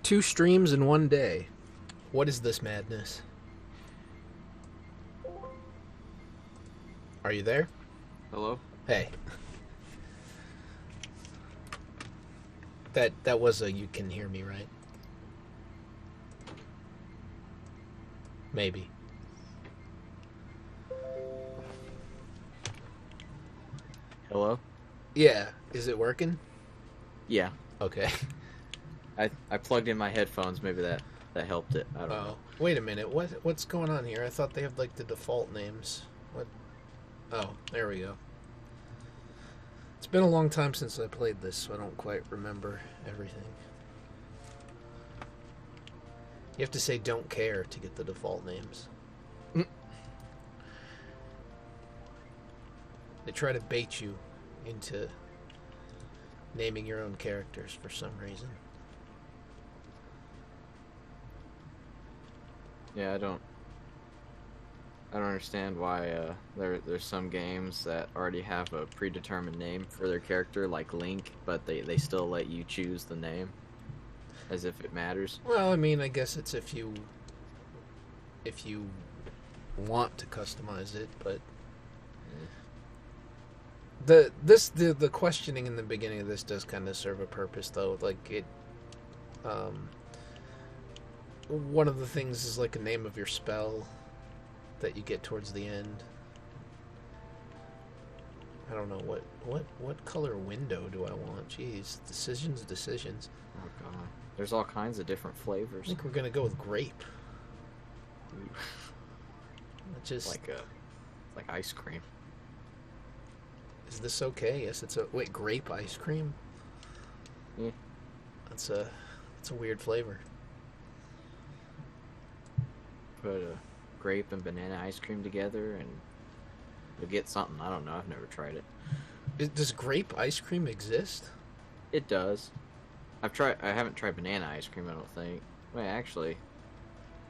2 streams in one day. What is this madness? Are you there? Hello? Hey. That was a you can hear me, right? Maybe. Hello? Yeah. Is it working? Yeah. Okay. I plugged in my headphones. Maybe that helped it. I don't know. Wait a minute. What's going on here? I thought they have like the default names. What? Oh, there we go. It's been a long time since I played this, so I don't quite remember everything. You have to say "don't care" to get the default names. They try to bait you into naming your own characters for some reason. Yeah, I don't understand why there's some games that already have a predetermined name for their character, like Link, but they still let you choose the name as if it matters. Well, I mean, I guess it's if you want to customize it, but the questioning in the beginning of this does kind of serve a purpose, though. Like it, one of the things is like a name of your spell that you get towards the end. I don't know what color window do I want? Jeez, decisions. Oh god, there's all kinds of different I flavors. think we're gonna go with grape. Just like ice cream. Is this okay? Yes, it's a wait grape ice cream. Yeah, That's a weird flavor. put a grape and banana ice cream together and you'll get something. I don't know. I've never tried it. Does grape ice cream exist? It does. I haven't tried banana ice cream. I don't think. Wait, actually,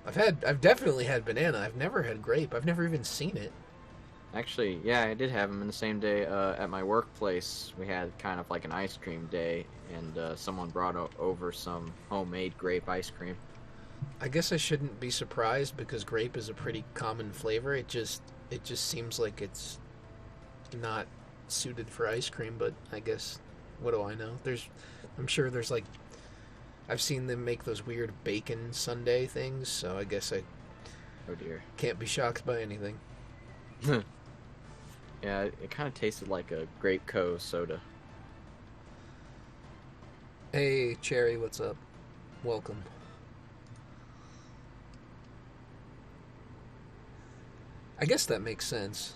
I've definitely had banana. I've never had grape. I've never even seen it. yeah, I did have them in the same day at my workplace. We had kind of like an ice cream day, and someone brought over some homemade grape ice cream. I guess I shouldn't be surprised because grape is a pretty common flavor. It just seems like it's not suited for ice cream, but I guess what do I know? I'm sure there's like I've seen them make those weird bacon sundae things, so I guess I Oh dear. can't be shocked by anything. Yeah, it kind of tasted like a grape co soda. Hey, Cherry, what's up? Welcome. I guess that makes sense.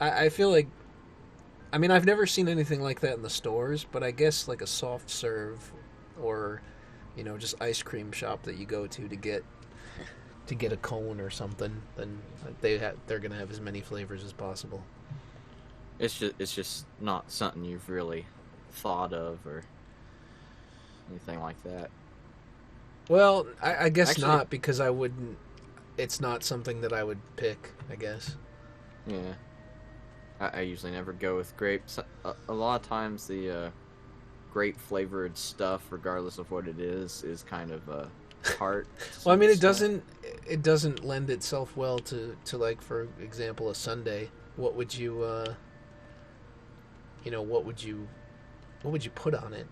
I feel like... I mean, I've never seen anything like that in the stores, but I guess like a soft serve or, just ice cream shop that you go to get a cone or something, then they're going to have as many flavors as possible. It's just not something you've really thought of or anything like that. Well, I guess Actually, not, because I wouldn't... It's not something that I would pick, I guess. Yeah. I usually never go with grapes. A lot of times the grape-flavored stuff, regardless of what it is kind of tart. Well, I mean, it doesn't lend itself well to like, for example, a sundae. What would you, what would you put on it?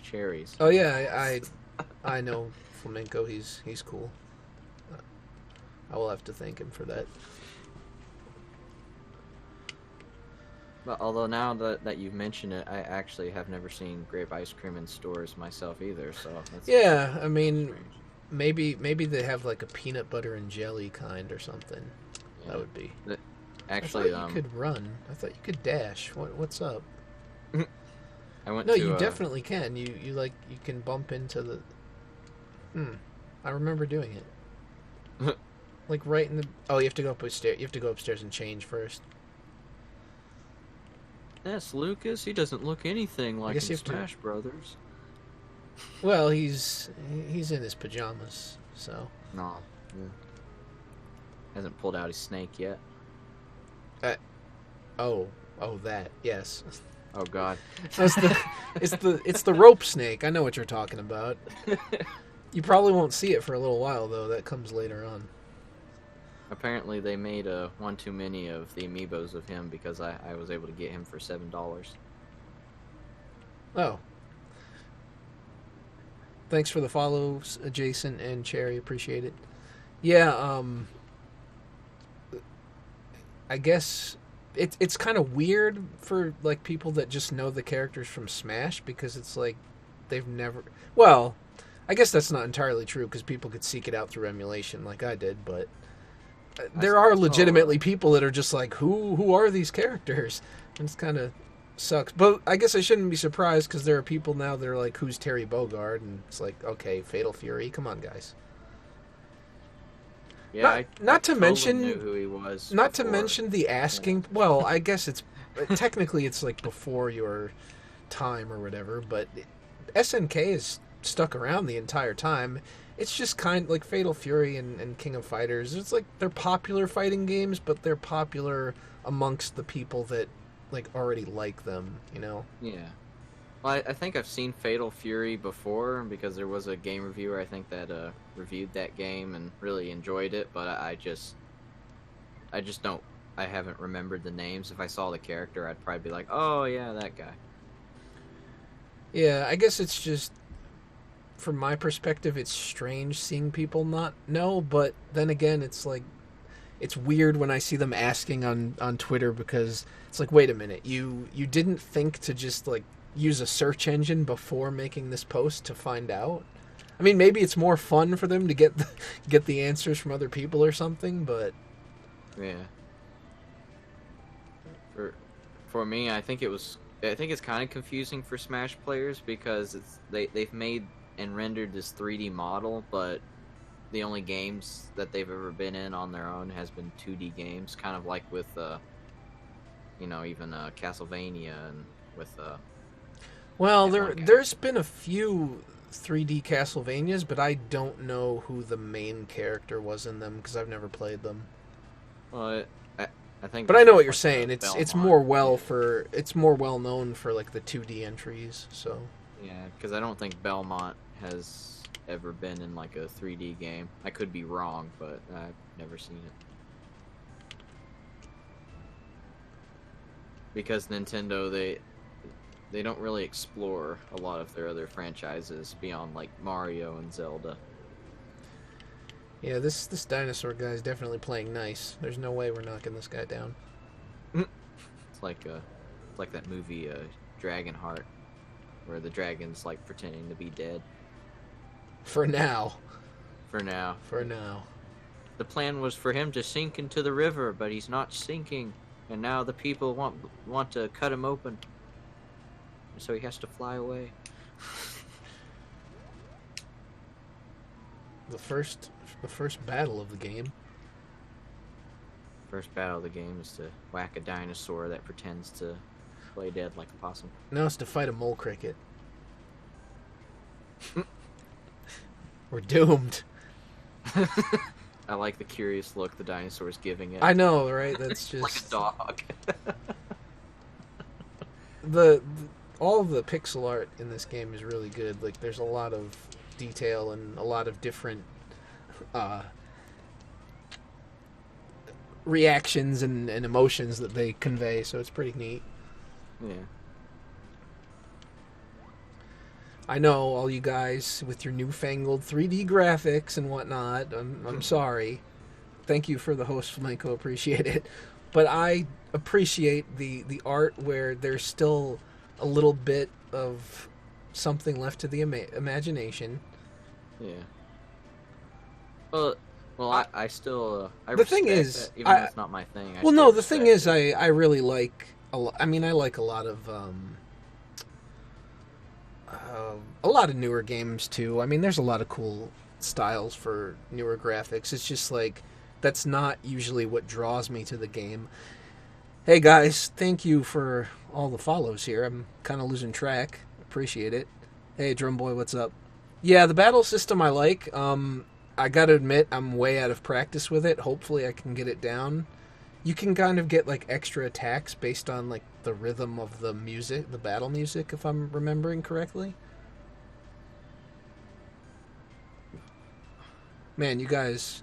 Cherries. Oh yeah, I know Flamenco. He's cool. I will have to thank him for that. But although now that you've mentioned it, I actually have never seen grape ice cream in stores myself either. So that's Yeah, I mean, maybe they have like a peanut butter and jelly kind or something. Yeah. That would be. Actually, I thought you could run. I thought you could dash. What's up? I went No, to. you definitely can. You can bump into the. I remember doing it. Like right in the. Oh, you have to go upstairs. You have to go upstairs and change first. Yes, Lucas. He doesn't look anything like guess in you have to- Smash Brothers. Well, he's in his pajamas, so. No. Yeah. Hasn't pulled out his snake yet. Oh, that yes. Oh God. So it's the rope snake. I know what you're talking about. You probably won't see it for a little while though. That comes later on. Apparently, they made one too many of the amiibos of him because I was able to get him for $7. Oh. Thanks for the follows, Jason and Cherry. Appreciate it. Yeah, I guess it's kind of weird for like people that just know the characters from Smash because it's like they've never. Well, I guess that's not entirely true because people could seek it out through emulation like I did, but there are legitimately people that are just like, who are these characters? And it's kind of sucks. But I guess I shouldn't be surprised because there are people now that are like, who's Terry Bogard? And it's like, okay, Fatal Fury, come on, guys. Yeah, not to totally mention knew who he was. Not before. to mention the asking. Yeah. Well, I guess it's technically it's like before your time or whatever, but SNK is stuck around the entire time. It's just kind of like Fatal Fury and King of Fighters. It's like they're popular fighting games, but they're popular amongst the people that like already like them, you know? Yeah. Well, I think I've seen Fatal Fury before because there was a game reviewer I think that reviewed that game and really enjoyed it, but I just don't. I haven't remembered the names. If I saw the character, I'd probably be like, "Oh yeah, that guy." Yeah, I guess it's just from my perspective, it's strange seeing people not know, but then again, it's like it's weird when I see them asking on Twitter because it's like, wait a minute, you didn't think to just like use a search engine before making this post to find out? I mean, maybe it's more fun for them to get the answers from other people or something, but yeah. For me, I think it's kind of confusing for Smash players because they've made and rendered this 3D model, but the only games that they've ever been in on their own has been 2D games, kind of like with even Castlevania and with well, there's been a few 3D Castlevanias, but I don't know who the main character was in them because I've never played them. Well, I think. But I know what you're saying. It's Belmont. it's more well known for like the 2D entries. So yeah, because I don't think Belmont has ever been in like a 3D game. I could be wrong, but I've never seen it. Because Nintendo, they don't really explore a lot of their other franchises beyond like Mario and Zelda. yeah, this dinosaur guy is definitely playing nice. There's no way we're knocking this guy down. It's like that movie Dragonheart, where the dragon's like pretending to be dead. For now. For now. For now. The plan was for him to sink into the river, but he's not sinking, and now the people want to cut him open. So he has to fly away. The first battle of the game. First battle of the game is to whack a dinosaur that pretends to play dead like a possum. Now it's to fight a mole cricket. We're doomed. I like the curious look the dinosaur's giving it. I know, right? That's just like a dog. all of the pixel art in this game is really good. Like, there's a lot of detail and a lot of different reactions and emotions that they convey, so it's pretty neat. Yeah. I know, all you guys with your newfangled 3D graphics and whatnot, I'm sorry. Thank you for the host, Flamenco, appreciate it. But I appreciate the art where there's still a little bit of something left to the imagination. Yeah. Well, I still I the thing respect is, that, even though it's not my thing. Well, no, the thing is, I really like I like a lot of newer games too. I mean, there's a lot of cool styles for newer graphics. It's just like that's not usually what draws me to the game. Hey guys, thank you for all the follows here. I'm kind of losing track. Appreciate it. Hey Drum Boy, what's up? Yeah, the battle system I like. I gotta admit, I'm way out of practice with it. Hopefully I can get it down. You can kind of get like extra attacks based on like the rhythm of the music, the battle music, if I'm remembering correctly. Man, you guys,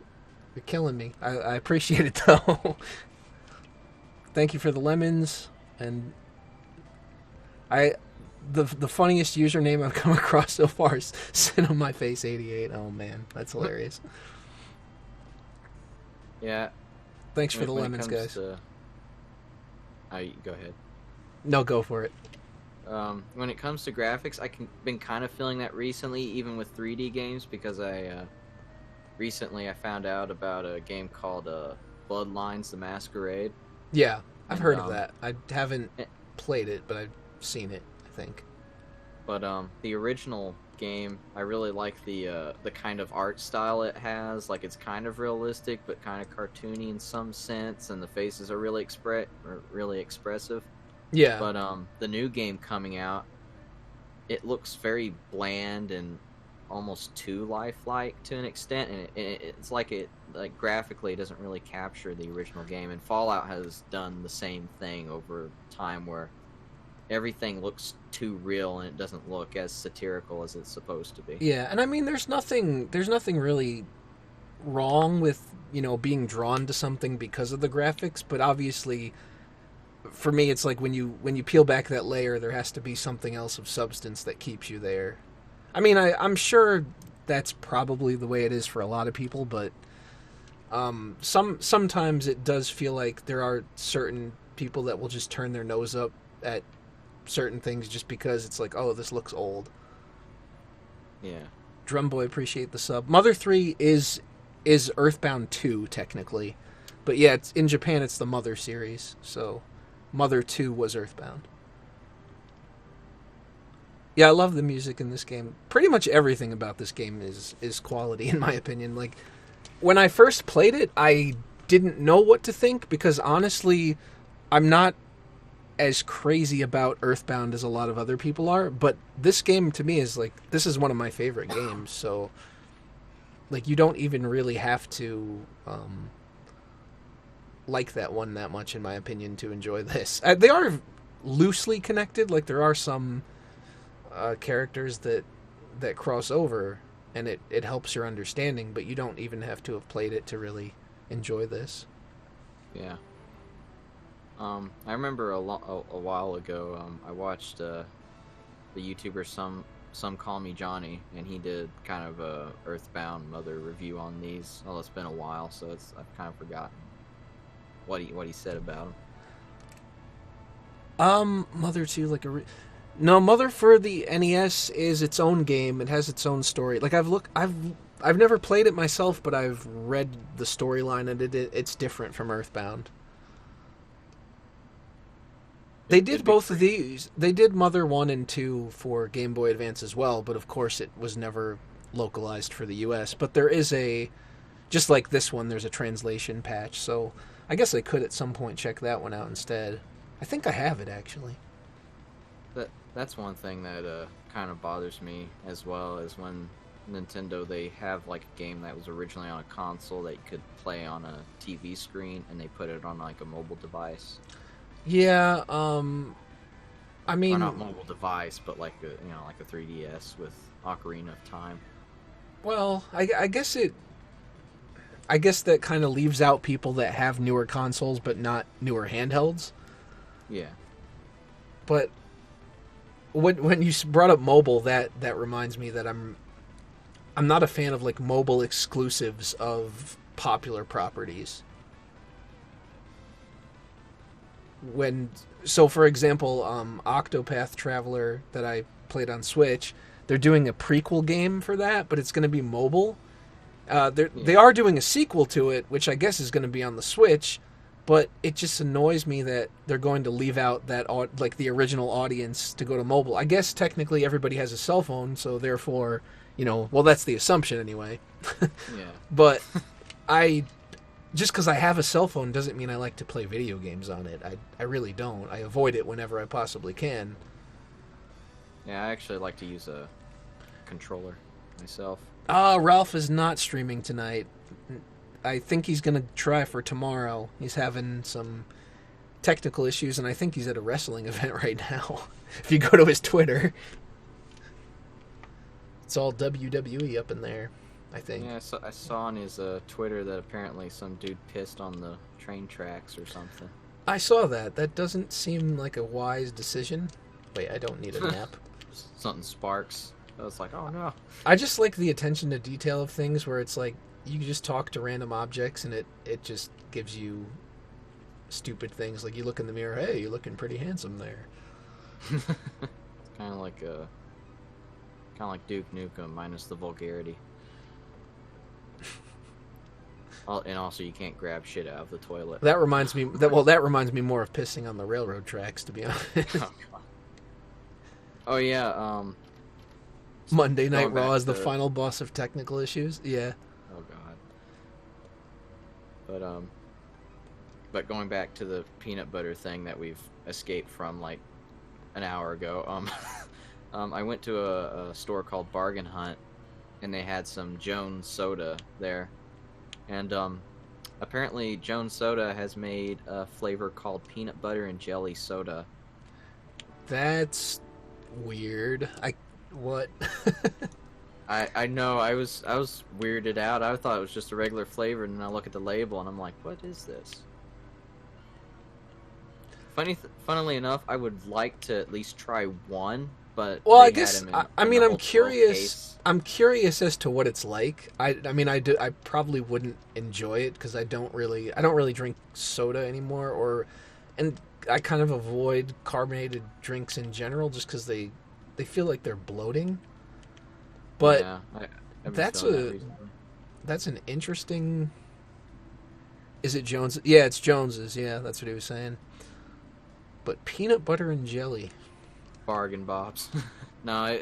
you're killing me. I appreciate it though. Thank you for the lemons, and the funniest username I've come across so far is CinemaFace88. Oh man, that's hilarious. Yeah. Thanks for the lemons, guys. Go ahead. No, go for it. When it comes to graphics, been kind of feeling that recently, even with 3D games, because recently I found out about a game called Bloodlines: The Masquerade. Yeah, I've heard of that. I haven't played it, but I've seen it, I think. But the original game, I really like the kind of art style it has. Like, it's kind of realistic, but kind of cartoony in some sense, and the faces are really expressive. Yeah. But the new game coming out, it looks very bland and almost too lifelike to an extent, and it's like graphically it doesn't really capture the original game. And Fallout has done the same thing over time, where everything looks too real and it doesn't look as satirical as it's supposed to be. Yeah, and I mean, there's nothing really wrong with, being drawn to something because of the graphics, but obviously for me it's like when you peel back that layer, there has to be something else of substance that keeps you there. I mean, I'm sure that's probably the way it is for a lot of people, but sometimes it does feel like there are certain people that will just turn their nose up at certain things just because it's like, oh, this looks old. Yeah. Drumboy, appreciate the sub. Mother 3 is Earthbound 2 technically, but yeah, it's in Japan it's the Mother series, so Mother 2 was Earthbound. Yeah, I love the music in this game. Pretty much everything about this game is quality in my opinion. Like, when I first played it, I didn't know what to think because honestly, I'm not as crazy about Earthbound as a lot of other people are, but this game to me is like, this is one of my favorite games, so like, you don't even really have to like that one that much, in my opinion, to enjoy this. They are loosely connected, like there are some characters that cross over, and it helps your understanding, but you don't even have to have played it to really enjoy this. Yeah. I remember a while ago, I watched the YouTuber Some Call Me Johnny, and he did kind of a Earthbound Mother review on these. Well, it's been a while, so I've kind of forgotten what he said about them. Mother 2, like no, Mother for the NES is its own game. It has its own story. Like, I've never played it myself, but I've read the storyline, and it's different from Earthbound. They did both of these. They did Mother 1 and 2 for Game Boy Advance as well, but of course it was never localized for the US. But there is just like this one, there's a translation patch, so I guess I could at some point check that one out instead. I think I have it, actually. That's one thing that kind of bothers me as well, is when Nintendo, they have like a game that was originally on a console that you could play on a TV screen, and they put it on like a mobile device. Yeah, I mean, or not mobile device, but like a 3DS with Ocarina of Time. Well, I guess that kind of leaves out people that have newer consoles but not newer handhelds. Yeah. But when you brought up mobile, that reminds me that I'm not a fan of like mobile exclusives of popular properties. So for example, Octopath Traveler that I played on Switch, they're doing a prequel game for that, but it's going to be mobile. They are doing a sequel to it, which I guess is going to be on the Switch, but it just annoys me that they're going to leave out that like the original audience to go to mobile. I guess technically everybody has a cell phone, so therefore, well, that's the assumption anyway. Yeah. But just because I have a cell phone doesn't mean I like to play video games on it. I really don't. I avoid it whenever I possibly can. Yeah, I actually like to use a controller myself. Ralph is not streaming tonight. I think he's going to try for tomorrow. He's having some technical issues, and I think he's at a wrestling event right now. If you go to his Twitter, it's all WWE up in there, I think. Yeah, I saw on his Twitter that apparently some dude pissed on the train tracks or something. I saw that. That doesn't seem like a wise decision. Wait, I don't need a nap. Something sparks. I was like, oh no. I just like the attention to detail of things where it's like you just talk to random objects and it just gives you stupid things. Like you look in the mirror, hey, you're looking pretty handsome there. It's kind of like Duke Nukem minus the vulgarity. And also, you can't grab shit out of the toilet. That reminds me more of pissing on the railroad tracks, to be honest. Oh yeah. Monday Night Raw is the final boss of technical issues. Yeah. Oh god. But going back to the peanut butter thing that we've escaped from like an hour ago. I went to a store called Bargain Hunt, and they had some Jones soda there. And apparently Jones Soda has made a flavor called peanut butter and jelly soda. That's weird. What? I know. I was weirded out. I thought it was just a regular flavor, and then I look at the label and I'm like, what is this? Funnily enough, I would like to at least try one. But well, I guess I'm curious. I'm curious as to what it's like. I probably wouldn't enjoy it because I don't really drink soda anymore, and I kind of avoid carbonated drinks in general just because they feel like they're bloating. But yeah, that's an interesting. Is it Jones? Yeah, it's Jones's. Yeah, that's what he was saying. But peanut butter and jelly. Bargain Bobs. No,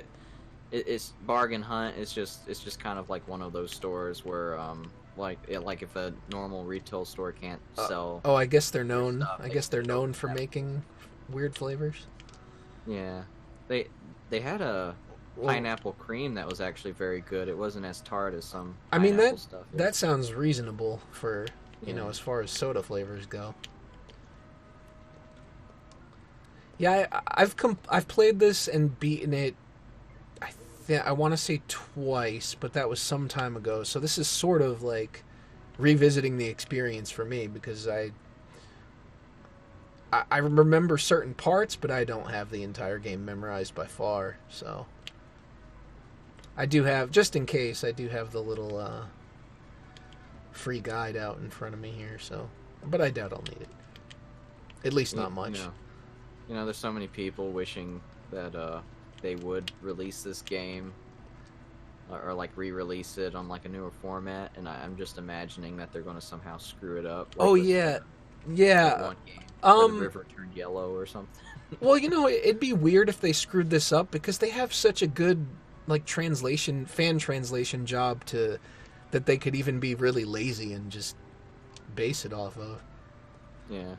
it's Bargain Hunt. It's just kind of like one of those stores where like if a normal retail store can't sell. I guess they're known. I guess they're known for making weird flavors. Yeah, they had a pineapple cream that was actually very good. It wasn't as tart as some. I mean stuff that sounds reasonable for you know as far as soda flavors go. Yeah, I've played this and beaten it. I want to say twice, but that was some time ago. So this is sort of like revisiting the experience for me because I remember certain parts, but I don't have the entire game memorized by far. So I do have, just in case, I do have the little free guide out in front of me here. So, but I doubt I'll need it. At least not much. You know, there's so many people wishing that they would release this game or like re-release it on like a newer format, and I'm just imagining that they're going to somehow screw it up. Like one game where the river turned yellow or something. Well, you know, it'd be weird if they screwed this up because they have such a good like fan translation job that they could even be really lazy and just base it off of. Yeah.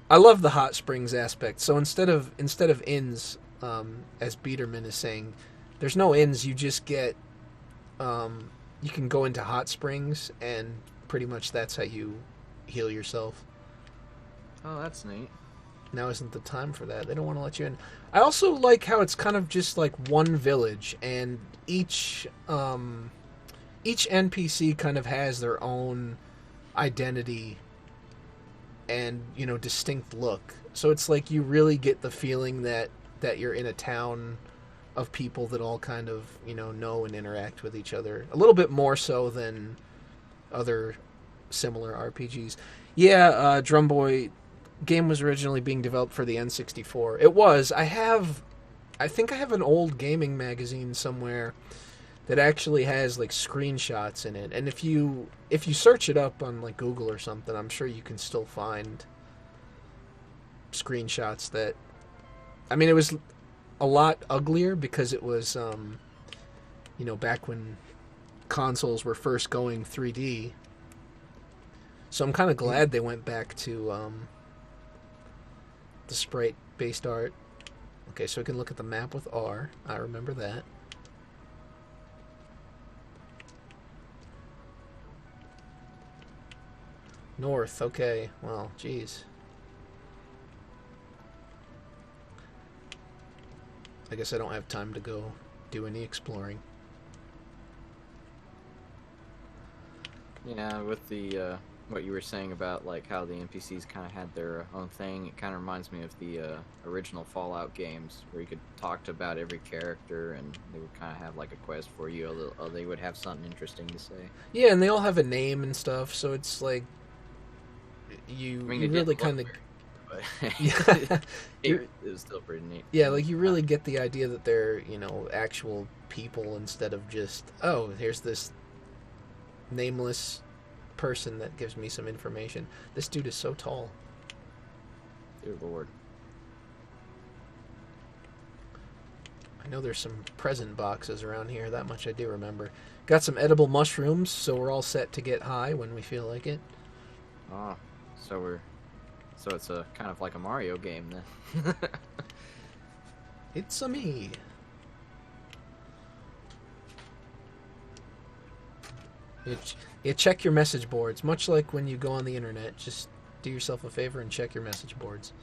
I love the hot springs aspect. So instead of inns, as Biederman is saying, there's no inns. You just get, you can go into hot springs, and pretty much that's how you heal yourself. Oh, that's neat. Now isn't the time for that. They don't want to let you in. I also like how it's kind of just like one village, and each NPC kind of has their own identity and, you know, distinct look. So it's like you really get the feeling that you're in a town of people that all kind of, you know and interact with each other. A little bit more so than other similar RPGs. Yeah, Drumboy, game was originally being developed for the N64. It was. I think I have an old gaming magazine somewhere that actually has like screenshots in it, and if you search it up on like Google or something, I'm sure you can still find screenshots that, I mean, it was a lot uglier because it was you know, back when consoles were first going 3D. So I'm kind of glad they went back to the sprite based art. Okay, so we can look at the map with R. I remember that. North, okay. Well, geez. I guess I don't have time to go do any exploring. Yeah, with the what you were saying about like how the NPCs kind of had their own thing, it kind of reminds me of the original Fallout games where you could talk to about every character and they would kind of have like a quest for you, or they would have something interesting to say. Yeah, and they all have a name and stuff, so it's like I mean, you it really didn't look kind of very good, yeah but you're, it was still pretty neat. yeah, like you really get the idea that they're, actual people instead of just, oh, here's this nameless person that gives me some information. This dude is so tall. Dear Lord. I know there's some present boxes around here. That much I do remember. Got some edible mushrooms, so we're all set to get high when we feel like it. Oh, so it's a kind of like a Mario game then. It's a me. You check your message boards, much like when you go on the internet. Just do yourself a favor and check your message boards.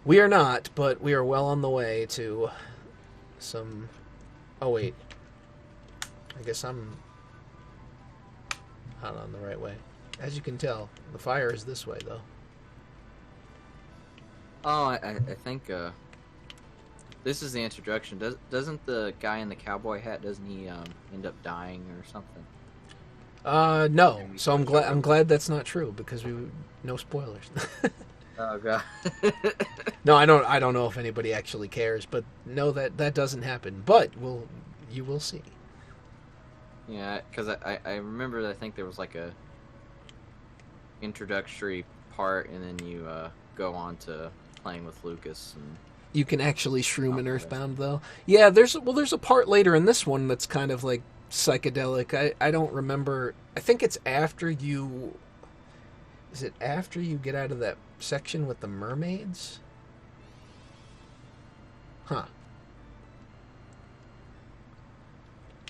We are not, but we are well on the way to some... Oh, wait. I guess I'm not on the right way. As you can tell, the fire is this way, though. Oh, I think this is the introduction. Doesn't the guy in the cowboy hat, doesn't he end up dying or something? No. So I'm glad that's not true, because no spoilers. Oh god. No, I don't know if anybody actually cares, but no, that doesn't happen. But you will see. Yeah, because I remember, I think there was like a introductory part, and then you go on to playing with Lucas. And You can actually shroom in Earthbound, though. Yeah, there's a part later in this one that's kind of like psychedelic. I don't remember. I think it's after you. Is it after you get out of that section with the mermaids? Huh.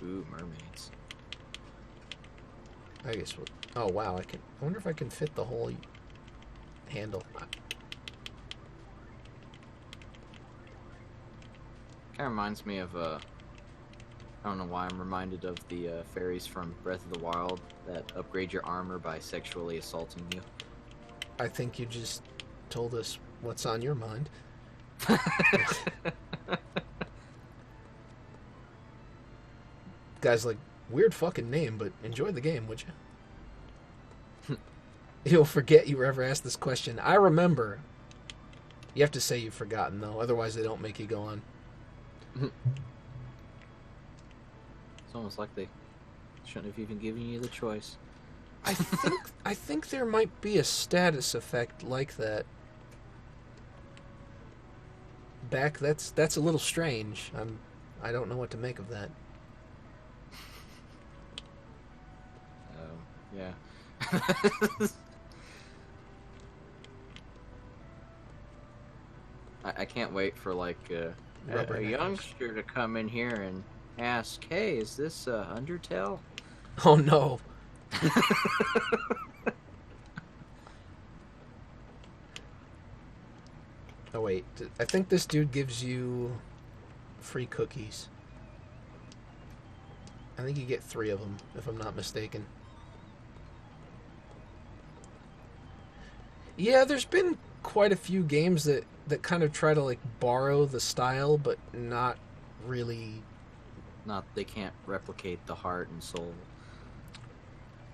Ooh, mermaids. I guess. Oh wow! I wonder if I can fit the whole handle. Kind of reminds me of I don't know why I'm reminded of the fairies from Breath of the Wild that upgrade your armor by sexually assaulting you. I think you just told us what's on your mind. Guy's like, weird fucking name, but enjoy the game, would you? You'll forget you were ever asked this question. I remember. You have to say you've forgotten, though. Otherwise, they don't make you go on. It's almost like they shouldn't have even given you the choice. I think there might be a status effect like that. That's a little strange. I don't know what to make of that. Yeah. I can't wait for like a youngster to come in here and ask, "Hey, is this Undertale?" Oh no. Oh wait, I think this dude gives you free cookies. I think you get 3 of them, if I'm not mistaken. Yeah, there's been quite a few games that kind of try to like borrow the style, but not really. Not they can't replicate the heart and soul.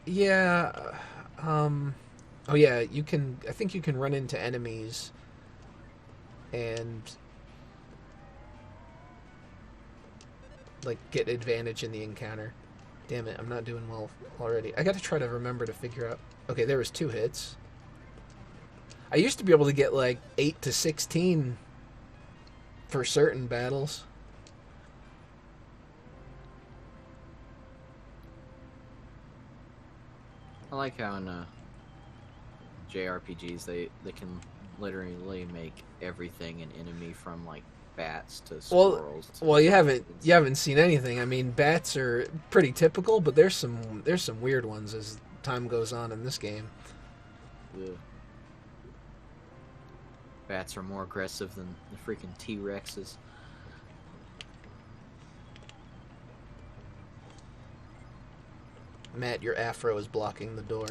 Yeah. Oh yeah, you can. I think you can run into enemies and like get advantage in the encounter. Damn it, I'm not doing well already. I got to try to remember to figure out. Okay, there was 2 hits. I used to be able to get like 8 to 16 for certain battles. I like how in JRPGs they can literally make everything an enemy from like bats to Well, squirrels. well, you haven't seen anything. I mean, bats are pretty typical, but there's some weird ones as time goes on in this game. Ugh. Bats are more aggressive than the freaking T-Rexes. Matt, your afro is blocking the door.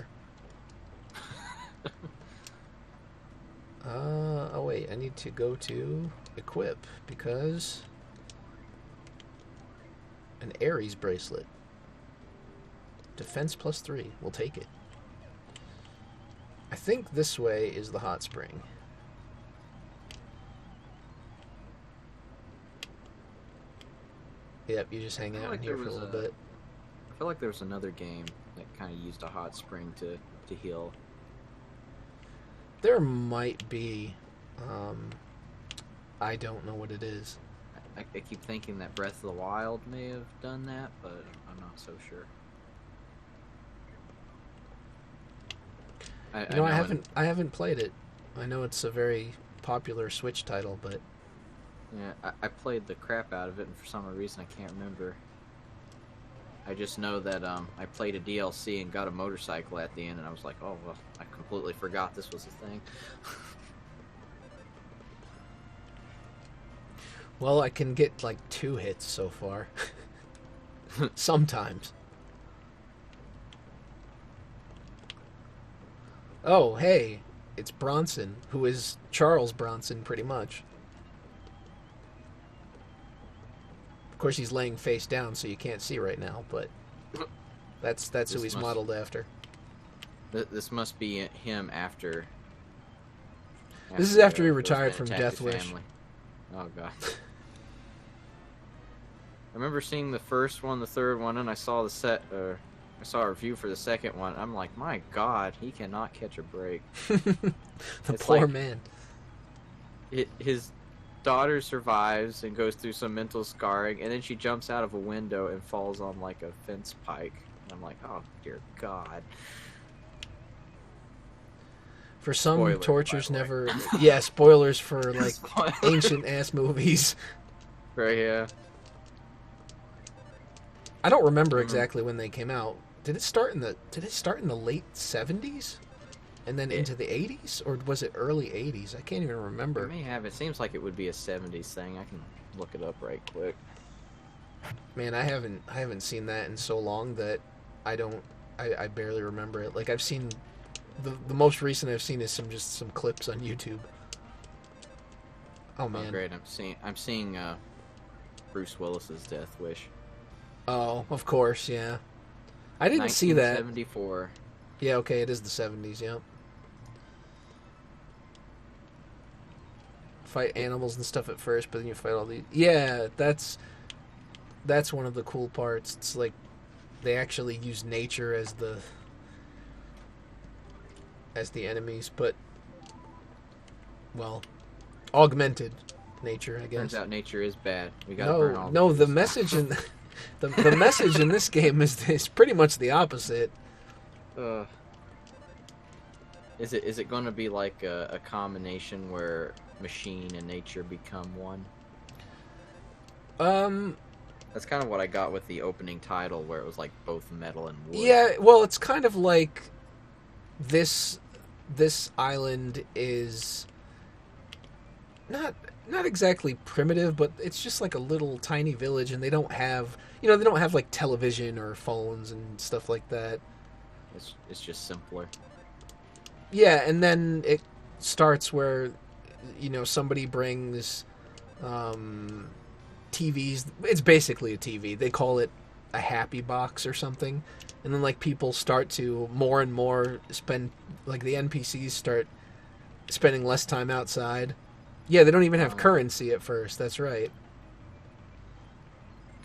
Oh wait, I need to go to equip because an Ares bracelet. Defense +3. We'll take it. I think this way is the hot spring. Yep, you just hang out in here for a little bit. I feel like there was another game that kind of used a hot spring to heal. There might be. I don't know what it is. I keep thinking that Breath of the Wild may have done that, but I'm not so sure. I haven't played it. I know it's a very popular Switch title, but yeah, I played the crap out of it, and for some reason I can't remember. I just know that I played a DLC and got a motorcycle at the end, and I was like, oh well, I completely forgot this was a thing. well, I can get like 2 hits so far. Sometimes. Oh, hey, it's Bronson, who is Charles Bronson, pretty much. Of course, he's laying face down, so you can't see right now, but that's who he's modeled after. This must be him after this is after he retired from Death Wish. Family. Oh, God. I remember seeing the first one, the third one, and I saw I saw a review for the second one. I'm like, my God, he cannot catch a break. The poor man. His daughter survives and goes through some mental scarring, and then she jumps out of a window and falls on like a fence pike. And I'm like, oh dear God. For some, Spoilers, torture's by the never. Yeah, spoilers for like ancient ass movies. Right, yeah. I don't remember exactly when they came out. Did it start in the late 70s? And then into the 80s? Or was it early 80s? I can't even remember. It may have. It seems like it would be a 70s thing. I can look it up right quick. Man, I haven't seen that in so long that I barely remember it. Like, I've seen the most recent I've seen is some clips on YouTube. Oh man. Oh, great. I'm seeing Bruce Willis's Death Wish. Oh, of course, yeah. I didn't see that. 1974. Yeah, okay, it is the 70s, yeah. Fight animals and stuff at first, but then you fight all these. Yeah, that's one of the cool parts. It's like they actually use nature as the enemies, but augmented nature, I guess. Turns out nature is bad. We gotta burn all no. the The message in the message in this game is pretty much the opposite. Is it going to be like a combination where machine and nature become one? That's kind of what I got with the opening title, where it was like both metal and wood. Yeah, well, it's kind of like this island is not exactly primitive, but it's just like a little tiny village, and they don't have like television or phones and stuff like that. It's just simpler. Yeah, and then it starts where somebody brings TVs. It's basically a TV. They call it a happy box or something. And then like people start to more and more spend, like the NPCs start spending less time outside. Yeah, they don't even have currency at first. That's right.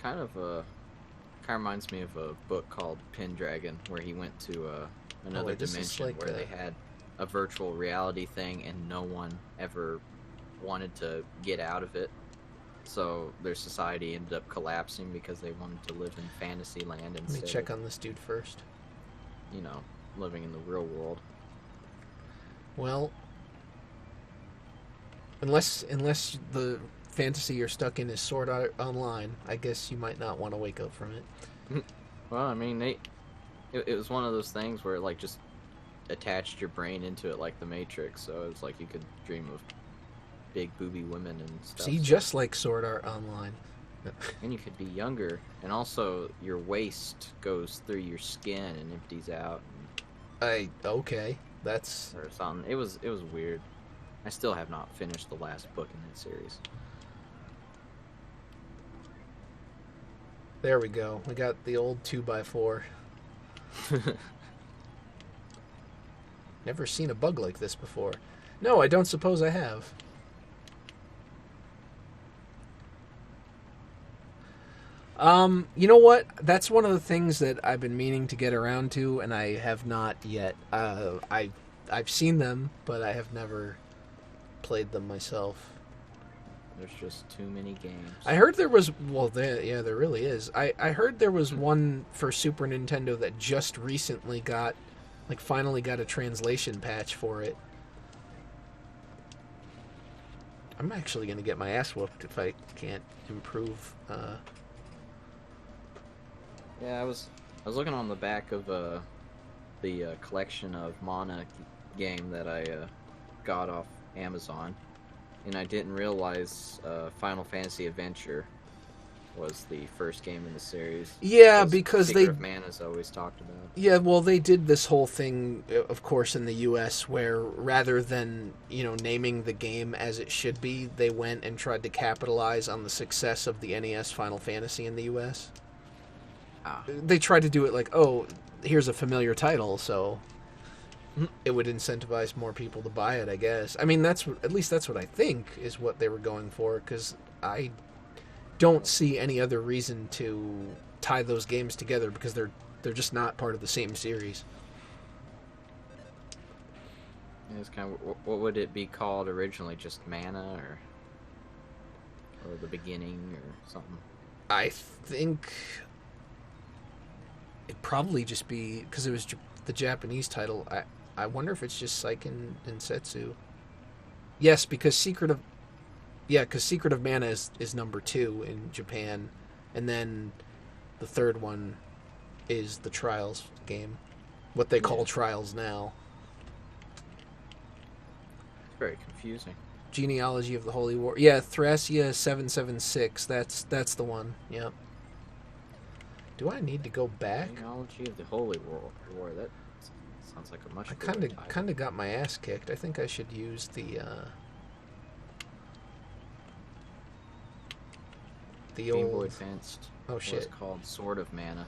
Kind of reminds me of a book called Pendragon, where he went to another dimension where they had a virtual reality thing, and no one ever wanted to get out of it. So their society ended up collapsing because they wanted to live in fantasy land instead. Let me check on this dude first. Living in the real world. Well, unless fantasy you're stuck in is Sword Art Online, I guess you might not want to wake up from it. Well, I mean, it was one of those things where it, like, just attached your brain into it like the Matrix, so it was like you could dream of big booby women and stuff. See, just like Sword Art Online. And you could be younger, and also your waste goes through your skin and empties out. Okay, that's Or something. It was weird. I still have not finished the last book in that series. there we go. We got the old 2x4. Never seen a bug like this before. No, I don't suppose I have. You know what? That's one of the things that I've been meaning to get around to, and I have not yet. I've seen them, but I have never played them myself. There's just too many games. I heard there was there really is. I heard there was one for Super Nintendo that just recently finally got a translation patch for it. I'm actually gonna get my ass whooped if I can't improve. Yeah, I was looking on the back of the collection of Mana game that I got off Amazon, and I didn't realize Final Fantasy Adventure was the first game in the series. Yeah, because Secret of Mana's always talked about. Yeah, well, they did this whole thing, of course, in the U.S., where rather than, naming the game as it should be, they went and tried to capitalize on the success of the NES Final Fantasy in the U.S. They tried to do it like, oh, here's a familiar title, so it would incentivize more people to buy it, I guess. I mean, at least that's what I think is what they were going for, because I don't see any other reason to tie those games together, because they're just not part of the same series. Yeah, it's kind of, what would it be called originally? Just Mana, or the beginning, or something? I think it'd probably just be, because it was the Japanese title. I wonder if it's just Seiken Densetsu. Yes, because Secret of Mana is number 2 in Japan, and then the third one is the Trials game, what they call Trials now. It's very confusing. Genealogy of the Holy War. Yeah, Thracia 776. That's the one. Yep. Do I need to go back? Genealogy of the Holy War. That sounds like a much. I kind of got my ass kicked. I think I should use the Game old Boy Advanced. Oh shit! Was called Sword of Mana.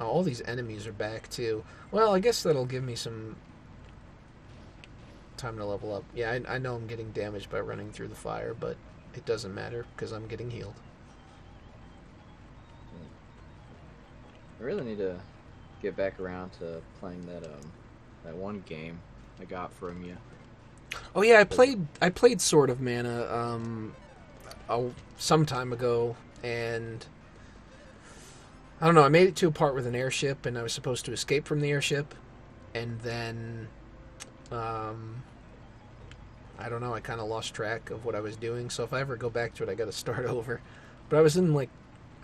Oh, all these enemies are back too. Well, I guess that'll give me some time to level up. Yeah, I know I'm getting damaged by running through the fire, but it doesn't matter because I'm getting healed. I really need to get back around to playing that one game I got from you. Oh yeah, I played Sword of Mana some time ago, and I don't know, I made it to a part with an airship, and I was supposed to escape from the airship, and then I don't know, I kind of lost track of what I was doing, so if I ever go back to it, I got to start over. But I was in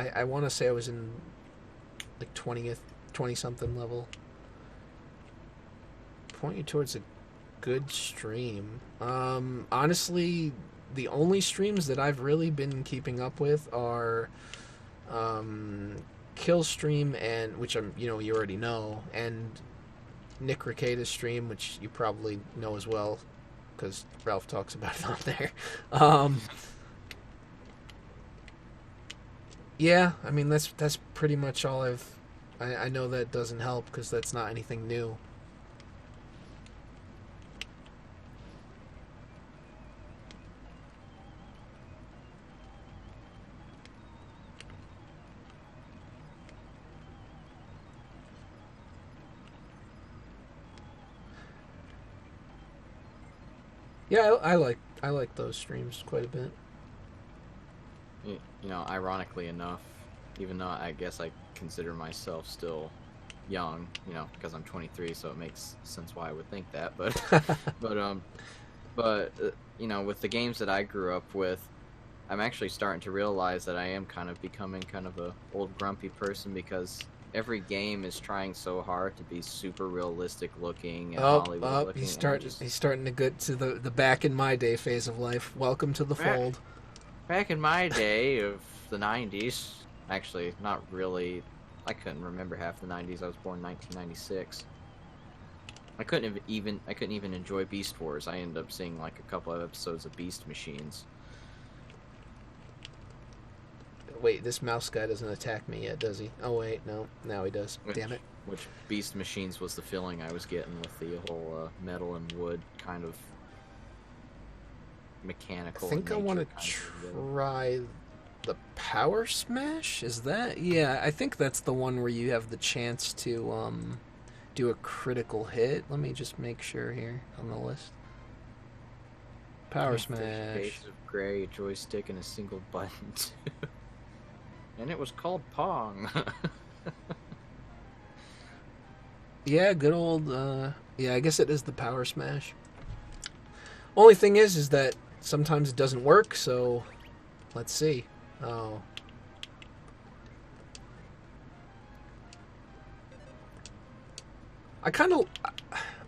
I want to say I was in 20-something level. Point you towards a good stream. Honestly, the only streams that I've really been keeping up with are Killstream, and which you already know, and Nick Rekida's stream, which you probably know as well because Ralph talks about it on there. Yeah, I mean that's pretty much all I know. That doesn't help because that's not anything new. Yeah, I like those streams quite a bit. Ironically enough, even though I guess I consider myself still young, because I'm 23, so it makes sense why I would think that. But But with the games that I grew up with, I'm actually starting to realize that I am kind of becoming kind of a old grumpy person because every game is trying so hard to be super realistic looking and Hollywood looking. He's starting to get to the back in my day phase of life. Welcome to the fold. Back in my day of the 90s, actually, not really. I couldn't remember half the 90s. I was born in 1996. I couldn't even enjoy Beast Wars. I ended up seeing like a couple of episodes of Beast Machines. Wait, this mouse guy doesn't attack me yet, does he? Oh wait, no, now he does. Damn it. Which Beast Machines was the feeling I was getting with the whole metal and wood kind of mechanical. I think I want to try the Power Smash. Is that? Yeah, I think that's the one where you have the chance to do a critical hit. Let me just make sure here on the list. Power Smash. Shades of gray, joystick, and a single button too. And it was called Pong. Yeah, good old. Yeah, I guess it is the Power Smash. Only thing is that sometimes it doesn't work. So, let's see. Oh. I don't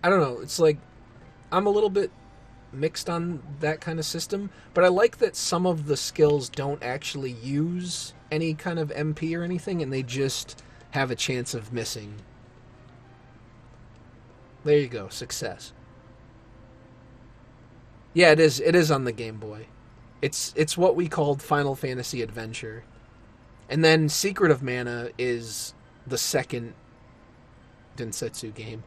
know. It's like I'm a little bit mixed on that kind of system, but I like that some of the skills don't actually use any kind of MP or anything, and they just have a chance of missing. There you go, success. Yeah, it is on the Game Boy. It's what we called Final Fantasy Adventure. And then Secret of Mana is the second Densetsu game.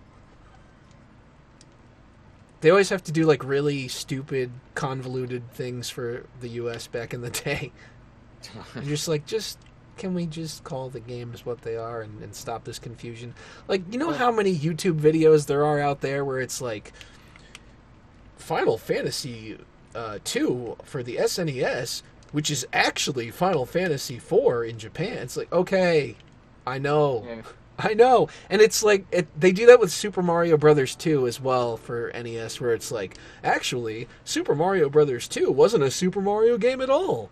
They always have to do like really stupid, convoluted things for the US back in the day. You're just like, can we just call the games what they are and stop this confusion? Like, you know how many YouTube videos there are out there where it's like Final Fantasy 2 for the SNES, which is actually Final Fantasy 4 in Japan. It's like, okay, I know. Yeah. I know. And it's like, they do that with Super Mario Brothers 2 as well for NES, where it's like, actually, Super Mario Brothers 2 wasn't a Super Mario game at all.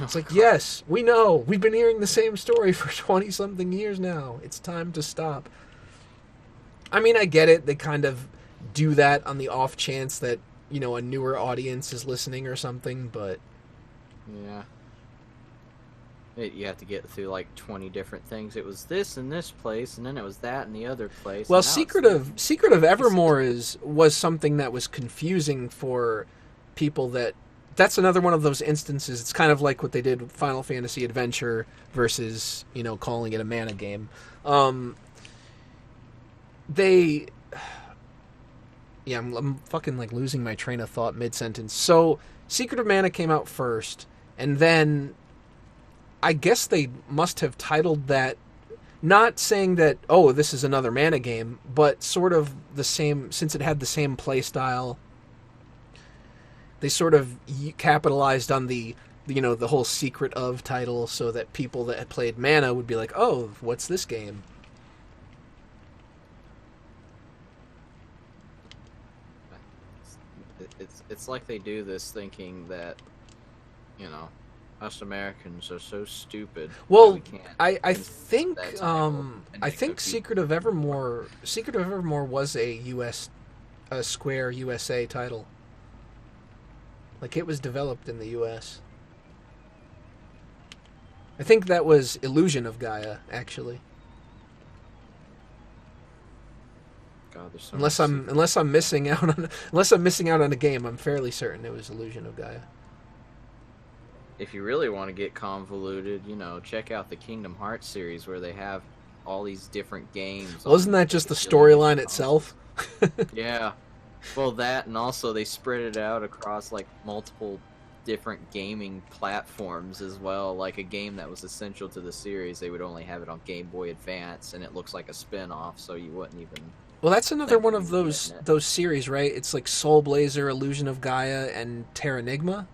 It's like, yes, we know. We've been hearing the same story for 20-something years now. It's time to stop. I mean, I get it. They kind of do that on the off chance that, a newer audience is listening or something, but... Yeah. You have to get through like 20 different things. It was this in this place, and then it was that in the other place. Well, Secret of Evermore was something that was confusing for people that's another one of those instances. It's kind of like what they did with Final Fantasy Adventure versus, calling it a mana game. I'm fucking like losing my train of thought mid-sentence. So, Secret of Mana came out first, and then I guess they must have titled that, not saying that, oh, this is another mana game, but sort of the same, since it had the same play style. They sort of capitalized on the whole Secret of title so that people that had played Mana would be like, oh, what's this game? It's like they do this thinking that, us Americans are so stupid. Well, I think Secret of Evermore was a Square USA title. Like, it was developed in the US. I think that was Illusion of Gaia, actually. God, there's so unless I'm missing out on a game, I'm fairly certain it was Illusion of Gaia. If you really want to get convoluted, check out the Kingdom Hearts series where they have all these different games. Wasn't that just the storyline itself? Yeah. Well, that, and also they spread it out across like multiple different gaming platforms as well. Like a game that was essential to the series, they would only have it on Game Boy Advance, and it looks like a spin-off, so you wouldn't even... Well, that's another one of those series, right? It's like Soul Blazer, Illusion of Gaia, and Terranigma.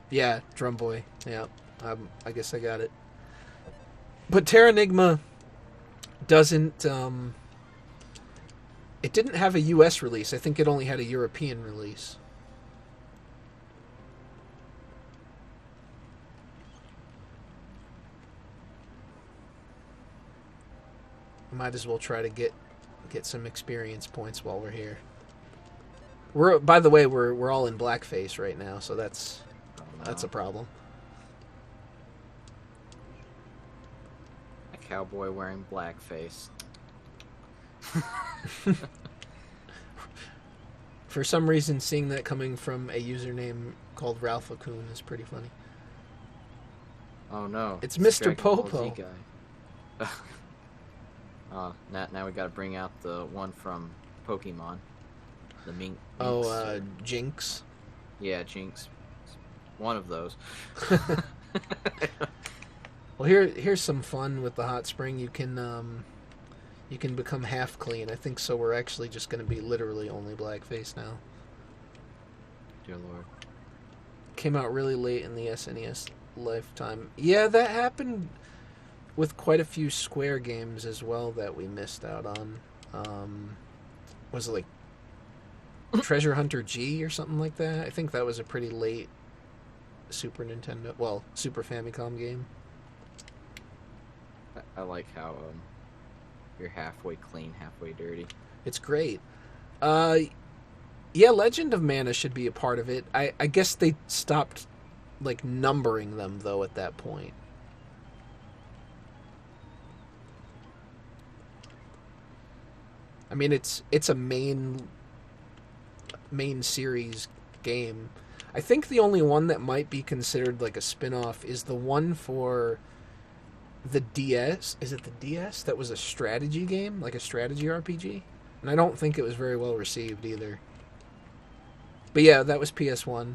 Yeah, Drum Boy. Yeah, I guess I got it. But Terranigma doesn't... It didn't have a US release. I think it only had a European release. Might as well try to get some experience points while we're here. By the way, we're all in blackface right now, so that's a problem. A cowboy wearing blackface. For some reason, seeing that coming from a username called Ralph Akun is pretty funny. Oh no! It's Mr. Popo. Guy. Now we got to bring out the one from Pokemon, the Mink. Jinx. Yeah, Jinx. One of those. Well, here's some fun with the hot spring. You can become half clean. I think so. We're actually just going to be literally only blackface now. Dear Lord. Came out really late in the SNES lifetime. Yeah, that happened with quite a few Square games as well that we missed out on. Was it like Treasure Hunter G or something like that? I think that was a pretty late Super Famicom game. I like how you're halfway clean, halfway dirty. It's great. Yeah, Legend of Mana should be a part of it. I guess they stopped like numbering them though at that point. I mean, it's a main series game. I think the only one that might be considered like a spin-off is the one for the DS. Is it the DS? That was a strategy game, like a strategy RPG? And I don't think it was very well received either. But yeah, that was PS1.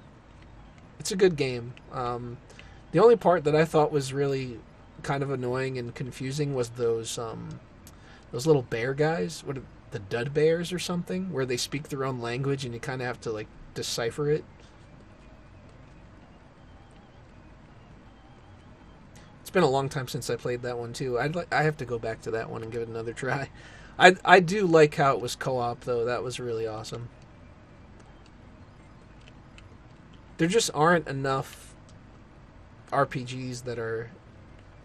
It's a good game. The only part that I thought was really kind of annoying and confusing was those little bear guys. What, the Dud Bears or something, where they speak their own language and you kind of have to like decipher it. It's been a long time since I played that one too. I have to go back to that one and give it another try. I do like how it was co-op though. That was really awesome. There just aren't enough RPGs that are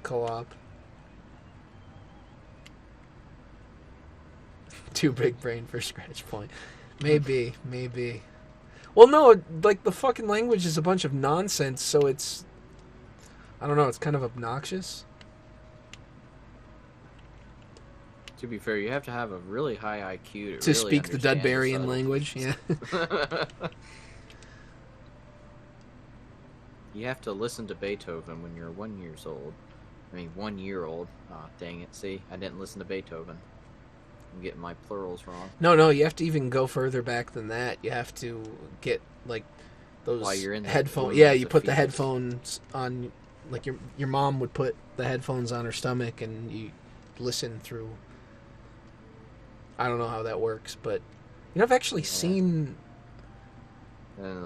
co-op. Too big brain for Scratch Point. Maybe. Well, no, like the fucking language is a bunch of nonsense, so it's... I don't know, it's kind of obnoxious. To be fair, you have to have a really high IQ to really speak the Dudbarian language, yeah. You have to listen to Beethoven when you're 1 year old. I mean, 1 year old. Oh, dang it. See, I didn't listen to Beethoven. I'm getting my plurals wrong. No, you have to even go further back than that. You have to get, like, those while you're in headphones. Yeah, you put the headphones on, like, your mom would put the headphones on her stomach and you listen through. I don't know how that works, but, you know, I've actually seen...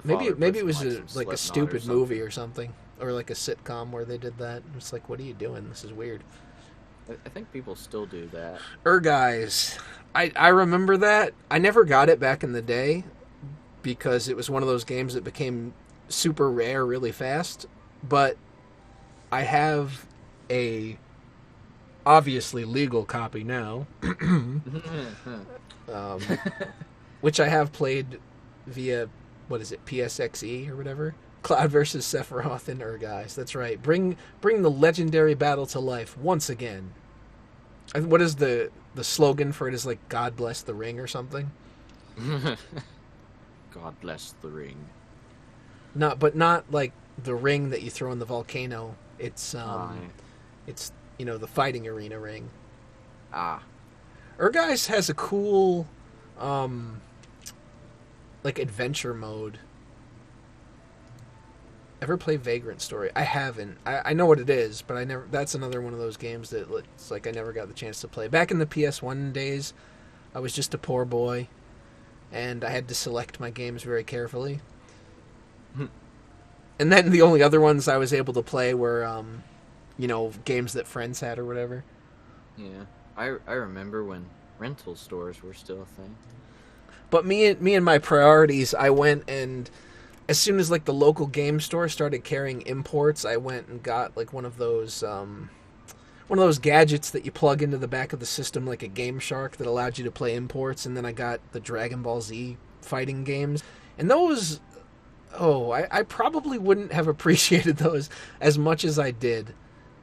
Maybe it was like a stupid movie or something, or like a sitcom where they did that. It's like, what are you doing? This is weird. I think people still do that. Guys, I remember that. I never got it back in the day because it was one of those games that became super rare really fast. But I have a obviously legal copy now, which I have played via. What is it, PSXE or whatever? Cloud versus Sephiroth and Guys. That's right. Bring the legendary battle to life once again. What is the slogan for it? Is like God bless the ring or something? God bless the ring. But not like the ring that you throw in the volcano. It's it's the fighting arena ring. Guys has a cool like adventure mode. Ever play Vagrant Story? I haven't. I know what it is, but I never. That's another one of those games that it's like I never got the chance to play. Back in the PS1 days, I was just a poor boy, and I had to select my games very carefully. And then the only other ones I was able to play were, games that friends had or whatever. Yeah, I remember when rental stores were still a thing. But me and my priorities, I went and as soon as like the local game store started carrying imports, I went and got like one of those gadgets that you plug into the back of the system like a Game Shark that allowed you to play imports, and then I got the Dragon Ball Z fighting games. And those, I probably wouldn't have appreciated those as much as I did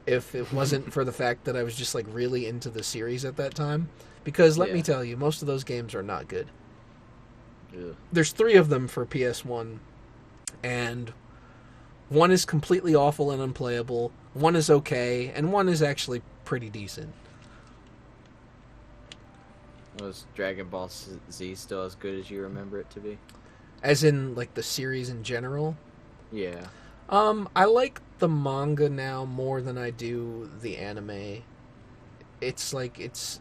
if it wasn't for the fact that I was just like really into the series at that time. Because let me tell you, most of those games are not good. Yeah. There's 3 of them for PS1, and one is completely awful and unplayable, one is okay, and one is actually pretty decent. Was Dragon Ball Z still as good as you remember it to be? As in, like, the series in general? Yeah. I like the manga now more than I do the anime. It's like, it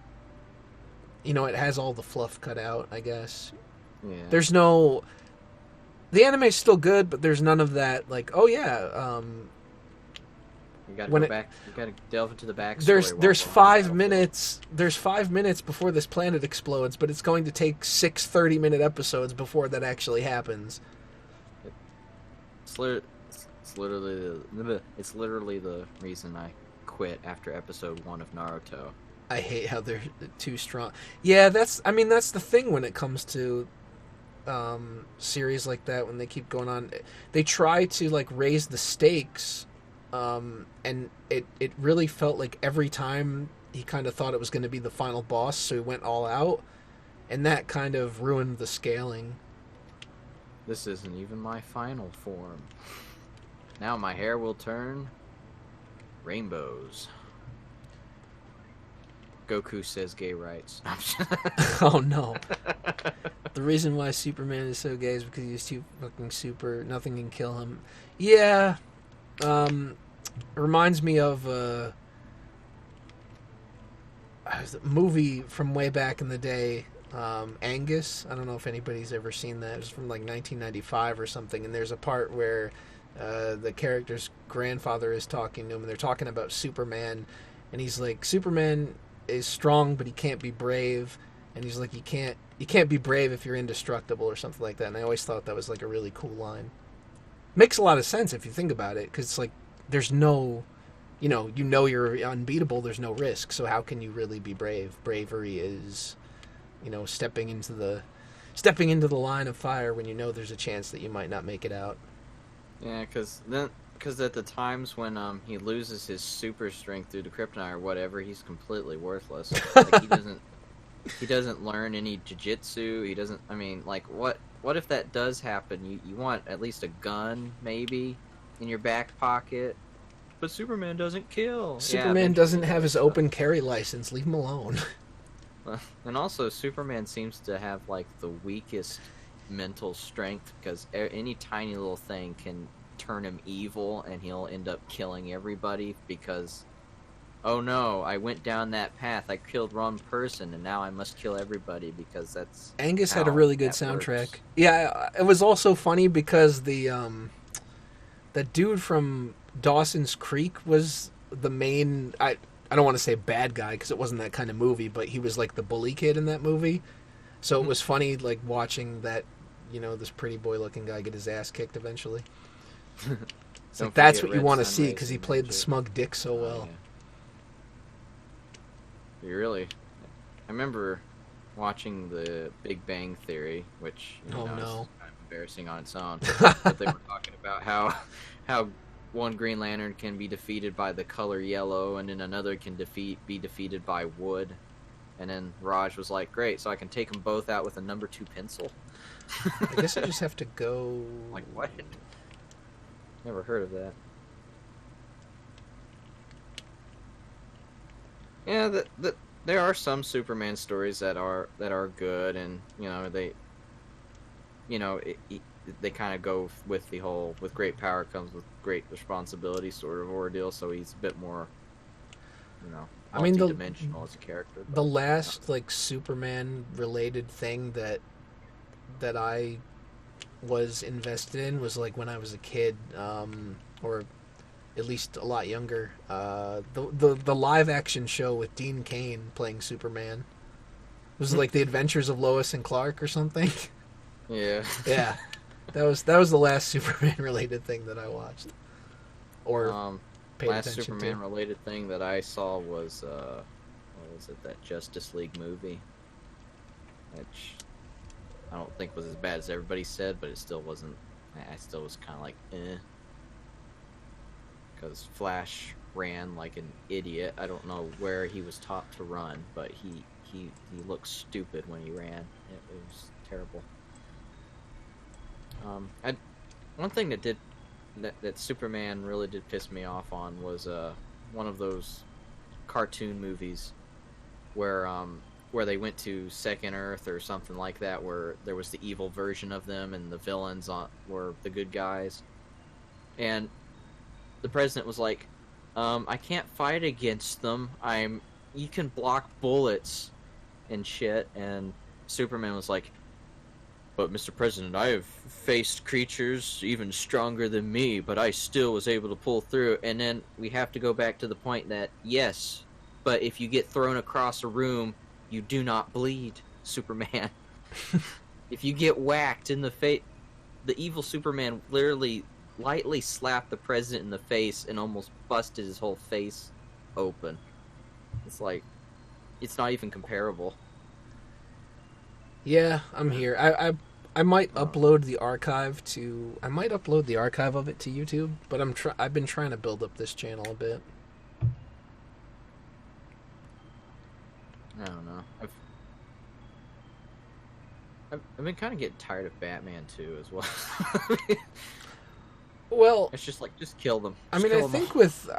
has all the fluff cut out, I guess. Yeah. There's no... The anime's still good, but there's none of that, like, you gotta go back. You gotta delve into the backstory. There's 5 minutes. There's 5 minutes before this planet explodes, but it's going to take 6 30-minute episodes before that actually happens. It's literally the reason I quit after episode 1 of Naruto. I hate how they're too strong. Yeah, that's the thing when it comes to series like that, when they keep going on. They try to like raise the stakes, and it really felt like every time he kind of thought it was going to be the final boss, so he went all out, and that kind of ruined the scaling. This isn't even my final form. Now my hair will turn rainbows. Goku says gay rights. Oh no. The reason why Superman is so gay is because he's too fucking super. Nothing can kill him. Yeah. Reminds me of a movie from way back in the day, Angus. I don't know if anybody's ever seen that. It was from like 1995 or something, and there's a part where the character's grandfather is talking to him, and they're talking about Superman, and he's like, Superman is strong, but he can't be brave. And he's like, you can't be brave if you're indestructible or something like that. And I always thought that was like a really cool line. Makes a lot of sense if you think about it, because it's like there's no, you're unbeatable. There's no risk. So how can you really be brave? Bravery is, stepping into the line of fire when you know there's a chance that you might not make it out. Yeah, because at the times when he loses his super strength through the kryptonite or whatever, he's completely worthless. Like he doesn't learn any jiu-jitsu. He doesn't. I mean, like what if that does happen? You want at least a gun maybe in your back pocket. But Superman doesn't kill. Superman doesn't have his open carry license. Leave him alone. And also, Superman seems to have like the weakest mental strength, because any tiny little thing can turn him evil, and he'll end up killing everybody because, oh no, I went down that path, I killed wrong person, and now I must kill everybody because that's... Angus had a really good soundtrack. Works. Yeah, it was also funny because the dude from Dawson's Creek was the main... I don't want to say bad guy because it wasn't that kind of movie, but he was like the bully kid in that movie. So it was funny, like, watching that, this pretty boy looking guy get his ass kicked eventually. It's like, that's what you want to see, because he played the smug dick so well. Yeah. You really... I remember watching the Big Bang Theory, which is kind of embarrassing on its own. But they were talking about how one Green Lantern can be defeated by the color yellow, and then another can be defeated by wood. And then Raj was like, great, so I can take them both out with a number 2 pencil. I guess I just have to go... Like, what? Never heard of that. Yeah, there are some Superman stories that are good, and they kind of go with the whole with great power comes with great responsibility sort of ordeal. So he's a bit more, multi-dimensional as a character. The last like Superman related thing that I was invested in was like when I was a kid, or at least a lot younger. The live action show with Dean Cain playing Superman. Was it like the Adventures of Lois and Clark or something? Yeah. Yeah, that was the last Superman related thing that I watched or paid Last attention Superman to. related thing that I saw was what was it? That Justice League movie, which I don't think was as bad as everybody said, but it still wasn't. I still was kind of like, because Flash ran like an idiot. I don't know where he was taught to run, but he looked stupid when he ran. It was terrible. One thing that Superman really did piss me off on was one of those cartoon movies where they went to Second Earth or something like that, where there was the evil version of them and the villains were the good guys, and the president was like, I can't fight against them. You can block bullets and shit, and Superman was like, but Mr. President, I have faced creatures even stronger than me, but I still was able to pull through. And then we have to go back to the point that, yes, but if you get thrown across a room, you do not bleed, Superman. If you get whacked in the face, the evil Superman literally lightly slapped the president in the face and almost busted his whole face open. It's like, it's not even comparable. Yeah, I'm here. I might upload the archive to. I might upload the archive of it to YouTube, but I've been trying to build up this channel a bit. I don't know. I've been kind of getting tired of Batman too, as well. Well, it's just like, just kill them. I mean, I think with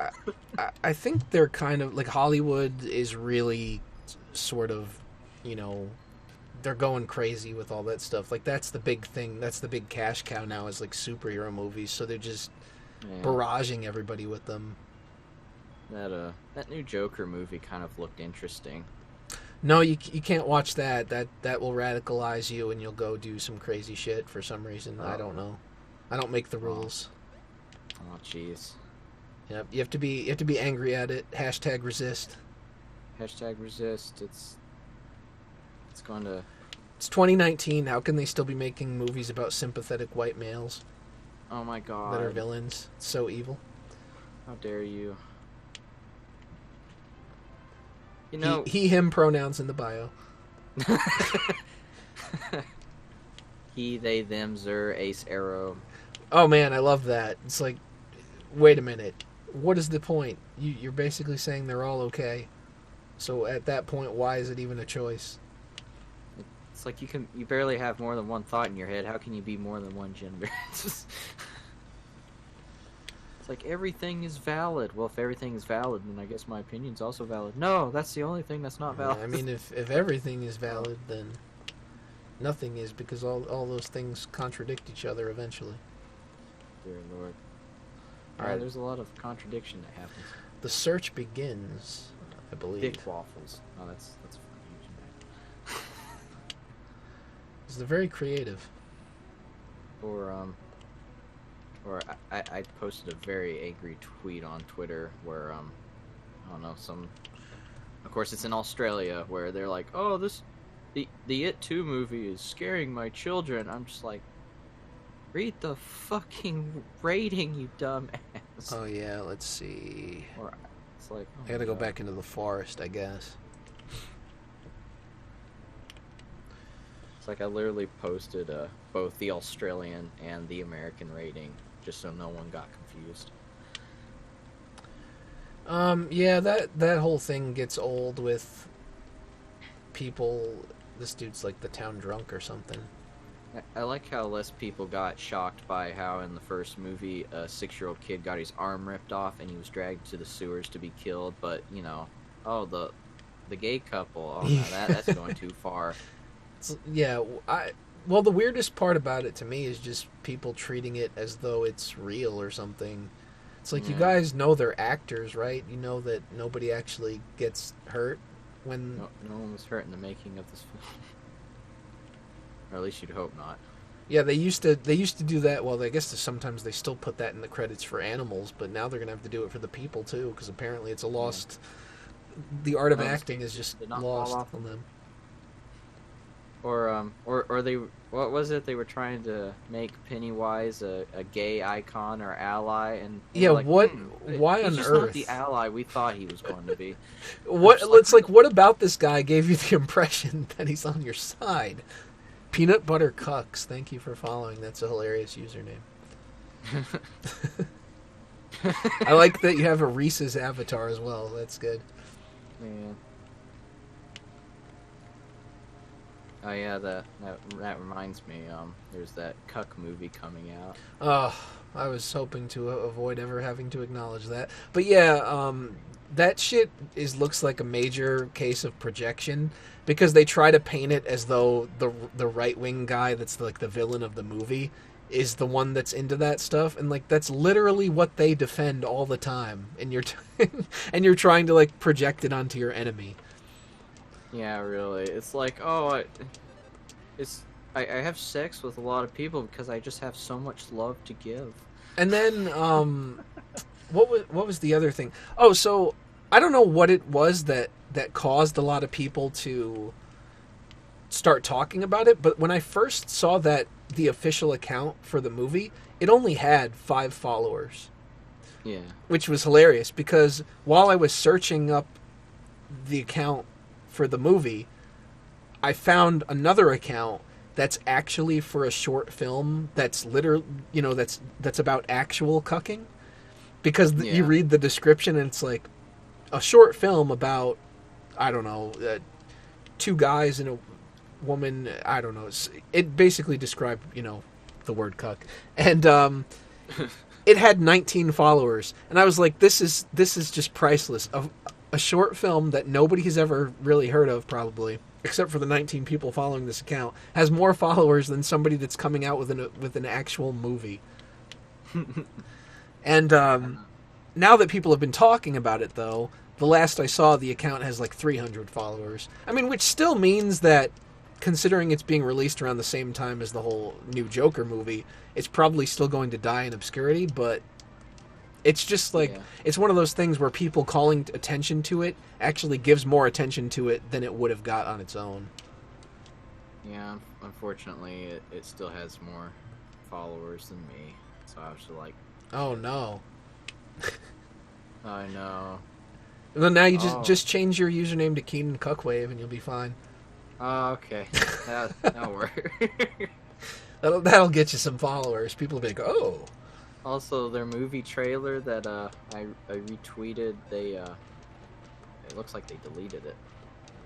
I think they're kind of like Hollywood is really sort of, you know, they're going crazy with all that stuff. Like that's the big thing. That's the big cash cow now is like superhero movies. So they're just barraging everybody with them. That new Joker movie kind of looked interesting. No, you can't watch that. That will radicalize you, and you'll go do some crazy shit for some reason. I don't know. I don't make the rules. Oh, jeez. Yeah, you have to be angry at it. Hashtag resist. Hashtag resist. It's going to. It's 2019. How can they still be making movies about sympathetic white males? Oh my god. That are villains. It's so evil. How dare you? You know, he him pronouns in the bio. He, they, them, zer, ace, arrow. Oh man, I love that. It's like, wait a minute. What is the point? You're basically saying they're all okay. So at that point, why is it even a choice? It's like you barely have more than one thought in your head. How can you be more than one gender? It's like everything is valid. Well, if everything is valid, then I guess my opinion's also valid. No, that's the only thing that's not valid. I mean, if everything is valid, then nothing is, because all those things contradict each other eventually. Dear Lord. Alright, there's a lot of contradiction that happens. The search begins, I believe. Dick waffles. Oh, that's funny. They're very creative. Or I posted a very angry tweet on Twitter where I don't know, of course it's in Australia, where they're like, oh, the It 2 movie is scaring my children. I'm just like, read the fucking rating, you dumbass. Oh yeah, let's see. Or it's like, I gotta go back into the forest, I guess. It's like I literally posted both the Australian and the American rating just so no one got confused. Yeah, that whole thing gets old with people. This dude's like the town drunk or something. I like how less people got shocked by how in the first movie a 6-year-old kid got his arm ripped off and he was dragged to the sewers to be killed, but you know, oh, the gay couple, oh no, that's going too far. Yeah, well, the weirdest part about it to me is just people treating it as though it's real or something. It's like, you guys know they're actors, right? You know that nobody actually gets hurt when... No one was hurt in the making of this film. Or at least you'd hope not. Yeah, they used to do that. Well, I guess sometimes they still put that in the credits for animals, but now they're going to have to do it for the people, too, because apparently it's a lost... The art of acting is just lost on them. or they, what was it? They were trying to make Pennywise a gay icon or ally, and Yeah, they're like, what? he's Why on just not the earth? ally we thought he was going to be. What? Just It's like, what about this guy gave you the impression that he's on your side? Peanut Butter Cucks, thank you for following. That's a hilarious username. I like that you have a Reese's avatar as well. That's good. Yeah. Oh yeah, that reminds me. There's that Cuck movie coming out. Oh, I was hoping to avoid ever having to acknowledge that. But yeah, that shit looks like a major case of projection because they try to paint it as though the right wing guy that's like the villain of the movie is the one that's into that stuff, and like that's literally what they defend all the time, and and you're trying to like project it onto your enemy. Yeah, really. It's like, I have sex with a lot of people because I just have so much love to give. And then, what was the other thing? Oh, so I don't know what it was that caused a lot of people to start talking about it, but when I first saw that the official account for the movie, it only had 5 followers. Yeah. Which was hilarious because while I was searching up the account for the movie, I found another account that's actually for a short film that's literally, that's about actual cucking. Because you read the description and it's like a short film about, I don't know, 2 guys and a woman, I don't know. It basically described, the word cuck. And it had 19 followers. And I was like, this is just priceless. A short film that nobody has ever really heard of, probably, except for the 19 people following this account, has more followers than somebody that's coming out with an actual movie. And now that people have been talking about it, though, the last I saw, the account has like 300 followers. I mean, which still means that, considering it's being released around the same time as the whole new Joker movie, it's probably still going to die in obscurity, but it's just like, it's one of those things where people calling attention to it actually gives more attention to it than it would have got on its own. Yeah, unfortunately, it still has more followers than me. So I was just like, oh no. I know. Well, now you just change your username to Keenan Cuckwave and you'll be fine. Oh, okay. That'll work. That'll get you some followers. People will be like, oh. Also, their movie trailer that I retweeted, it looks like they deleted it,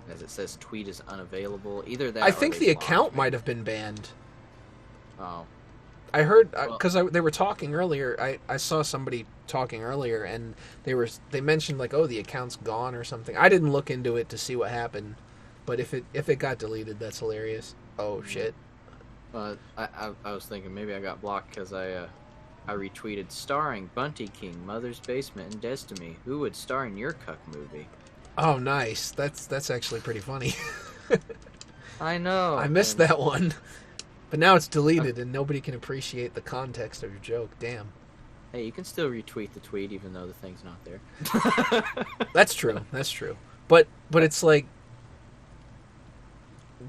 as it says tweet is unavailable. Either that. I think the account might have been banned. Oh. I heard because they were talking earlier. I saw somebody talking earlier, and they mentioned like, oh, the account's gone or something. I didn't look into it to see what happened, but if it got deleted, that's hilarious. Oh shit. I was thinking maybe I got blocked because I retweeted starring Bunty King, Mother's Basement, and Destiny. Who would star in your cuck movie? Oh, nice. That's actually pretty funny. I know. I missed that one. But now it's deleted and nobody can appreciate the context of your joke. Damn. Hey, you can still retweet the tweet even though the thing's not there. That's true. That's true. But it's like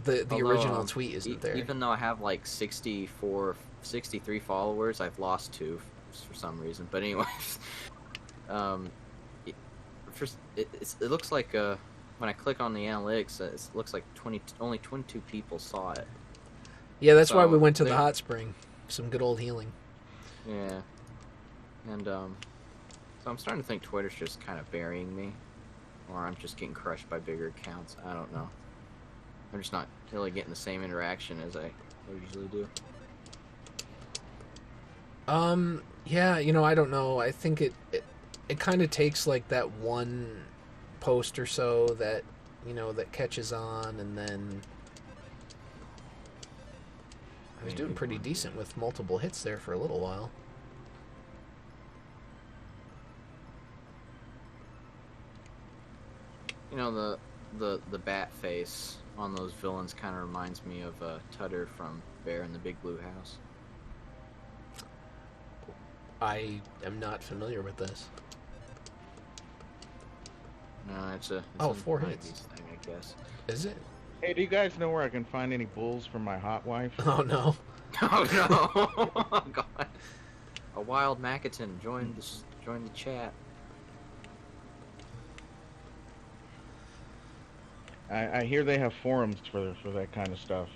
the original tweet isn't there. Even though I have like 63 followers, I've lost 2 for some reason. But anyways, it looks like when I click on the analytics, it looks like only 22 people saw it. Yeah, that's why we went to the hot spring. Some good old healing. Yeah. And, so I'm starting to think Twitter's just kind of burying me. Or I'm just getting crushed by bigger accounts. I don't know. I'm just not really getting the same interaction as I usually do. Yeah, I don't know. I think it kind of takes like that one post or so that, that catches on, and then I was doing pretty decent with multiple hits there for a little while. The bat face on those villains kind of reminds me of Tutter from Bear in the Big Blue House. I am not familiar with this. No, it's 4 hits. thing, I guess. Is it? Hey, do you guys know where I can find any bulls for my hot wife? Oh no. Oh no! Oh god! A wild Macaton join the chat. I hear they have forums for that kind of stuff.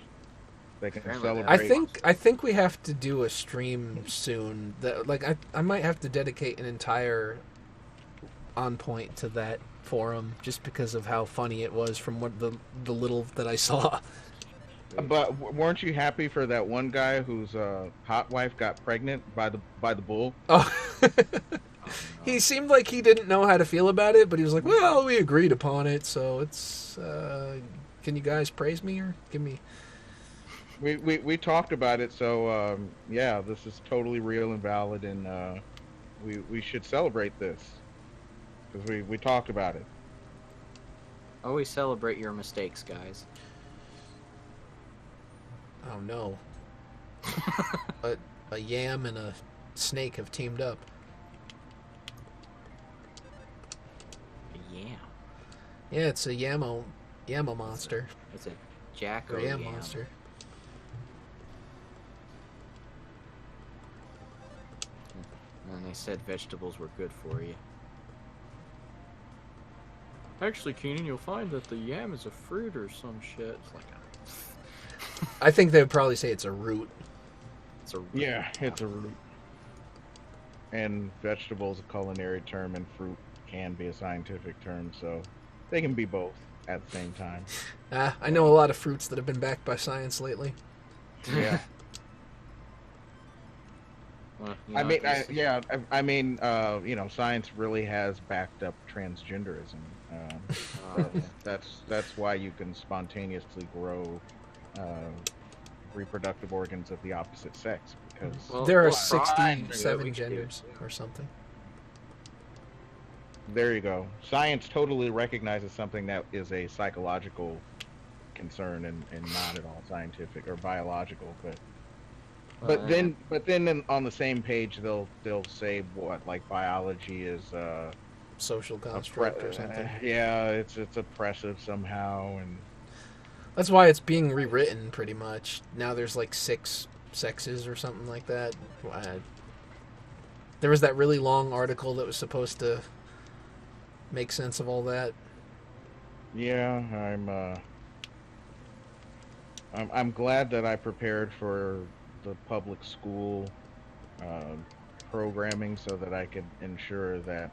They can Apparently they have I celebrate. think we have to do a stream soon. That like I might have to dedicate an entire on point to that forum just because of how funny it was from what the little that I saw. But weren't you happy for that one guy whose hot wife got pregnant by the bull? Oh. Oh, He no. seemed like he didn't know how to feel about it, but he was like, "Well, we agreed upon it, so it's can you guys praise me or give me?" We talked about it, so yeah, this is totally real and valid, and we should celebrate this because we talked about it. Always celebrate your mistakes, guys. Oh no. A yam and a snake have teamed up. Yeah. Yeah, it's a Yamo monster. It's a Jacko Or yam yam. monster. And they said vegetables were good for you. Actually, Keenan, you'll find that the yam is a fruit or some shit. It's like I think they would probably say it's a root. it's a Yeah, it's a root. And vegetable is a culinary term, and fruit can be a scientific term, so they can be both at the same time. I know a lot of fruits that have been backed by science lately. Yeah. Well, I mean, I mean, science really has backed up transgenderism. That's why you can spontaneously grow reproductive organs of the opposite sex because There are fine. 67 We could do genders it. or something. there you go. Science totally recognizes something that is a psychological concern and not at all scientific or biological, but then on the same page they'll say what like biology is Social construct or something. yeah, it's oppressive somehow, and That's why it's being rewritten pretty much. Now there's like 6 sexes or something like that. There was that really long article that was supposed to make sense of all that. yeah, I'm glad that I prepared for the public school uh, programming so that I could ensure that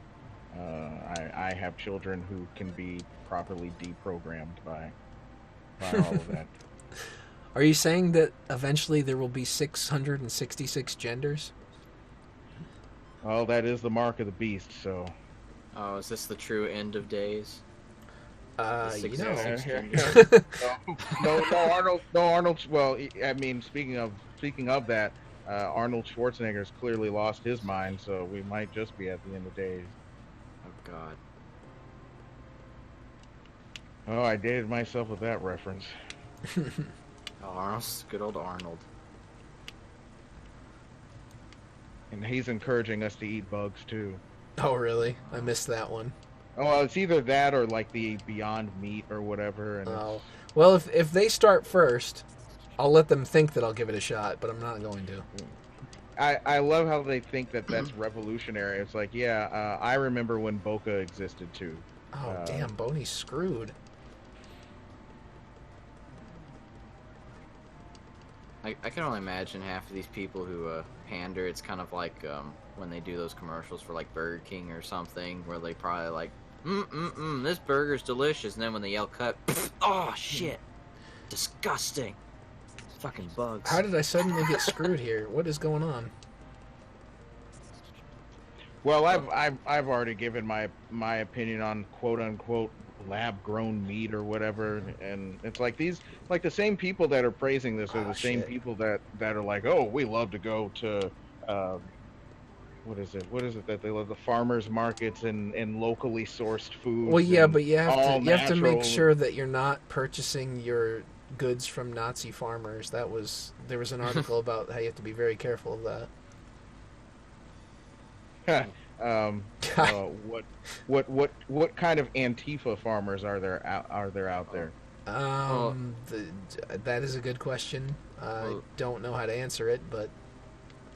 I have children who can be properly deprogrammed by all of that. Are you saying that eventually there will be 666 genders? Well, that is the mark of the beast, so. Oh, is this the true end of days? You know. No, Arnold. Well, I mean, speaking of that, Arnold Schwarzenegger's clearly lost his mind, so we might just be at the end of days. Oh god. Oh, I dated myself with that reference. Oh, Arnold's good old Arnold. And he's encouraging us to eat bugs too. Oh, really? I missed that one. Oh, well, it's either that or like the Beyond Meat or whatever. And Oh. Well, if they start first, I'll let them think that I'll give it a shot, but I'm not going to. I love how they think that that's revolutionary. It's like, yeah, I remember when Boca existed too. Oh, damn, Boney's screwed. I can only imagine half of these people who pander. It's kind of like when they do those commercials for like Burger King or something, where they probably like, this burger's delicious, and then when they yell cut, oh shit, disgusting, fucking bugs. How did I suddenly get screwed here? What is going on? Well, I've already given my opinion on quote unquote lab grown meat or whatever, and it's like the same people that are praising this are the same shit. people that are like, oh, we love to go to what is it that they love, the farmers markets and locally sourced foods. Well, yeah, and but you have all to make natural. sure that you're not purchasing your goods from Nazi farmers. There was an article about how you have to be very careful of that. What kind of Antifa farmers are there out there? That is a good question. I don't know how to answer it, but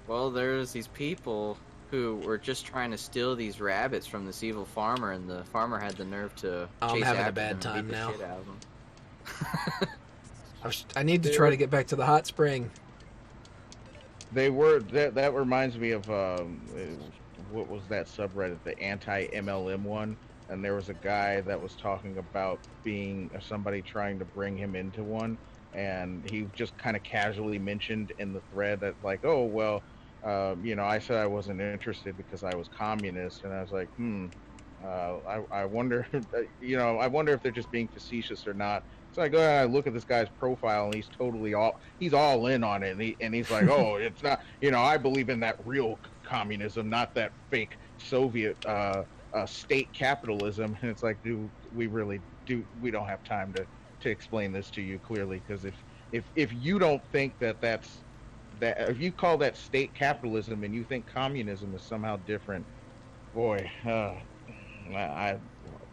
Well, there's these people who were just trying to steal these rabbits from this evil farmer, and the farmer had the nerve to I'm chase having a after bad them and time beat now. the shit out of them. I need to try to get back to the hot spring. They were that reminds me of what was that subreddit, the anti-MLM one, and there was a guy that was talking about being somebody trying to bring him into one, and he just kind of casually mentioned in the thread that like, oh well, I said I wasn't interested because I was communist, and I was like, I wonder, I wonder if they're just being facetious or not. So I go and I look at this guy's profile, and he's all in on it, and he's like, oh, it's not, I believe in that real communism, not that fake Soviet state capitalism. And it's like, we don't have time to explain this to you clearly, because if you don't think that if you call that state capitalism and you think communism is somehow different, boy,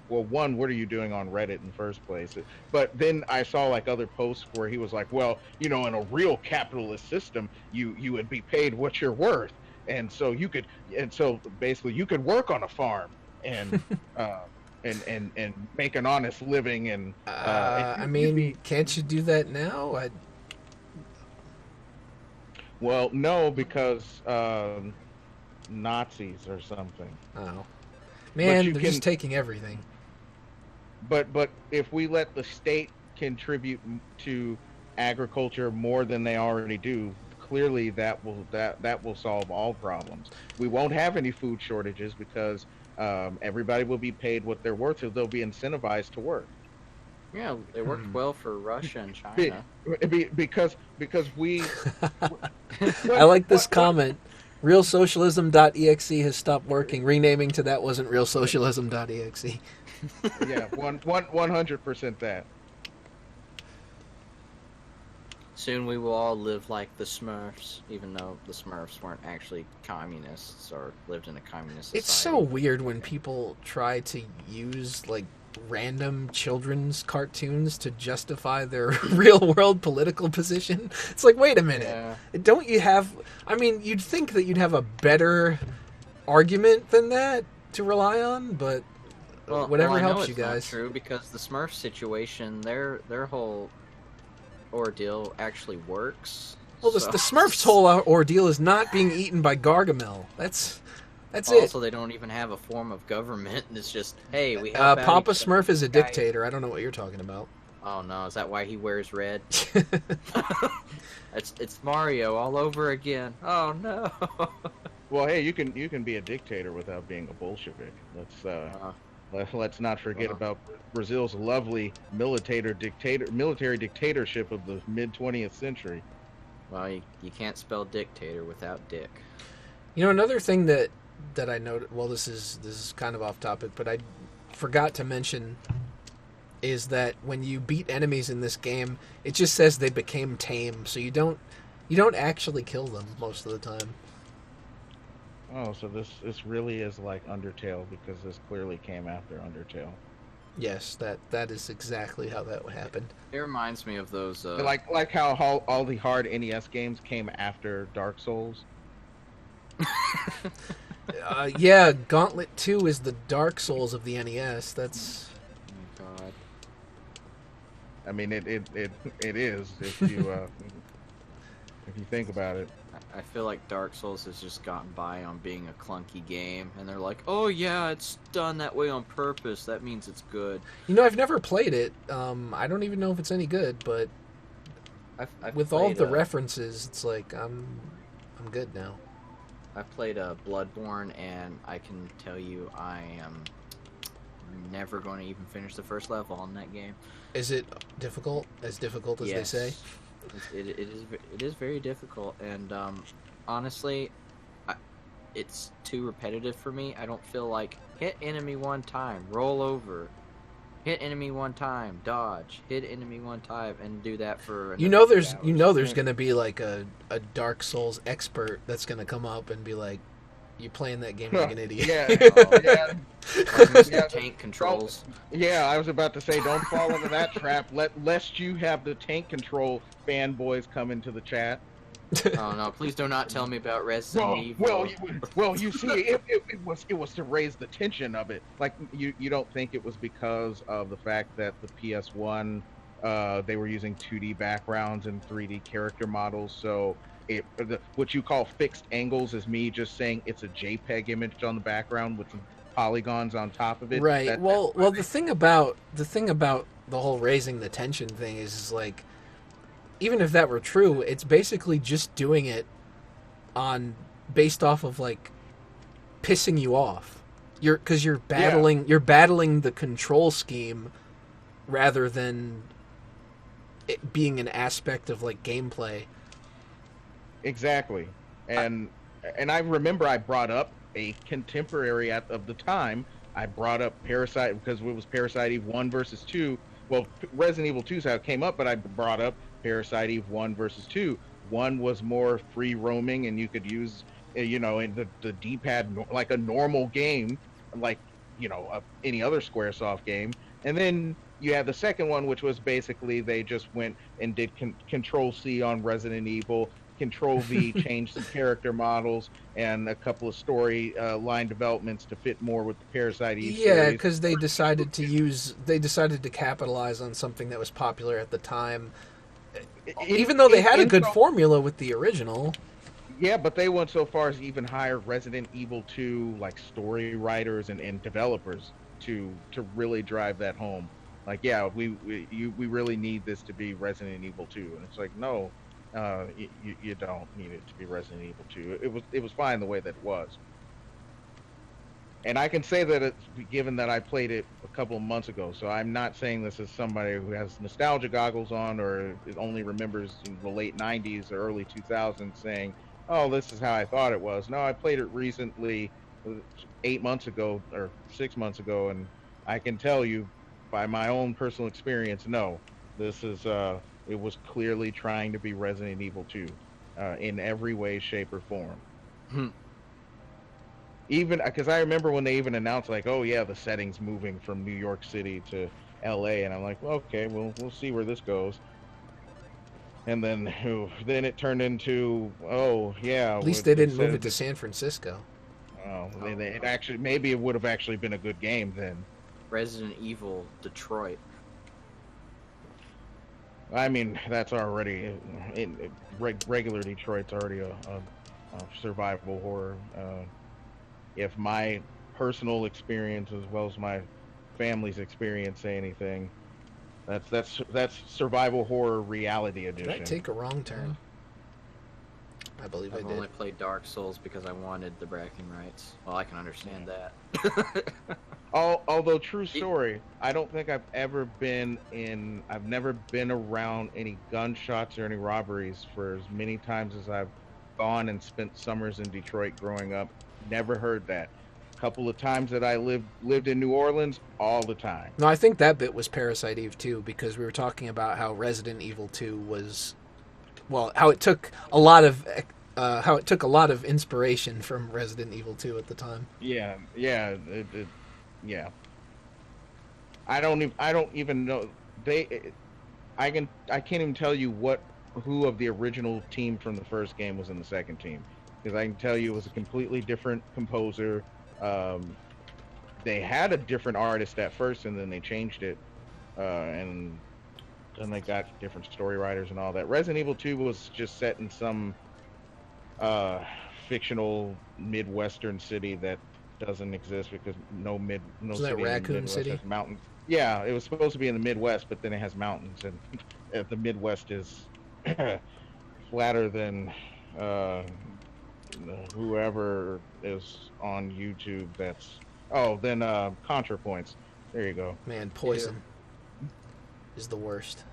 well, one, what are you doing on Reddit in the first place? But then I saw like other posts where he was like, well, in a real capitalist system, you would be paid what you're worth, and so basically you could work on a farm and and make an honest living, and can't you do that now? Well, no, because Nazis or something. Oh, man, they're just taking everything. But if we let the state contribute to agriculture more than they already do, clearly that will solve all problems. We won't have any food shortages because everybody will be paid what they're worth, so they'll be incentivized to work. Yeah, it worked well for Russia and China. Because we. I like this comment. RealSocialism.exe has stopped working. Renaming to that wasn't RealSocialism.exe. Yeah, 100% that. Soon we will all live like the Smurfs, even though the Smurfs weren't actually communists or lived in a communist society. It's so weird when people try to use like random children's cartoons to justify their real world political position. It's like, wait a minute. Yeah. Don't you have... I mean, you'd think that you'd have a better argument than that to rely on, but whatever helps you guys. Not true, because the Smurf situation, their whole ordeal actually works. Well, the Smurfs' whole ordeal is not being eaten by Gargamel. That's it. Also, they don't even have a form of government. It's just, hey, we help out Papa each Smurf is a guy. dictator. I don't know what you're talking about. Oh no, is that why he wears red? It's Mario all over again. Oh no. Well, hey, you can be a dictator without being a Bolshevik. Let's not forget about Brazil's lovely military dictatorship of the mid 20th century. Well, you can't spell dictator without dick. Another thing that I noted. Well, this is kind of off topic, but I forgot to mention is that when you beat enemies in this game, it just says they became tame, so you don't actually kill them most of the time. Oh, so this really is like Undertale, because this clearly came after Undertale. Yes, that is exactly how that happened. It reminds me of those like how all the hard NES games came after Dark Souls. Yeah, Gauntlet 2 is the Dark Souls of the NES. That's... Oh, God. I mean, it is if you think about it. I feel like Dark Souls has just gotten by on being a clunky game, and they're like, oh yeah, it's done that way on purpose, that means it's good. I've never played it. I don't even know if it's any good, but I've with all of the references, it's like, I'm good now. I've played Bloodborne, and I can tell you I am never going to even finish the first level on that game. Is it difficult? As difficult as they say? It is very difficult, and honestly, it's too repetitive for me. I don't feel like hit enemy one time, roll over, hit enemy one time, dodge, hit enemy one time, and do that for there's going to be like a Dark Souls expert that's going to come up and be like, You playing that game like an idiot. Yeah, yeah. Missing Yeah. tank controls. Yeah, I was about to say, don't fall into that trap. Lest you have the tank control fanboys come into the chat. Oh no! Please do not tell me about Resident Evil. You see, it was to raise the tension of it. Like you don't think it was because of the fact that the PS1, they were using 2D backgrounds and 3D character models, so what you call fixed angles is me just saying it's a JPEG image on the background with some polygons on top of it. Right. Well, the thing about the whole raising the tension thing is like, even if that were true, it's basically just doing it based off of like pissing you off. Because you're battling the control scheme rather than it being an aspect of like gameplay. Exactly. And I remember I brought up a contemporary of the time. I brought up Parasite because it was Parasite Eve 1 versus 2. Well, Resident Evil 2 is how it came up, but I brought up Parasite Eve 1 versus 2. 1 was more free roaming, and you could use, in the D-pad like a normal game, like, any other Squaresoft game. And then you had the second one, which was basically they just went and did Control-C on Resident Evil, Control-V, changed some character models, and a couple of story line developments to fit more with the Parasite Eve series. Yeah, because they decided to capitalize on something that was popular at the time. Even though they had a good formula with the original. Yeah, but they went so far as even hire Resident Evil 2 like story writers and developers to really drive that home. Like, yeah, we really need this to be Resident Evil 2, and it's like, no, you don't need it to be Resident Evil 2. It was fine the way that it was. And I can say that it's given that I played it a couple of months ago, so I'm not saying this as somebody who has nostalgia goggles on or only remembers the late 90s or early 2000s saying, oh, this is how I thought it was. No, I played it recently, 8 months ago or 6 months ago, and I can tell you by my own personal experience, no, this is, it was clearly trying to be Resident Evil 2 in every way, shape, or form. Even because I remember when they even announced, like, oh yeah, the setting's moving from New York City to LA, and I'm like, well, okay, we'll see where this goes. And then it turned into, oh yeah, at least they didn't move it to San Francisco. Oh, it actually, maybe it would have actually been a good game then. Resident Evil Detroit. I mean, that's already regular Detroit's already a survival horror. If my personal experience as well as my family's experience say anything, that's survival horror reality edition. Did I take a wrong turn? I believe I did. I've only played Dark Souls because I wanted the bragging rights. Well, I can understand that. Although, true story, I don't think I've never been around any gunshots or any robberies for as many times as I've gone and spent summers in Detroit growing up. Never heard that. A couple of times that I lived in New Orleans, all the time. No, I think that bit was Parasite Eve 2, because we were talking about how Resident Evil 2 was, well, how it took a lot of inspiration from Resident Evil 2 at the time. Yeah. I don't even know I can't even tell you who of the original team from the first game was in the second team, because I can tell you it was a completely different composer. They had a different artist at first, and then they changed it, and then they got different story writers and all that. Resident Evil 2 was just set in some fictional Midwestern city that doesn't exist, because no city in the Midwest has mountains. Yeah, it was supposed to be in the Midwest, but then it has mountains, and the Midwest is flatter than whoever is on YouTube. Then ContraPoints. There you go. Man, Poison is the worst.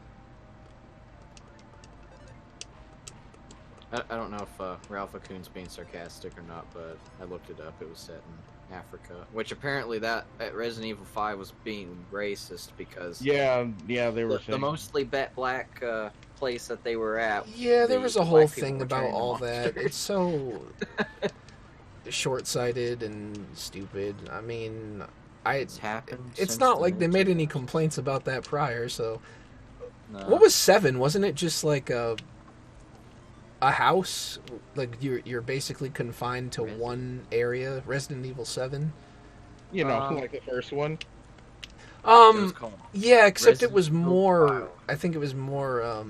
I don't know if Ralph Akun's being sarcastic or not, but I looked it up. It was set in Africa, which apparently that at Resident Evil 5 was being racist because they were the mostly black place that they were at. Yeah, there was a whole thing about all that. It's so short-sighted and stupid. I mean, It's happened. it's since not the like they made any 1900s. complaints about that prior. So, No. what was 7? Wasn't it just like a house? Like you're basically confined to Resident- one area. Resident Evil 7. You know, Um, like the first one. It was called Yeah, except it Resident was Evil more. Wild. I think it was more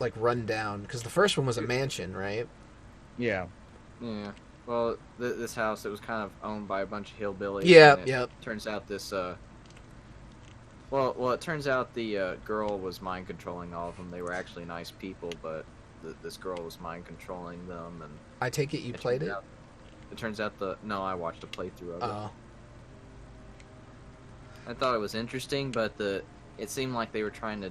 like run down because the first one was a mansion, right? Yeah. Yeah. Well, this house, it was kind of owned by a bunch of hillbillies. Yeah, and it yeah. Turns out this. Well, it turns out the girl was mind controlling all of them. They were actually nice people, but this girl was mind controlling them, and I take it you played turns it. out- It turns out no, I watched a playthrough of it. Oh, I thought it was interesting, but it seemed like they were trying to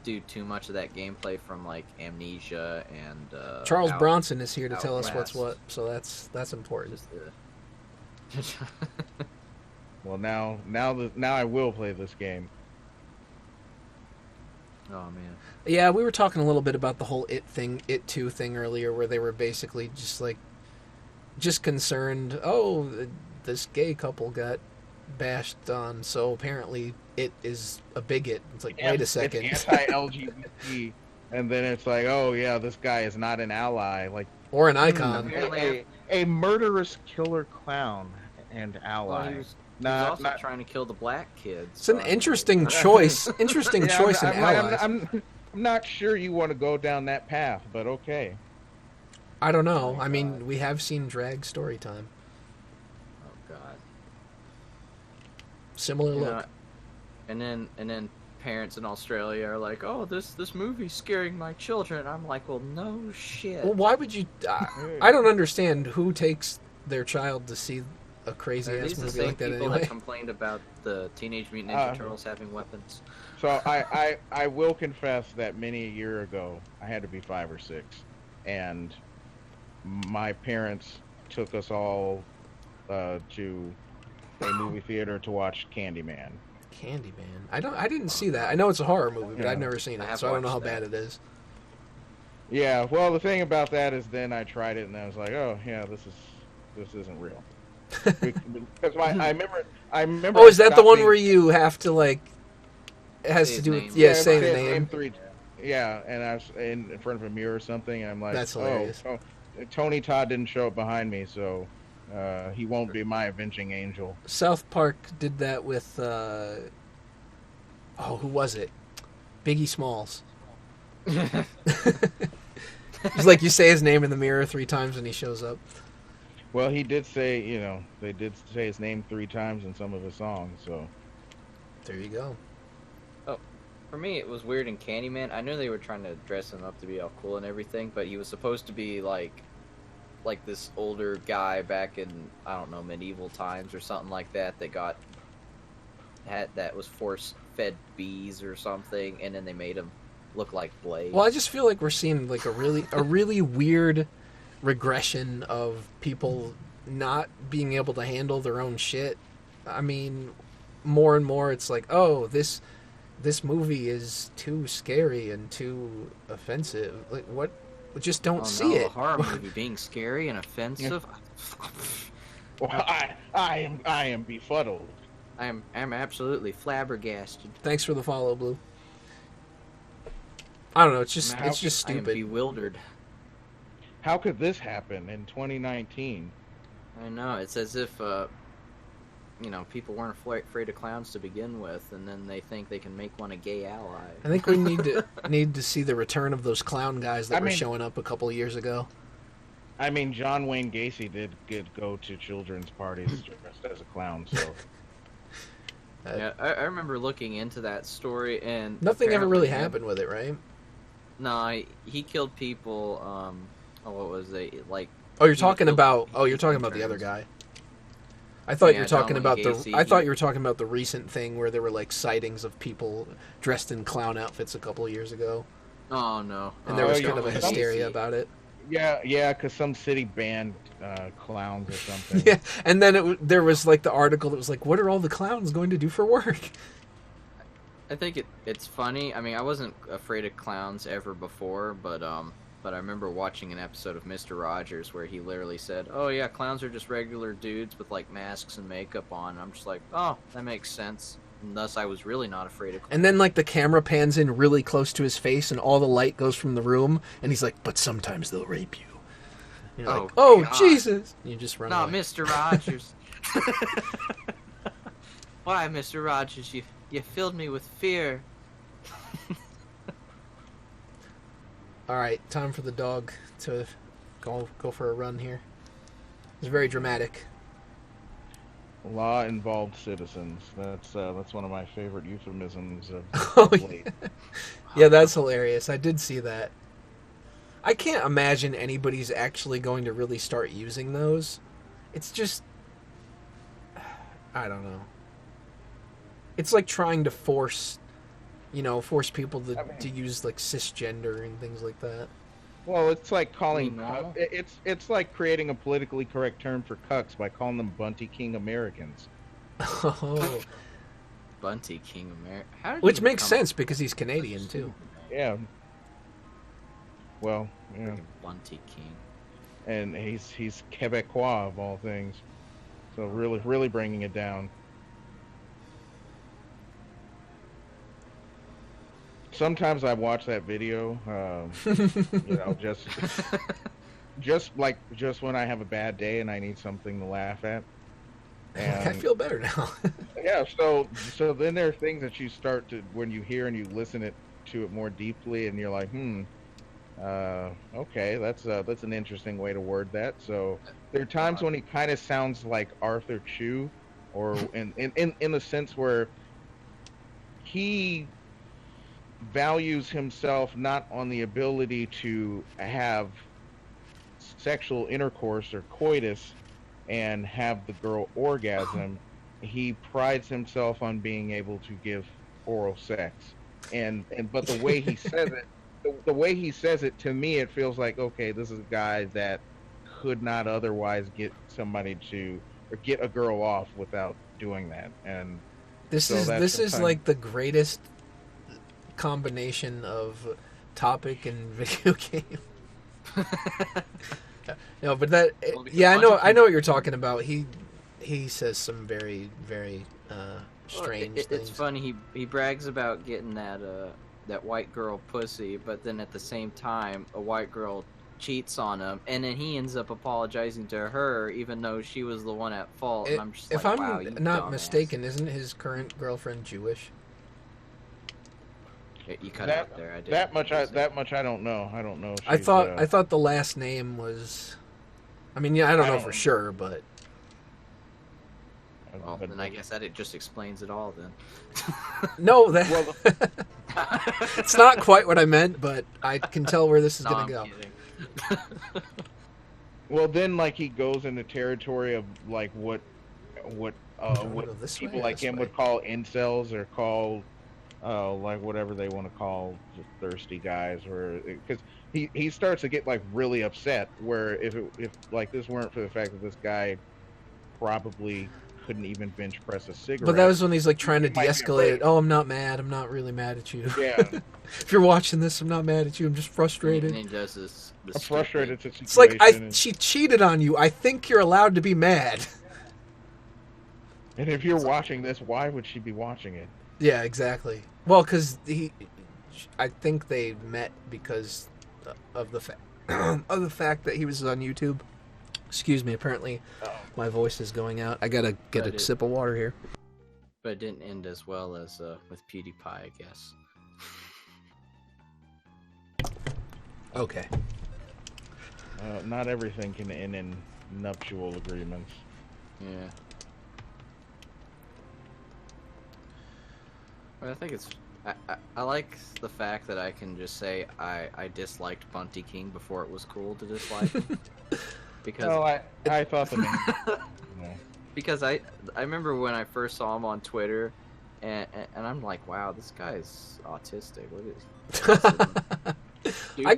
do too much of that gameplay from like Amnesia and Charles Out- Bronson is here to tell us what's Outlast. what, so that's important. Just, Well, now I will play this game. oh man. Yeah, we were talking a little bit about the whole It 2 thing earlier, where they were basically just concerned. Oh, this gay couple got bashed on, so apparently it is a bigot. It's like, wait a second. It's anti-LGBT, and then it's like, oh yeah, this guy is not an ally. Like Or an icon. Apparently- a murderous killer clown and Well, ally. he was Not- also not- trying to kill the black kids. It's an interesting choice. Interesting Yeah, choice in allies. I'm not sure you want to go down that path, but okay. I don't know. Oh my I mean, God. we have seen drag story time. Oh god. Similar You look. know, and then parents in Australia are like, "Oh, this movie's scaring my children." I'm like, "Well, no shit." Well, why would you? I don't understand who takes their child to see a crazy Are ass these the movie same like that people anyway. that complained about the Teenage Mutant Ninja Turtles having weapons? So I will confess that many a year ago, I had to be 5 or 6, and my parents took us all to a movie theater to watch Candyman. Candyman. I didn't see that. I know it's a horror movie, but Yeah. I've never seen I it, have so I don't know how watched bad that. it is. Yeah, well, the thing about that is then I tried it and I was like, oh yeah, this isn't real. Because I remember. Oh, is that the stopped one being- where you have to like? It has Say to his do name. with say the say his name. 3. Yeah, and I was in front of a mirror or something, and I'm like, That's hilarious. Oh, Tony Todd didn't show up behind me, so he won't be my avenging angel. South Park did that with who was it? Biggie Smalls. It's like you say his name in the mirror 3 times and he shows up. Well, he did say, they did say his name 3 times in some of his songs, so. There you go. For me, it was weird in Candyman. I knew they were trying to dress him up to be all cool and everything, but he was supposed to be like this older guy back in, I don't know, medieval times or something like that that was force fed bees or something, and then they made him look like Blade. Well, I just feel like we're seeing like a really weird regression of people not being able to handle their own shit. I mean, more and more it's like, oh, this movie is too scary and too offensive. Like, what? We just don't see no, it. A horror movie being scary and offensive. Well, I am befuddled. I'm absolutely flabbergasted. Thanks for the follow, Blue. I don't know. It's just Now, it's just I am stupid. bewildered. How could this happen in 2019? I know. It's as if people weren't afraid of clowns to begin with, and then they think they can make one a gay ally. I think we need to see the return of those clown guys that I were mean- showing up a couple of years ago. I mean, John Wayne Gacy did go to children's parties dressed as a clown, so. Yeah, I remember looking into that story, and Nothing ever really apparently- happened with it, right? No, he killed people. What was it like? Oh, you're He talking killed about people you're talking about the other interns. guy. I thought you Yeah, were talking John about Wayne Gacy, I thought he- you were talking about the recent thing where there were like sightings of people dressed in clown outfits a couple of years ago, Oh no! and there was yeah, kind of a John hysteria Gacy. about it. Yeah, because some city banned clowns or something. Yeah, and then there was like the article that was like, "What are all the clowns going to do for work?" I think it's funny. I mean, I wasn't afraid of clowns ever before, but but I remember watching an episode of Mr. Rogers where he literally said, "Oh yeah, clowns are just regular dudes with like masks and makeup on." And I'm just like, "Oh, that makes sense." And thus, I was really not afraid of clowns. And then, like, the camera pans in really close to his face, and all the light goes from the room, and he's like, "But sometimes they'll rape you." And you're like, "Oh, God. Jesus!" And you just run Not away. Mr. Rogers. Why, Mr. Rogers? You filled me with fear. All right, time for the dog to go for a run here. It's very dramatic. Law-involved citizens. That's one of my favorite euphemisms of Oh, late. yeah, that's hilarious. I did see that. I can't imagine anybody's actually going to really start using those. It's just, I don't know. It's like trying to force people to use like cisgender and things like that. Well, it's like calling No. it's like creating a politically correct term for cucks by calling them Bunty King Americans. Oh, Bunty King America. How did which he makes become sense because he's Canadian too. Yeah. Well, yeah. freaking Bunty King? And he's Quebecois of all things. So really bringing it down. Sometimes I watch that video, just when I have a bad day and I need something to laugh at. And I feel better now. yeah, so then there are things that you start to, when you hear and you listen to it more deeply, and you're like, okay, that's an interesting way to word that. So there are times when he kind of sounds like Arthur Chu, or in the sense where he values himself not on the ability to have sexual intercourse or coitus and have the girl orgasm. He prides himself on being able to give oral sex, but the way he says it, the way he says it, to me, it feels like, okay, this is a guy that could not otherwise get somebody to, or get a girl off without doing that. And This is like the greatest combination of topic and video game. No, but that, yeah, I know what you're talking about. He says some very, very strange things. It's funny. He brags about getting that white girl pussy, but then at the same time, a white girl cheats on him, and then he ends up apologizing to her, even though she was the one at fault. And I'm just if like, I'm wow, you not dumbass. mistaken, isn't his current girlfriend Jewish? You cut out there. I did. That much I don't know. I don't know. If I she's, thought the last name was. I mean, yeah, I don't know for sure, but Well, then I guess that it just explains it all. Then. no, it's not quite what I meant, but I can tell where this is No, going I'm to go. kidding. Well, then, like, he goes into territory of like what go this people way or like this him way? would call incels, or call like whatever they want to call just thirsty guys, where because he starts to get like really upset, where if like this weren't for the fact that this guy probably couldn't even bench press a cigarette. But that was when he's like trying to He might be de-escalate it. afraid. Oh, I'm not mad. I'm not really mad at you. Yeah, If you're watching this, I'm not mad at you. I'm just frustrated. And he does this. I'm frustrated. It's a It's like situation, she cheated on you. I think you're allowed to be mad. and if you're watching this, why would she be watching it? Yeah, exactly. Well, because I think they met because of the of the fact that he was on YouTube. Excuse me. Apparently, my voice is going out. I gotta get a sip of water here. But it didn't end as well as with PewDiePie, I guess. Okay. Not everything can end in nuptial agreements. Yeah. But I think it's. I like the fact that I can just say I disliked Bunty King before it was cool to dislike him. Because No, I thought the name. Yeah. because I remember when I first saw him on Twitter, and I'm like, wow, this guy's autistic. What is? I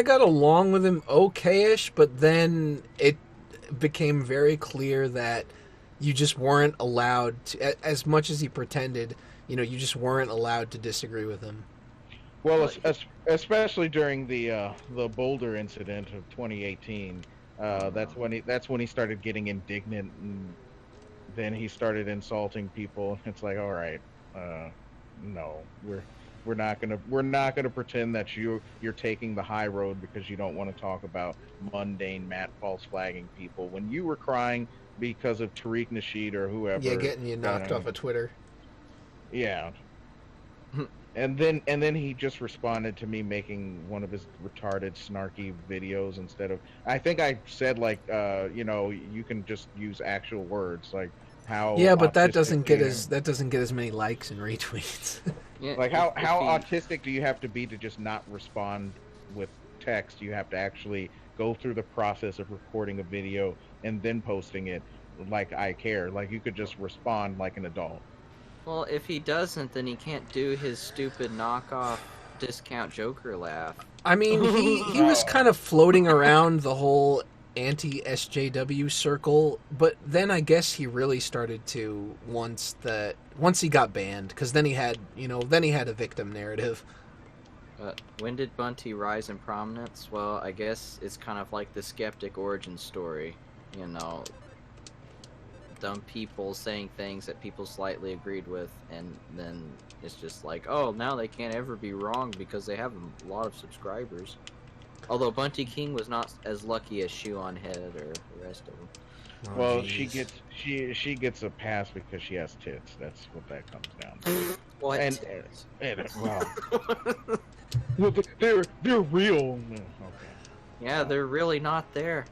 got along with him okay-ish, but then it became very clear that you just weren't allowed to, as much as he pretended, you just weren't allowed to disagree with him. Well, But especially during the Boulder incident of 2018, uh, that's when he started getting indignant, and then he started insulting people. It's like, all right, uh, no, we're not gonna pretend that you're taking the high road because you don't want to talk about mundane Matt false flagging people when you were crying because of Tariq Nasheed or Yeah, whoever getting you got knocked off of Twitter. yeah. And then he just responded to me making one of his retarded snarky videos instead of I think I said like you can just use actual words like how Yeah, but autistic do you that doesn't get as many likes and retweets. yeah, like if how he autistic do you have to be to just not respond with text? You have to actually go through the process of recording a video and then posting it like I care. Like you could just respond like an adult. well, if he doesn't, then he can't do his stupid knockoff discount Joker laugh. I mean, he was Oh, kind of floating around the whole anti SJW circle, but then I guess he really started to once he got banned because then he had a victim narrative. When did Bunty rise in prominence? Well, I guess it's kind of like the skeptic origin story. You know, dumb people saying things that people slightly agreed with, and then it's just like, oh, now they can't ever be wrong because they have a lot of subscribers. Although Bunty King was not as lucky as Shoe on Head or the rest of them. Oh, well, jeez. she gets a pass because she has tits. That's what that comes down to. What? And well, they're real. Okay. Yeah, they're really not there.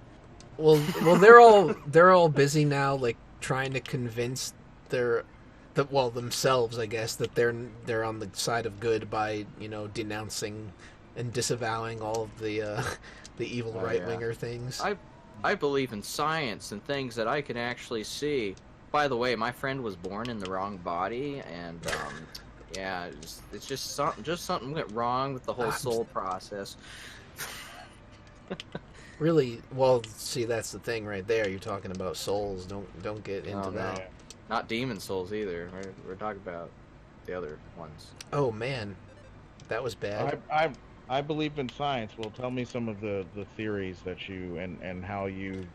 Well, they're all busy now, like trying to convince themselves, I guess, that they're on the side of good by denouncing and disavowing all of the evil Oh, right yeah. winger things. I believe in science and things that I can actually see. By the way, my friend was born in the wrong body, and yeah, it's just something went wrong with the whole soul process. Really, well, see, that's the thing right there. You're talking about souls. Don't get into Oh, no. that. Not demon souls either. We're talking about the other ones. Oh man, that was bad. I believe in science. Well, tell me some of the theories that you and how you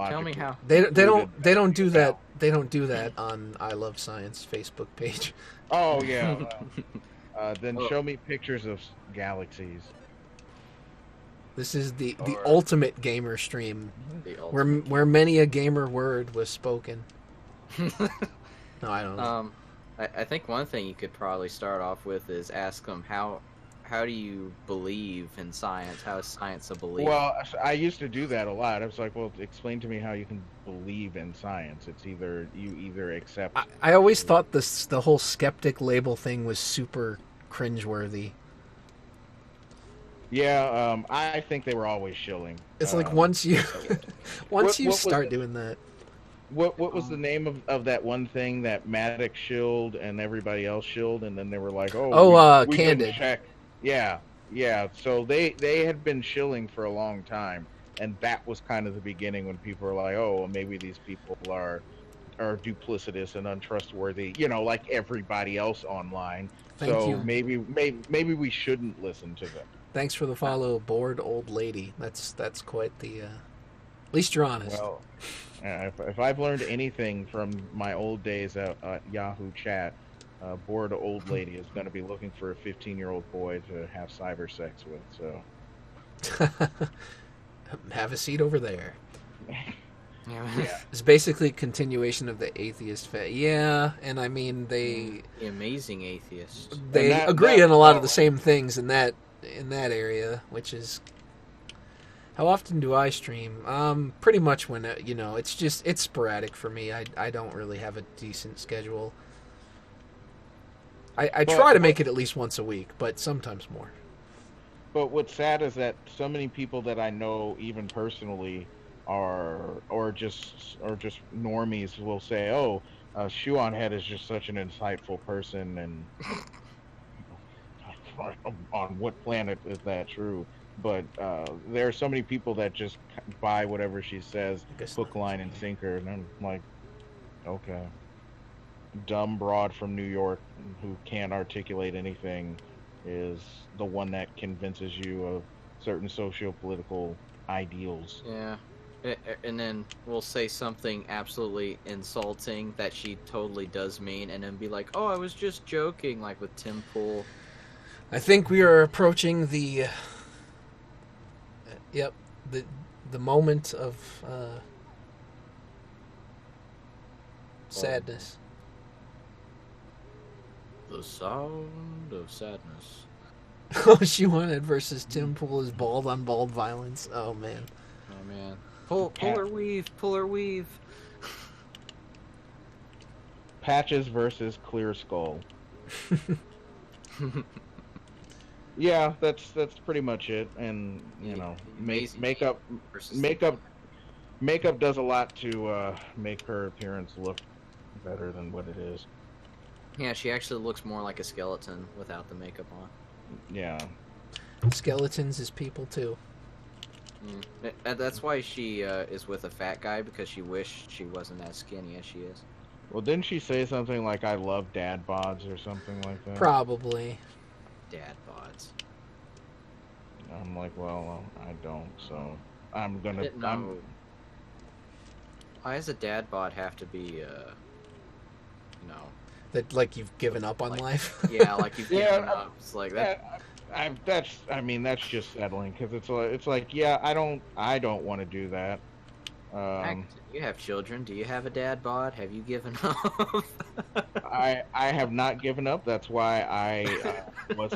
Tell me logically how. They concluded don't do about. that. They don't do that on I Love Science Facebook page. Oh yeah. Then Well, show me pictures of galaxies. This is the or ultimate gamer stream, the where ultimate. many a gamer word was spoken. No, I don't know. I think one thing you could probably start off with is ask them how do you believe in science? How is science a belief? Well, I used to do that a lot. I was like, well, explain to me how you can believe in science. It's either you either accept. I always thought the whole skeptic label thing was super cringeworthy. Yeah, I think they were always shilling. It's like once you What was start doing that. what was the name of that one thing that Maddox shilled and everybody else shilled, and then they were like, oh, we didn't Candid. check. Yeah, yeah. So they had been shilling for a long time, and that was kind of the beginning when people were like, oh, well, maybe these people are duplicitous and untrustworthy, like everybody else online. Thank So you. maybe we shouldn't listen to them. Thanks for the follow, bored old lady. That's quite the. At least you're honest. Well, if I've learned anything from my old days at Yahoo Chat, bored old lady is going to be looking for a 15-year-old boy to have cyber sex with. So Have a seat over there. yeah, It's basically a continuation of the atheist Yeah, and I mean The amazing atheist. they And agree on a lot of the same things in that area, which is how often do I stream? Pretty much when it's sporadic for me. I don't really have a decent schedule. I try to make it at least once a week, but sometimes more. But what's sad is that so many people that I know, even personally, are or just normies will say, "Oh, Shoe on Head is just such an insightful person," and on what planet is that true? But there are so many people that just buy whatever she says, I guess hook, not. line, and sinker, and I'm like, okay, dumb broad from New York who can't articulate anything is the one that convinces you of certain socio-political ideals. Yeah. And then we'll say something absolutely insulting that she totally does mean, and then be like, "Oh, I was just joking," like with Tim Pool. I think we are approaching the yep the moment of sadness. The sound of sadness. Oh, she wanted versus Tim Pool is bald on bald violence. Oh man. Oh man. Pull her weave, pull her weave. Patches versus Clear Skull. Yeah, that's pretty much it. And makeup does a lot to make her appearance look better than what it is. Yeah, she actually looks more like a skeleton without the makeup on. Yeah. Skeletons is people too. That's why she is with a fat guy, because she wished she wasn't as skinny as she is. Well, didn't she say something like "I love dad bods" or something like that? Probably. Dad bods. I'm like, well, I don't, so I'm gonna. Why does a dad bod have to be, That like you've given up on life? Yeah, like you've given up. It's like that. That's just settling, because it's like, yeah, I don't want to do that. You have children. Do you have a dad bod? Have you given up? I have not given up. That's why I was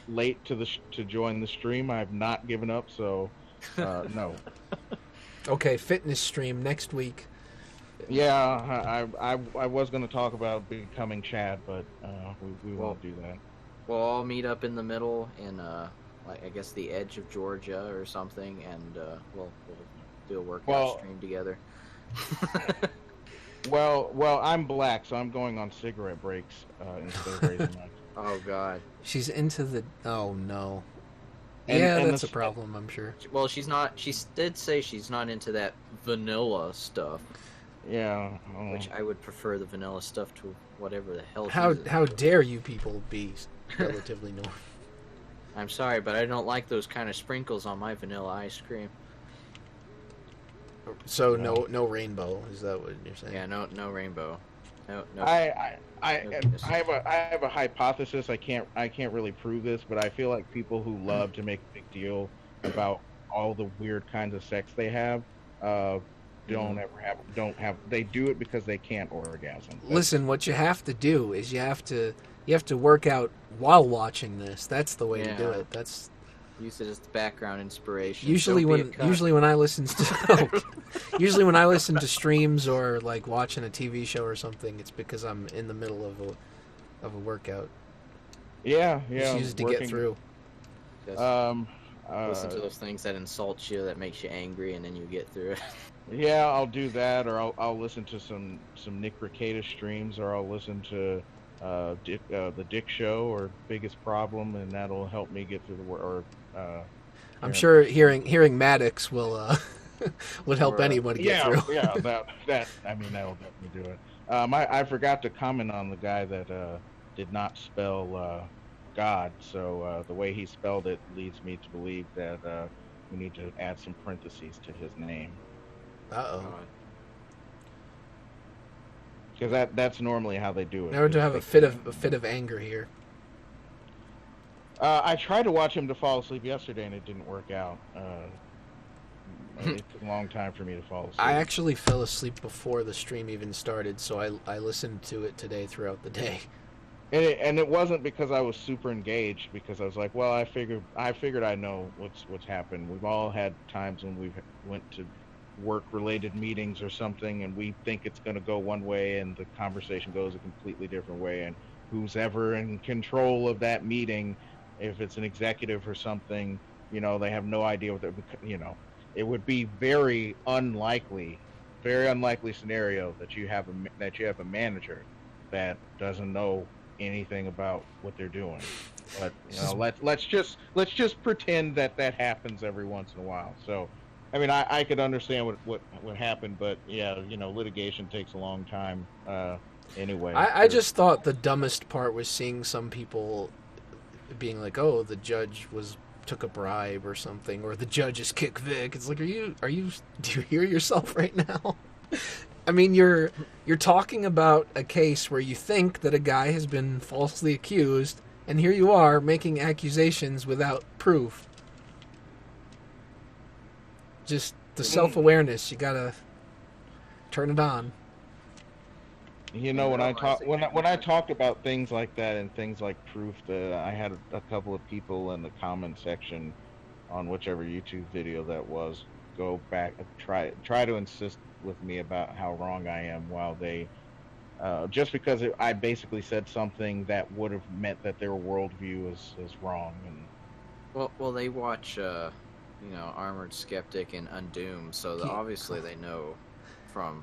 late to join the stream. I have not given up. So no. Okay, fitness stream next week. Yeah, I was going to talk about becoming Chad, but we won't do that. We'll all meet up in the middle in like I guess the edge of Georgia or something, and we'll do a workout stream together. Well, I'm black, so I'm going on cigarette breaks instead of raising my. Oh God. She's into the. Oh no. And that's a problem, I'm sure. Well, she's not. She did say she's not into that vanilla stuff. Yeah. Which I would prefer the vanilla stuff to whatever the hell. How dare you people be relatively normal? I'm sorry, but I don't like those kind of sprinkles on my vanilla ice cream. So no rainbow, is that what you're saying? Yeah, no rainbow. No. I have a hypothesis. I can't really prove this, but I feel like people who love to make a big deal about all the weird kinds of sex they have don't have they do it because they can't orgasm. Listen, what you have to do is you have to work out while watching this. That's the way to do it. That's use it as the background inspiration. Usually when I listen to streams or like watching a TV show or something, it's because I'm in the middle of a workout. Yeah. Just use it to get through. Listen to those things that insult you, that makes you angry, and then you get through it. Yeah, I'll do that, or I'll listen to some Nick Rekieta streams, or I'll listen to the Dick Show or Biggest Problem, and that'll help me get through the work. I'm sure hearing Maddox will would help anybody get through. Yeah, that'll definitely do it. I forgot to comment on the guy that did not spell God, so the way he spelled it leads me to believe that we need to add some parentheses to his name. Uh-oh. Because that's normally how they do it. Never to have a fit of anger here. I tried to watch him to fall asleep yesterday, and it didn't work out. It took a long time for me to fall asleep. I actually fell asleep before the stream even started, so I listened to it today throughout the day. And it wasn't because I was super engaged, because I was like, well, I figured I know what's happened. We've all had times when we went to work-related meetings or something, and we think it's going to go one way, and the conversation goes a completely different way. And who's ever in control of that meeting, if it's an executive or something, they have no idea what they're, it would be very unlikely scenario that you have a manager that doesn't know anything about what they're doing. But let's just pretend that happens every once in a while. So I mean, I could understand what happened, but yeah, litigation takes a long time anyway. I just thought the dumbest part was seeing some people being like, oh, the judge took a bribe or something, or the judge is kick Vic. It's like, do you hear yourself right now? I mean, you're talking about a case where you think that a guy has been falsely accused, and here you are making accusations without proof. Just the self-awareness, you gotta turn it on. You know, when I talked about things like that and things like proof, I had a couple of people in the comment section on whichever YouTube video that was go back and try to insist with me about how wrong I am, while they just because I basically said something that would have meant that their worldview is wrong. And well, they watch Armored Skeptic and Undoomed, so obviously they know from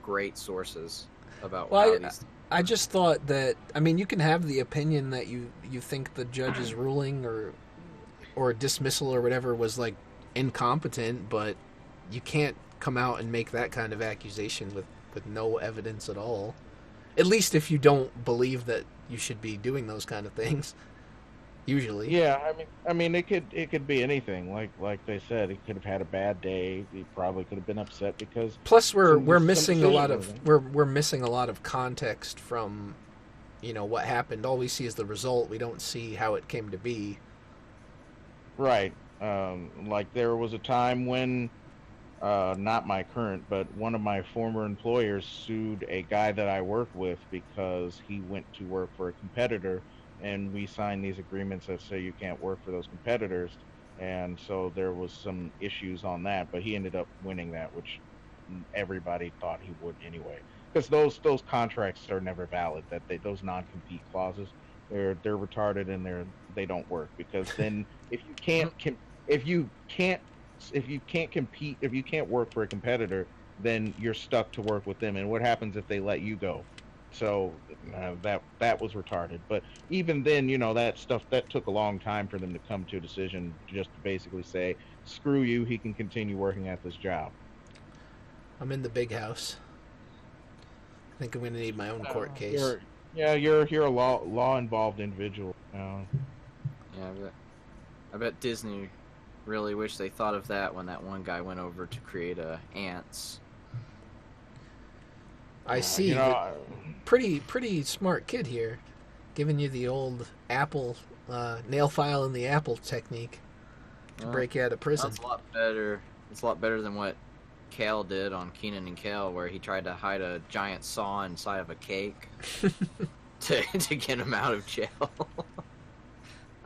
great sources about how these. I just thought that, I mean, you can have the opinion that you think the judge's ruling or dismissal or whatever was like incompetent, but you can't come out and make that kind of accusation with no evidence at all. At least if you don't believe that you should be doing those kind of things. Usually. Yeah, I mean, it could be anything. Like they said, he could have had a bad day. He probably could have been upset because. Plus, we're missing a lot of we're missing a lot of context from, what happened. All we see is the result. We don't see how it came to be. Right. Like there was a time when, not my current, but one of my former employers sued a guy that I work with because he went to work for a competitor. And we signed these agreements that say you can't work for those competitors, and so there was some issues on that. But he ended up winning that, which everybody thought he would anyway, because those contracts are never valid. Those non-compete clauses, they're retarded and they don't work, because then if you can't compete, if you can't work for a competitor, then you're stuck to work with them. And what happens if they let you go? So that was retarded. But even then, that stuff, that took a long time for them to come to a decision, just to basically say, screw you, he can continue working at this job. I'm in the big house. I think I'm going to need my own court case. You're a law involved individual. Yeah, I bet Disney really wish they thought of that when that one guy went over to create ants. I see. Pretty smart kid here, giving you the old Apple nail file in the Apple technique to break you out of prison. That's a lot better. It's a lot better than what Cal did on Keenan and Kel, where he tried to hide a giant saw inside of a cake to get him out of jail.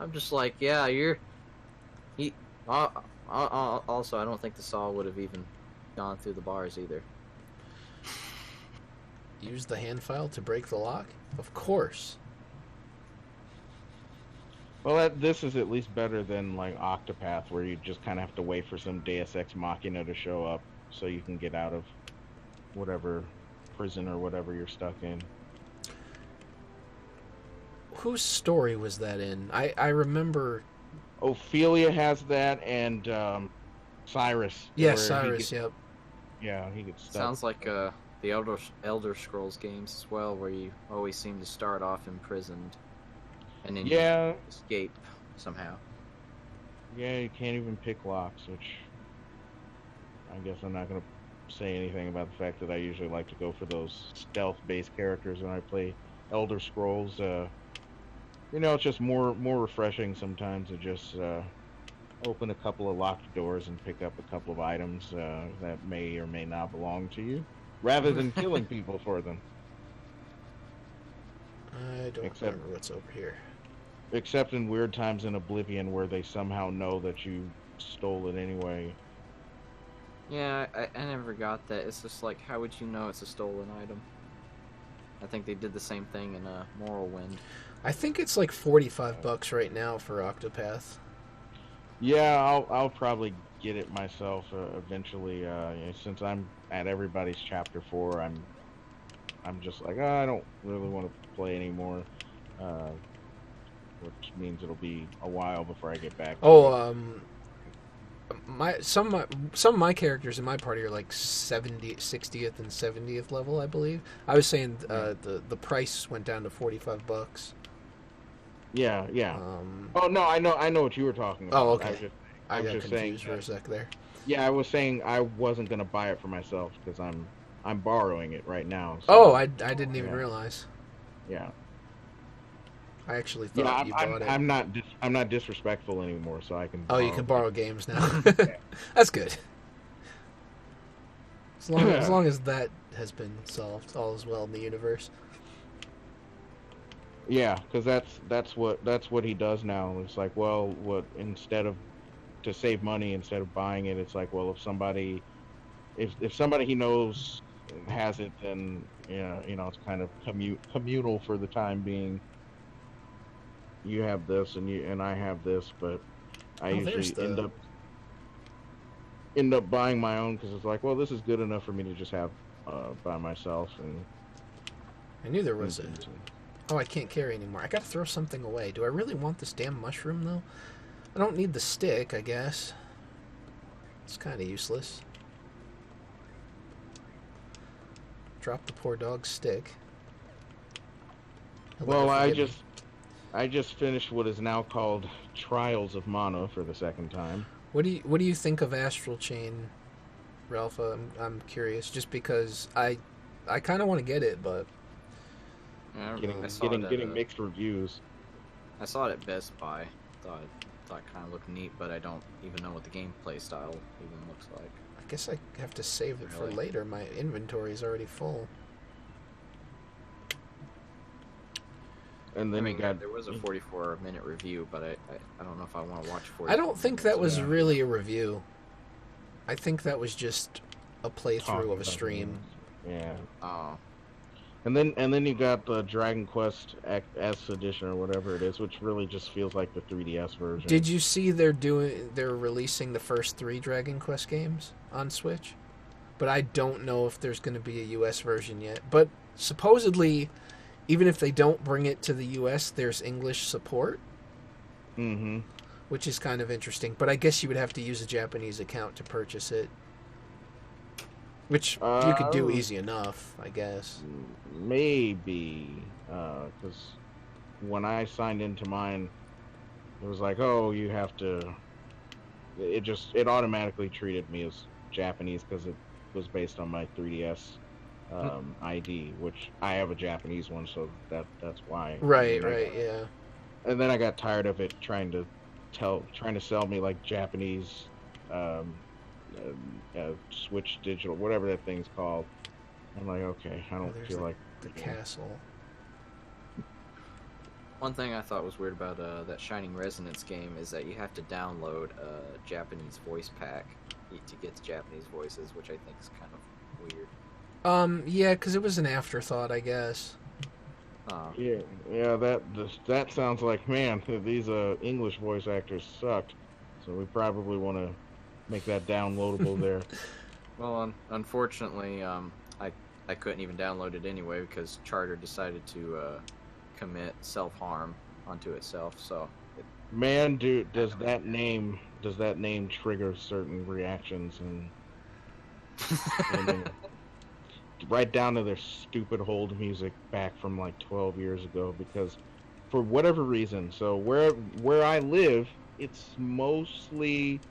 I'm just like, yeah, also, I don't think the saw would have even gone through the bars either. Use the hand file to break the lock? Of course. Well, this is at least better than like Octopath, where you just kind of have to wait for some Deus Ex Machina to show up so you can get out of whatever prison or whatever you're stuck in. Whose story was that in? I remember... Ophelia has that, and Cyrus. Yeah, Cyrus, yep. Yeah, he gets stuck. Sounds like the Elder Scrolls games as well, where you always seem to start off imprisoned and then you escape somehow. Yeah, you can't even pick locks, which I guess I'm not going to say anything about the fact that I usually like to go for those stealth-based characters when I play Elder Scrolls. It's just more refreshing sometimes to just open a couple of locked doors and pick up a couple of items that may or may not belong to you, rather than killing people for them. I don't remember what's over here. Except in weird times in Oblivion, where they somehow know that you stole it anyway. Yeah, I never got that. It's just like, how would you know it's a stolen item? I think they did the same thing in Morrowind. I think it's like $45 right now for Octopath. Yeah, I'll probably get it myself eventually. Since I'm at everybody's chapter 4, I'm just like, I don't really want to play anymore. Which means it'll be a while before I get back. Some of my characters in my party are like 60th and 70th level, I believe. I was saying the price went down to $45. Yeah, yeah. Um, Oh no, I know what you were talking about. oh, I okay. was just, I I was got just saying confused for that. a sec there. Yeah, I was saying I wasn't gonna buy it for myself because I'm borrowing it right now. Oh, So I didn't even yeah, realize. yeah, I actually yeah. thought you bought it. I'm not disrespectful anymore, so I can Oh, you borrow can games. borrow games now. That's good. As Yeah. long as that has been solved, all is well in the universe. Yeah, because that's what he does now. It's like, well, what instead of to save money instead of buying it, it's like, well, if somebody he knows has it, then yeah, it's kind of communal for the time being. You have this, and I have this, but I Oh, there's usually the. end up buying my own because it's like, well, this is good enough for me to just have by myself I knew there and was a. use it. Oh, I can't carry anymore. I gotta throw something away. Do I really want this damn mushroom though? I don't need the stick, I guess. It's kind of useless. Drop the poor dog's stick. He'll never Well, forgive me. I just finished what is now called Trials of Mana for the second time. What do you think of Astral Chain, Ralph? I'm curious, just because I kind of want to get it, but Yeah, Getting I saw it at getting mixed reviews. I saw it at Best Buy. Thought it kind of looked neat, but I don't even know what the gameplay style even looks like. I guess I have to save it for Really? later. My inventory is already full. And I then mean, you got there was a 44-minute review, but I don't know if I want to watch 44 I don't think that was Yeah. really a review. I think that was just a playthrough talking of a about stream. the- Yeah. Oh, And then you got the Dragon Quest S edition or whatever it is, which really just feels like the 3DS version. Did you see they're releasing the first 3 Dragon Quest games on Switch? But I don't know if there's going to be a US version yet. But supposedly, even if they don't bring it to the US, there's English support, Mm-hmm. which is kind of interesting. But I guess you would have to use a Japanese account to purchase it, which you could do easy enough, I guess. Maybe, because when I signed into mine, it was like, oh, you have to. It automatically treated me as Japanese because it was based on my 3DS ID, which I have a Japanese one, so that's why. Right, yeah. And then I got tired of it trying to sell me like Japanese um, Switch Digital, whatever that thing's called. I'm like, okay, I Oh, don't there's feel like the castle. one thing I thought was weird about that Shining Resonance game is that you have to download a Japanese voice pack to get the Japanese voices, which I think is kind of weird. Yeah, because it was an afterthought, I guess. Yeah, yeah. That sounds like, man, these English voice actors sucked. So we probably want to make that downloadable there. Well, unfortunately, I couldn't even download it anyway because Charter decided to commit self-harm onto itself. So, Man, dude, does that name trigger certain reactions and right down to their stupid hold music back from like 12 years ago because for whatever reason, so where I live, it's mostly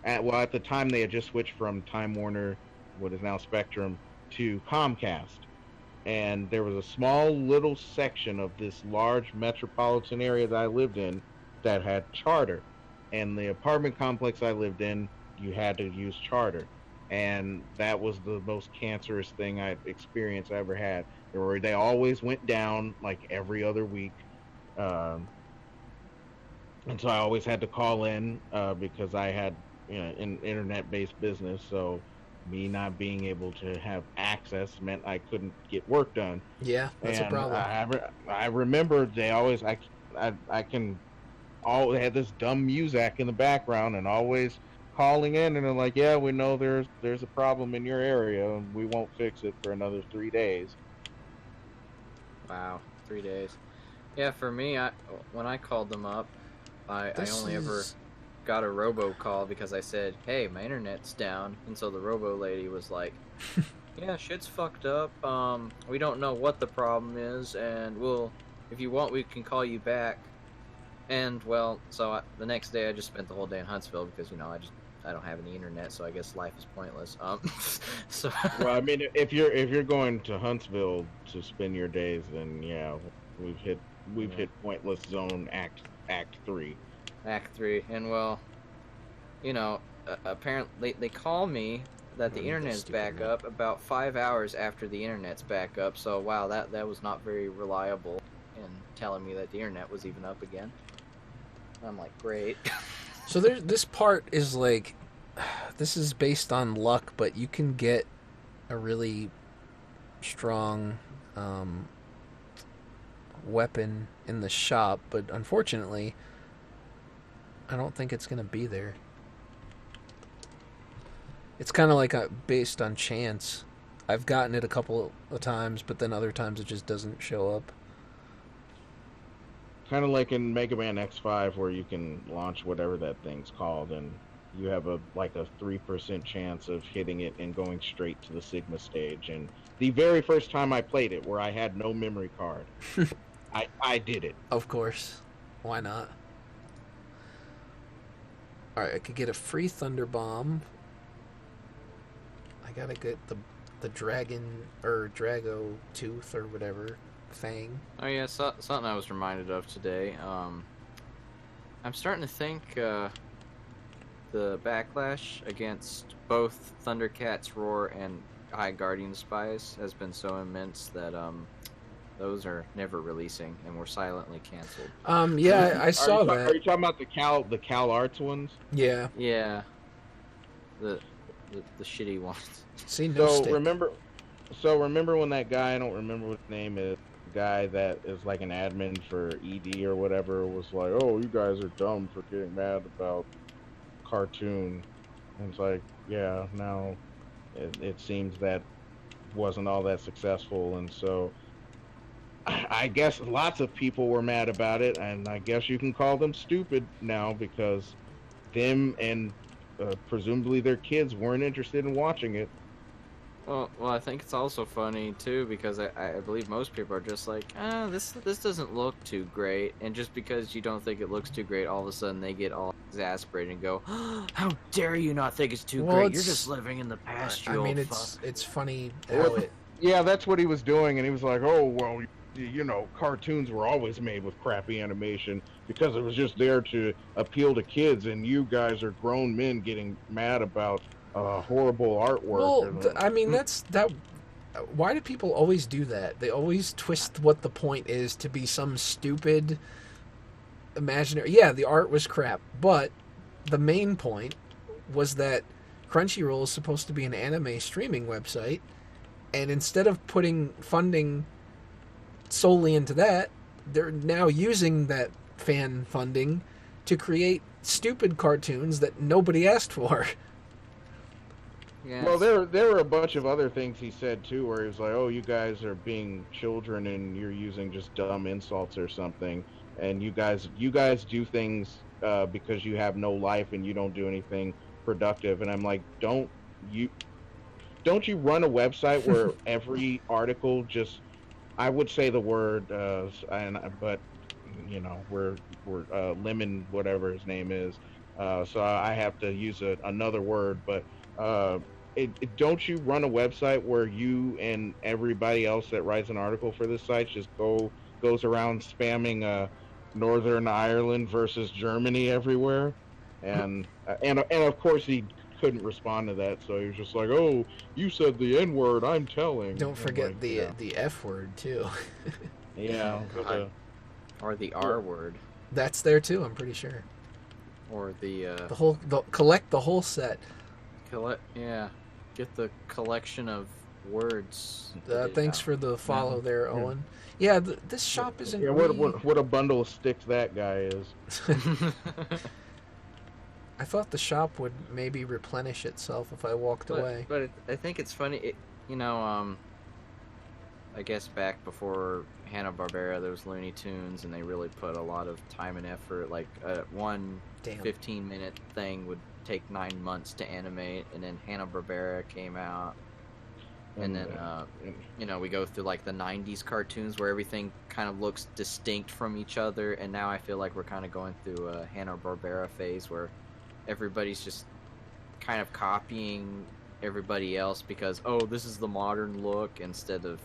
at the time they had just switched from Time Warner, what is now Spectrum, to Comcast. And there was a small little section of this large metropolitan area that I lived in that had Charter. And the apartment complex I lived in, you had to use Charter. And that was the most cancerous thing I experienced I ever had. They always went down like every other week. Um, and so I always had to call in because I had an internet-based business. So me not being able to have access meant I couldn't get work done. Yeah, that's a And problem. I remember they always I can all they had this dumb music in the background and always calling in and they're like, yeah, we know there's a problem in your area and we won't fix it for another 3 days. wow, 3 days. Yeah, for me, when I called them up, I This only ever is got a robocall because I said, "Hey, my internet's down," and so the robo lady was like, "Yeah, shit's fucked up. We don't know what the problem is, and if you want, we can call you back." And well, the next day I just spent the whole day in Huntsville because I don't have any internet, so I guess life is pointless. So Well, I mean, if you're going to Huntsville to spend your days, then yeah, we've hit we've yeah, hit pointless zone act 3. Act 3, and well, apparently they call me that the I need this internet's stupid back map. up about 5 hours after the internet's back up. So wow, that was not very reliable in telling me that the internet was even up again. I'm like, great. So this part is like, this is based on luck, but you can get a really strong weapon in the shop, but unfortunately, I don't think it's gonna be there. It's kind of like based on chance. I've gotten it a couple of times, but then other times it just doesn't show up. Kind of like in Mega Man X5, where you can launch whatever that thing's called, and you have a 3% chance of hitting it and going straight to the Sigma stage. And the very first time I played it, where I had no memory card, I did it. Of course, why not? All right, I could get a free Thunder Bomb. I gotta get the dragon or Drago tooth or whatever fang. Oh yeah, something I was reminded of today. I'm starting to think the backlash against both Thundercats Roar and High Guardian Spies has been so immense that those are never releasing and were silently canceled. Yeah, I saw that. Are you talking about the Cal Arts ones? Yeah. Yeah, the shitty ones. See, no So stick. remember when that guy, I don't remember what his name is, the guy that is like an admin for ED or whatever, was like, "Oh, you guys are dumb for getting mad about cartoon." And it's like, yeah, now it seems that wasn't all that successful, and so I guess lots of people were mad about it, and I guess you can call them stupid now because them and presumably their kids weren't interested in watching it. Well, I think it's also funny too because I believe most people are just like, this doesn't look too great, and just because you don't think it looks too great, all of a sudden they get all exasperated and go, how dare you not think it's too great? You're just living in the past, you old fuck. It's funny how it. Yeah, that's what he was doing, and he was like, "Oh, well, cartoons were always made with crappy animation because it was just there to appeal to kids, and you guys are grown men getting mad about horrible artwork." Well, I mean that's that. Why do people always do that? They always twist what the point is to be some stupid imaginary. Yeah, the art was crap, but the main point was that Crunchyroll is supposed to be an anime streaming website, and instead of putting funding solely into that, they're now using that fan funding to create stupid cartoons that nobody asked for. Yes. Well, there were a bunch of other things he said too, where he was like, "Oh, you guys are being children and you're using just dumb insults or something, and you guys do things because you have no life and you don't do anything productive." And I'm like, you run a website where every article just, I would say the word, but we're Lemon, whatever his name is, so I have to use another word, but don't you run a website where you and everybody else that writes an article for this site just goes around spamming Northern Ireland versus Germany everywhere, and of course he couldn't respond to that, so he was just like, "Oh, you said the N word, I'm telling." Don't forget like, the F word too. yeah, Or the R word. That's there too. I'm pretty sure. Or the collect the whole set. Get the collection of words. Thanks for the follow there, Owen. Yeah, this shop isn't. Yeah, what a bundle of sticks that guy is. I thought the shop would maybe replenish itself if I walked away. But I think it's funny. I guess back before Hanna-Barbera, there was Looney Tunes, and they really put a lot of time and effort. Like one 15-minute thing would take 9 months to animate, and then Hanna-Barbera came out. And then, we go through like the 90s cartoons where everything kind of looks distinct from each other. And now I feel like we're kind of going through a Hanna-Barbera phase where everybody's just kind of copying everybody else because, this is the modern look instead of,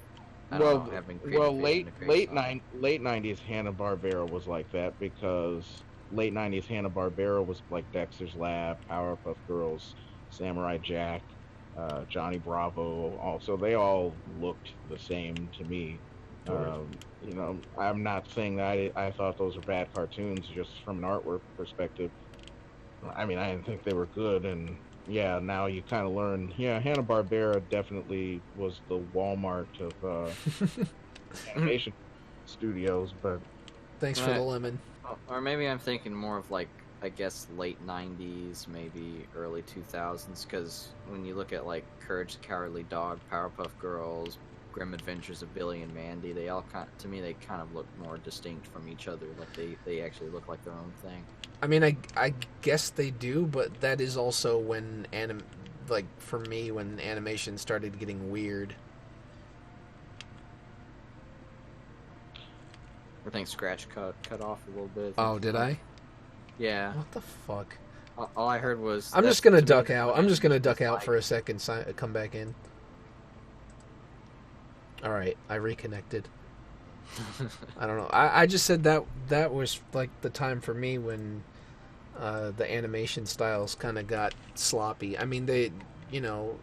having late 90s Hanna-Barbera was like that because late 90s Hanna-Barbera was like Dexter's Lab, Powerpuff Girls, Samurai Jack, Johnny Bravo. Also, they all looked the same to me. I'm not saying that I thought those were bad cartoons, just from an artwork perspective. I mean, I didn't think they were good, and now you kind of learn. Yeah, Hanna-Barbera definitely was the Walmart of animation studios, but thanks for the lemon. Or maybe I'm thinking more of like, I guess, late 90s, maybe early 2000s, because when you look at like Courage the Cowardly Dog, Powerpuff Girls, Grim Adventures of Billy and Mandy, they all to me they kind of look more distinct from each other. Like they actually look like their own thing. I mean, I guess they do, but that is also when for me, when animation started getting weird. I think Scratch cut off a little bit. Oh, did I? Yeah. What the fuck? All I heard was... I'm just gonna duck out. I'm just gonna duck out for a second, come back in. Alright, I reconnected. I don't know. I just said that was like the time for me when the animation styles kind of got sloppy. I mean, they, I don't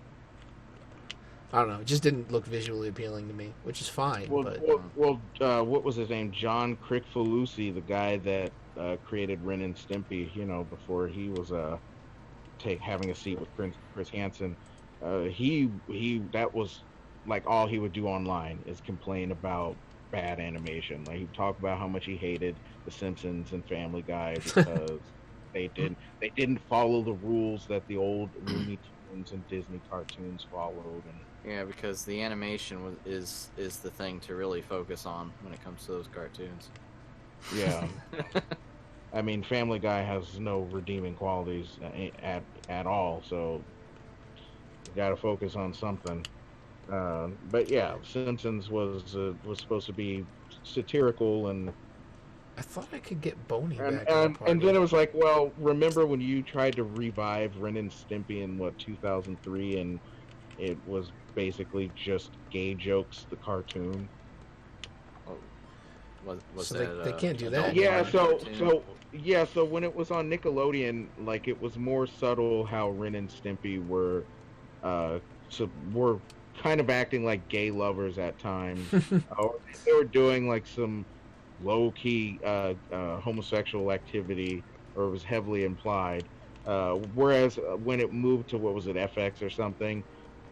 know. It just didn't look visually appealing to me, which is fine. What was his name? John Kricfalusi, the guy that created Ren and Stimpy, before he was having a seat with Chris Hansen. That was like all he would do online is complain about bad animation. Like he'd talk about how much he hated The Simpsons and Family Guy because they didn't follow the rules that the old Looney Tunes and Disney cartoons followed. Yeah, because the animation is the thing to really focus on when it comes to those cartoons. Yeah. I mean, Family Guy has no redeeming qualities at all, so you got to focus on something. But yeah, Simpsons was supposed to be satirical, and I thought I could get Boney back. And then it was like, well, remember when you tried to revive Ren and Stimpy in 2003, and it was basically just gay jokes, the cartoon. Was so that, they can't do that. Yeah, so when it was on Nickelodeon, like it was more subtle how Ren and Stimpy were kind of acting like gay lovers at times. They were doing like some low-key homosexual activity, or it was heavily implied. Whereas when it moved to, what was it, FX or something,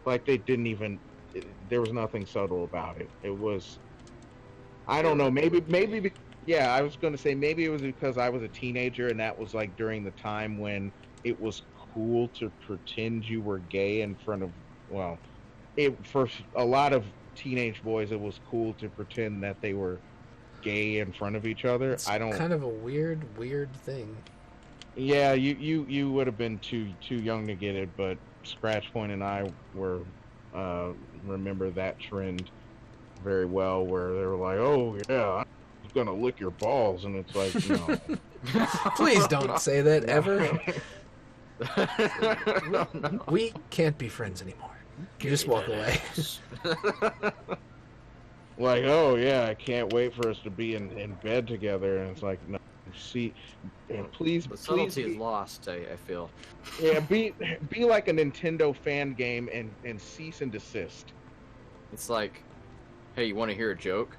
like they didn't even, there was nothing subtle about it. It was, I don't know, maybe, I was going to say maybe it was because I was a teenager and that was like during the time when it was cool to pretend you were gay in front of, for a lot of teenage boys, it was cool to pretend that they were gay in front of each other. It's kind of a weird thing. Yeah, you would have been too young to get it, but Scratch Point and I were remember that trend very well, where they were like, "Oh yeah, I'm gonna lick your balls," and it's like, no. Please don't say that ever. No. We can't be friends anymore. You just walk away. Like, oh yeah, I can't wait for us to be in bed together, and it's like, no, please. The subtlety is lost. I feel. Yeah, be like a Nintendo fan game and cease and desist. It's like, hey, you want to hear a joke?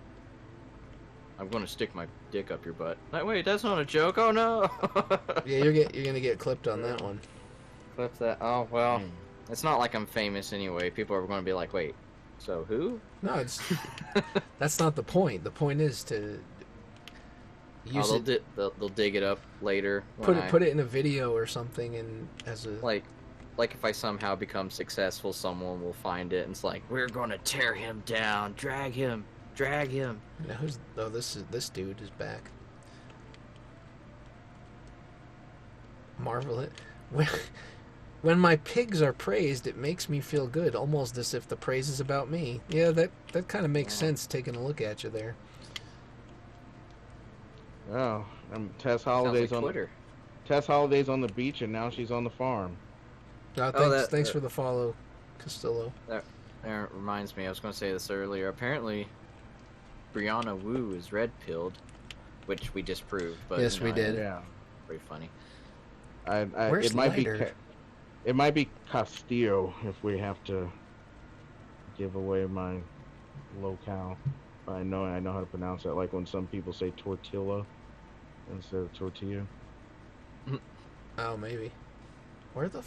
I'm going to stick my dick up your butt. Wait, that's not a joke. Oh no. Yeah, you're gonna get clipped on that one. Clip that. Oh well, it's not like I'm famous anyway. People are going to be like, wait, so who? No, that's not the point. The point is to use it. They'll dig it up later. Put it in a video or something, and as a like if I somehow become successful, someone will find it and it's like, we're going to tear him down, drag him. Now this dude is back. When my pigs are praised, it makes me feel good, almost as if the praise is about me. Yeah, that kind of makes sense taking a look at you there. Oh, Tess Sounds Holiday's like on Twitter. Tess Holiday's on the beach, and now she's on the farm. Thanks for the follow, Castillo. That reminds me, I was going to say this earlier. Apparently, Brianna Wu is red-pilled, which we just proved. But, Yes, we did. Yeah. Pretty funny. Where's it might Lighter? it might be Castillo if we have to give away my locale. I know how to pronounce that. Like when some people say tortilla instead of tortilla. Oh, maybe. Where the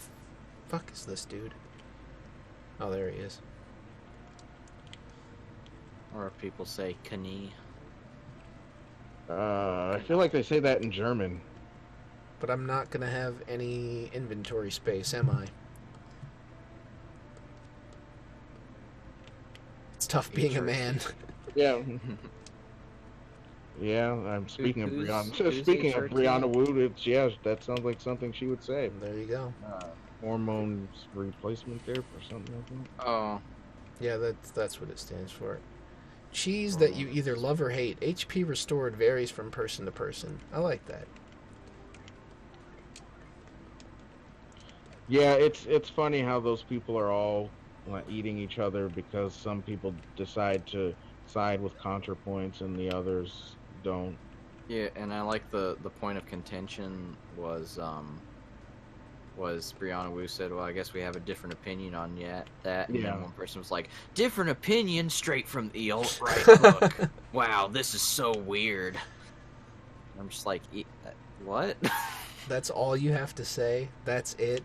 fuck is this dude? Oh, there he is. Or people say Knie. I feel like they say that in German. But I'm not gonna have any inventory space, am I? It's tough being a man. Yeah. Yeah, I'm speaking of Brianna. who's Speaking of HRT? Brianna Wood, that sounds like something she would say. There you go. Hormones replacement therapy or something like that. Oh, Yeah, that's what it stands for. Cheese that you either love or hate. HP restored varies from person to person. I like that. Yeah, it's funny how those people are all eating each other because some people decide to side with ContraPoints and the others don't. yeah, and I like the point of contention was Brianna Wu said, well, I guess we have a different opinion on that. And Yeah. then one person was like, different opinion straight from the alt-right book. Wow, this is so weird. I'm just like, what? That's all you have to say. That's it.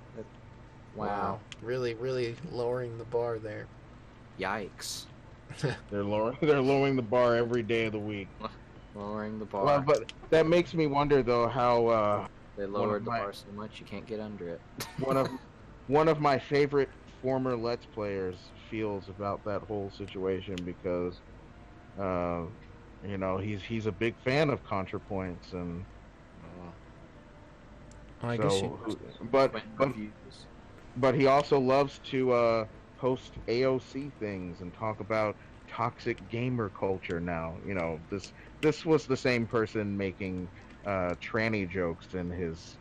Wow. Really, really lowering the bar there. Yikes. They're lowering the bar every day of the week. Lowering the bar. Well, but that makes me wonder though how They lowered the bar so much you can't get under it. one of my favorite former Let's Players feels about that whole situation because he's a big fan of ContraPoints and I guess you... but he also loves to host AOC things and talk about toxic gamer culture now. This was the same person making tranny jokes in his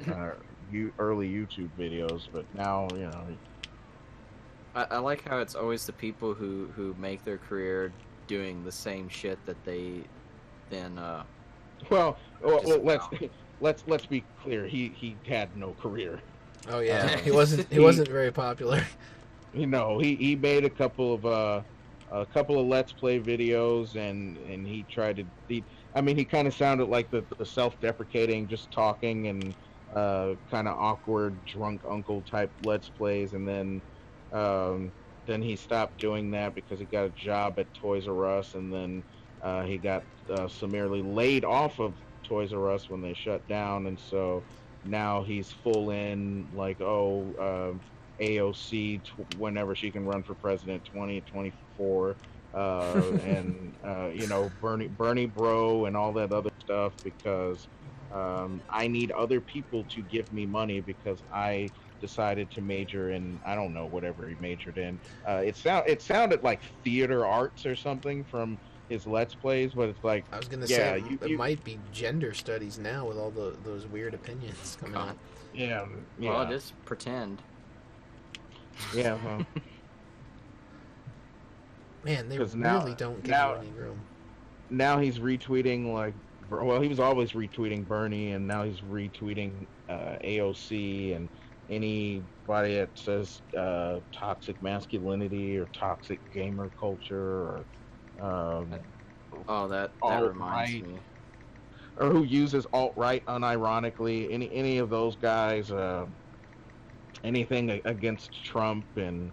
early YouTube videos, but now, I like how it's always the people who make their career doing the same shit that they then let's be clear. He had no career. Oh yeah, he wasn't very popular. He made a couple of Let's Play videos, and he tried to. He kind of sounded like the self-deprecating, just talking and kind of awkward drunk uncle type Let's Plays, and then he stopped doing that because he got a job at Toys R Us, and then he got summarily laid off of Toys R Us when they shut down, and so now he's full in AOC whenever she can run for president 2024 and Bernie bro and all that other stuff because I need other people to give me money because I decided to major in I don't know whatever he majored in. It sounded like theater arts or something from his Let's Plays, but it's like I was gonna say it might be gender studies now with all those weird opinions coming out. Yeah. Well, just pretend. Yeah. Well. Man, they really don't give you any room. Now he's retweeting he was always retweeting Bernie, and now he's retweeting AOC and anybody that says toxic masculinity or toxic gamer culture or that reminds me. Or who uses alt-right unironically, any of those guys, anything against Trump and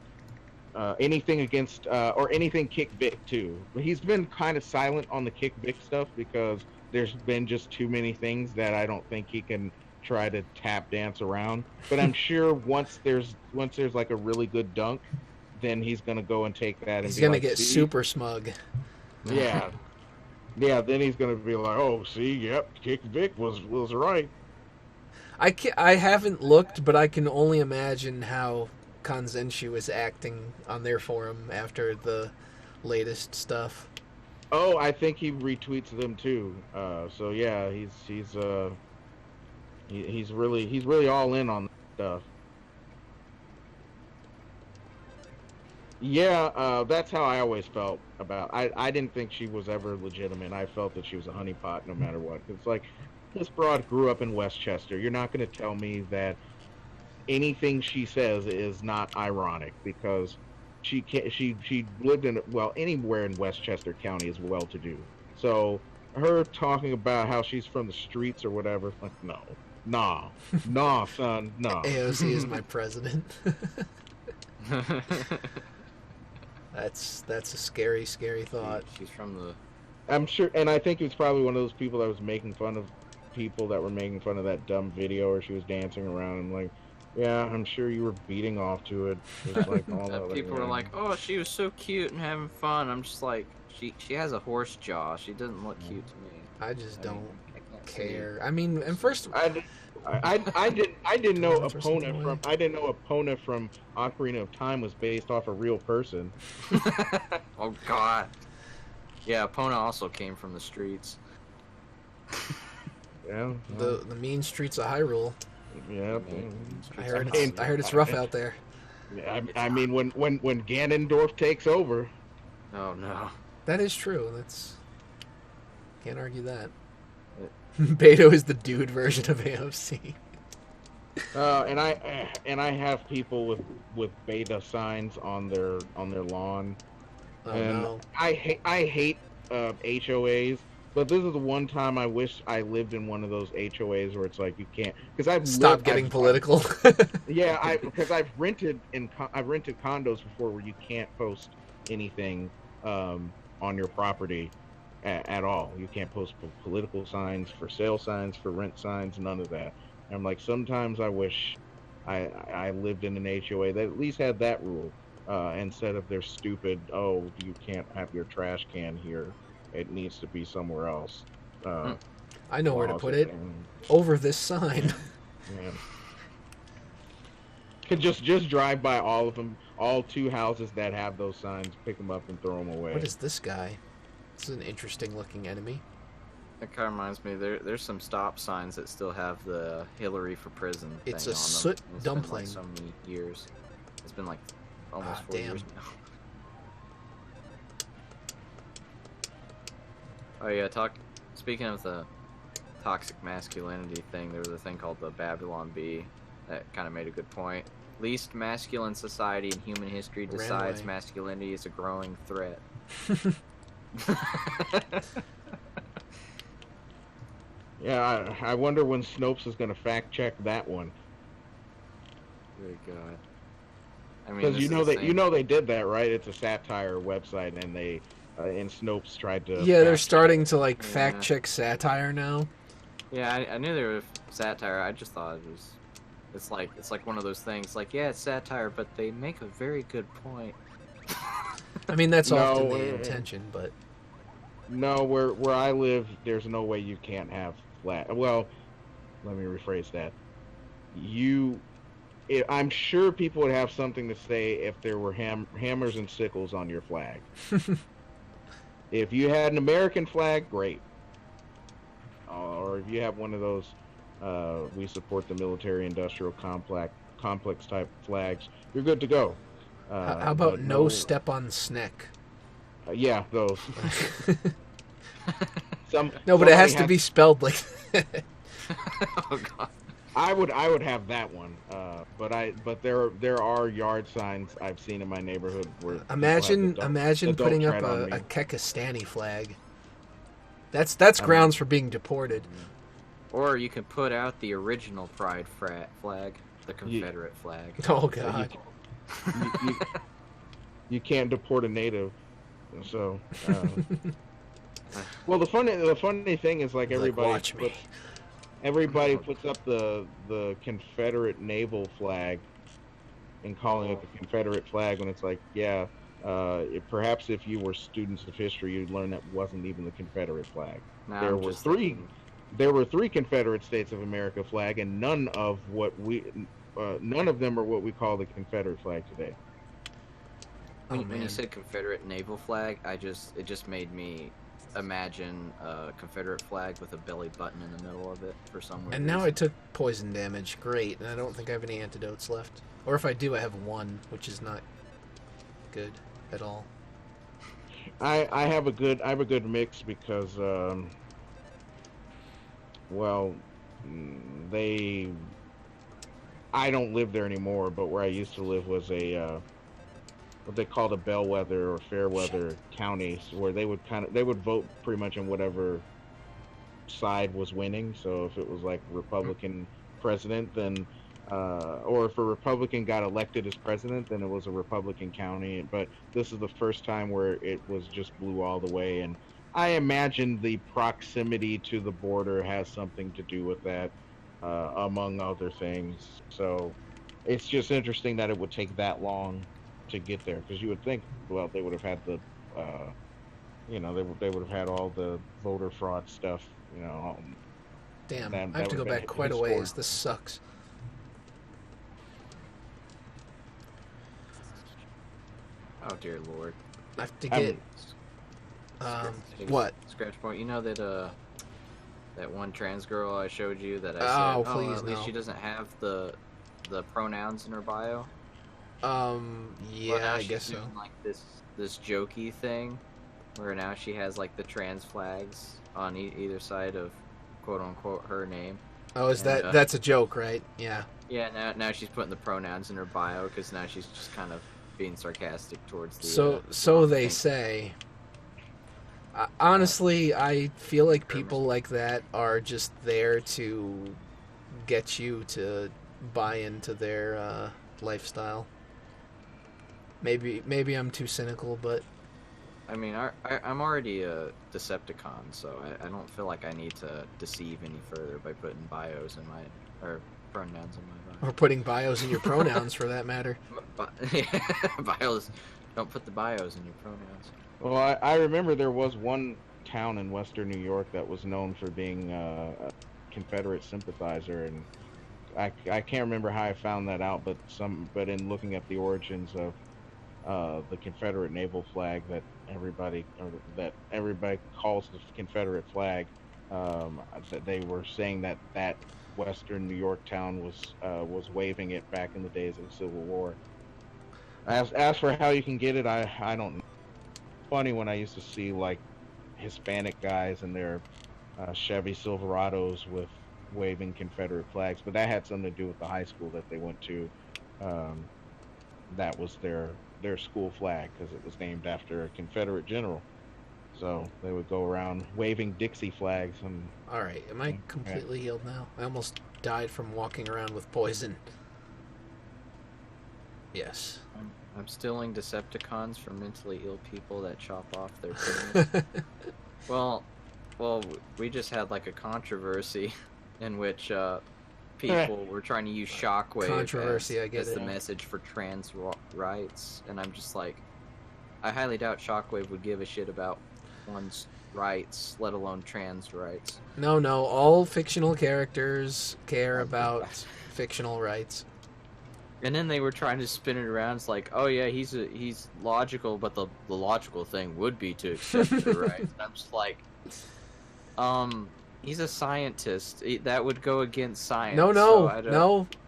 anything against or anything Kick Vic too. But he's been kind of silent on the Kick Vic stuff because there's been just too many things that I don't think he can try to tap dance around. But I'm sure once there's like a really good dunk, then he's gonna go and take that. He's and gonna get super smug. Yeah. Yeah, then he's gonna be like, "Oh, see, yep, Kick Vic was right." I haven't looked, but I can only imagine how Kanzenshi was acting on their forum after the latest stuff. Oh, I think he retweets them too. So yeah, he's really all in on stuff. Yeah, that's how I always felt about. I didn't think she was ever legitimate. I felt that she was a honeypot no matter what. It's like this broad grew up in Westchester. You're not going to tell me that anything she says is not ironic because she lived in, well, anywhere in Westchester County is well to do. So her talking about how she's from the streets or whatever, like nah, son, no. AOC is my president. That's a scary thought. She's from the. I'm sure, and I think it was probably one of those people that was making fun of people that were making fun of that dumb video where she was dancing around and like, yeah, I'm sure you were beating off to it. Just like all that. People were like, "Oh, she was so cute and having fun." I'm just like, she has a horse jaw. She doesn't look cute to me. I just don't care. I mean, and first, I didn't know Epona from Ocarina of Time was based off a real person. Oh God. Yeah, Epona also came from the streets. Yeah. The mean streets of Hyrule. Yeah. I heard it's rough out there. I mean, when Ganondorf takes over. Oh no. That is true. Can't argue that. Beto is the dude version of AOC. And I have people with beta signs on their lawn. Oh and no. I hate HOAs, but this is the one time I wish I lived in one of those HOAs where it's like you can't, because Stop getting political. Yeah, because I've rented condos before where you can't post anything on your property at all. You can't post political signs, for sale signs, for rent signs, none of that. And I'm like, sometimes I wish I lived in an HOA that at least had that rule, instead of their stupid, oh, you can't have your trash can here, it needs to be somewhere else. I know where to put it. Over this sign. Yeah. Could just drive by all of them, all two houses that have those signs, pick them up and throw them away. What is this guy? This is an interesting looking enemy. That kind of reminds me. There's some stop signs that still have the Hillary for prison. It's thing a on soot them. It's dumpling. been like so many years. It's been like almost 4 damn. years now. Oh yeah, Speaking of the toxic masculinity thing, there was a thing called the Babylon Bee that kind of made a good point. Least masculine society in human history decides masculinity is a growing threat. Yeah, I wonder when Snopes is going to fact check that one. Good God. I mean, because you know they did that, right? It's a satire website, and they and Snopes tried to. Yeah, they're starting to like fact check satire now. Yeah, I knew they were satire. I just thought it was. It's like one of those things. Like, yeah, it's satire, but they make a very good point. I mean, that's often the intention, but no, where I live, there's no way you can't have flat. Well, let me rephrase that. I'm sure people would have something to say if there were hammers and sickles on your flag. If you had an American flag, great. Or if you have one of those, we support the military-industrial complex type flags, you're good to go. How about no step on Sneck? Yeah, those. No, but it has to be spelled like that. Oh God. I would have that one, but there are yard signs I've seen in my neighborhood where imagine putting up a Kekistani flag. That's grounds for being deported. Or you can put out the original Pride flag, the Confederate flag. Oh God. You can't deport a native, so. Well, the funny thing is like everybody puts up the Confederate naval flag and calling it the Confederate flag when it's like, yeah, perhaps if you were students of history, you'd learn that wasn't even the Confederate flag. Nah, there were three there were 3 Confederate States of America flag, and none of them are what we call the Confederate flag today. Oh, When you man. said Confederate naval flag, it just made me imagine a Confederate flag with a belly button in the middle of it for some weird And now I reason. took poison damage. Great. And I don't think I have any antidotes left. Or if I do, I have 1, which is not good at all. I have a good mix because well, they I don't live there anymore, but where I used to live was a what they called a bellwether or fairweather counties, where they would vote pretty much on whatever side was winning. So if it was like Republican president, then or if a Republican got elected as president, then it was a Republican county. But this is the first time where it was just blue all the way, and I imagine the proximity to the border has something to do with that, among other things. So it's just interesting that it would take that long to get there, because you would think, well, they would have had the they would have had all the voter fraud stuff, Damn, that I have to go would have back been quite a ways. historic. This sucks. Oh dear lord. I have to I'm- get... what? Scratch point. You know that that one trans girl I showed you that I Oh, said, please, at least no. she doesn't have the pronouns in her bio. Yeah, Well, now I she's guess so. doing, like this jokey thing, where now she has like the trans flags on either side of quote unquote her name. Oh, is And, that... That's a joke, right? Yeah. Yeah, now she's putting the pronouns in her bio because now she's just kind of being sarcastic towards the. So they thing. say. Honestly, I feel like people like that are just there to get you to buy into their lifestyle. Maybe I'm too cynical, but I mean, I'm already a Decepticon, so I don't feel like I need to deceive any further by putting bios in my or pronouns in my bio. or putting bios in your pronouns for that matter. Bios. Don't put the bios in your pronouns. Well, I remember there was one town in western New York that was known for being a Confederate sympathizer, and I can't remember how I found that out, but in looking at the origins of the Confederate naval flag that everybody calls the Confederate flag, that they were saying that western New York town was waving it back in the days of the Civil War. As for how you can get it, I don't know. Funny when I used to see like Hispanic guys in their Chevy Silverados with waving Confederate flags, but that had something to do with the high school that they went to. That was their school flag because it was named after a Confederate general. So they would go around waving Dixie flags. And All right, am I completely healed now? I almost died from walking around with poison. Yes. I'm stealing Decepticons from mentally ill people that chop off their penis. Well, we just had like a controversy in which people were trying to use shockwave Controversy, I get as it. the message for trans rights, and I'm just like, I highly doubt Shockwave would give a shit about one's rights, let alone trans rights. No, all fictional characters care about fictional rights. And then they were trying to spin it around. It's like, oh yeah, he's logical, but the logical thing would be to accept the rights. And I'm just like, he's a scientist. That would go against science. No,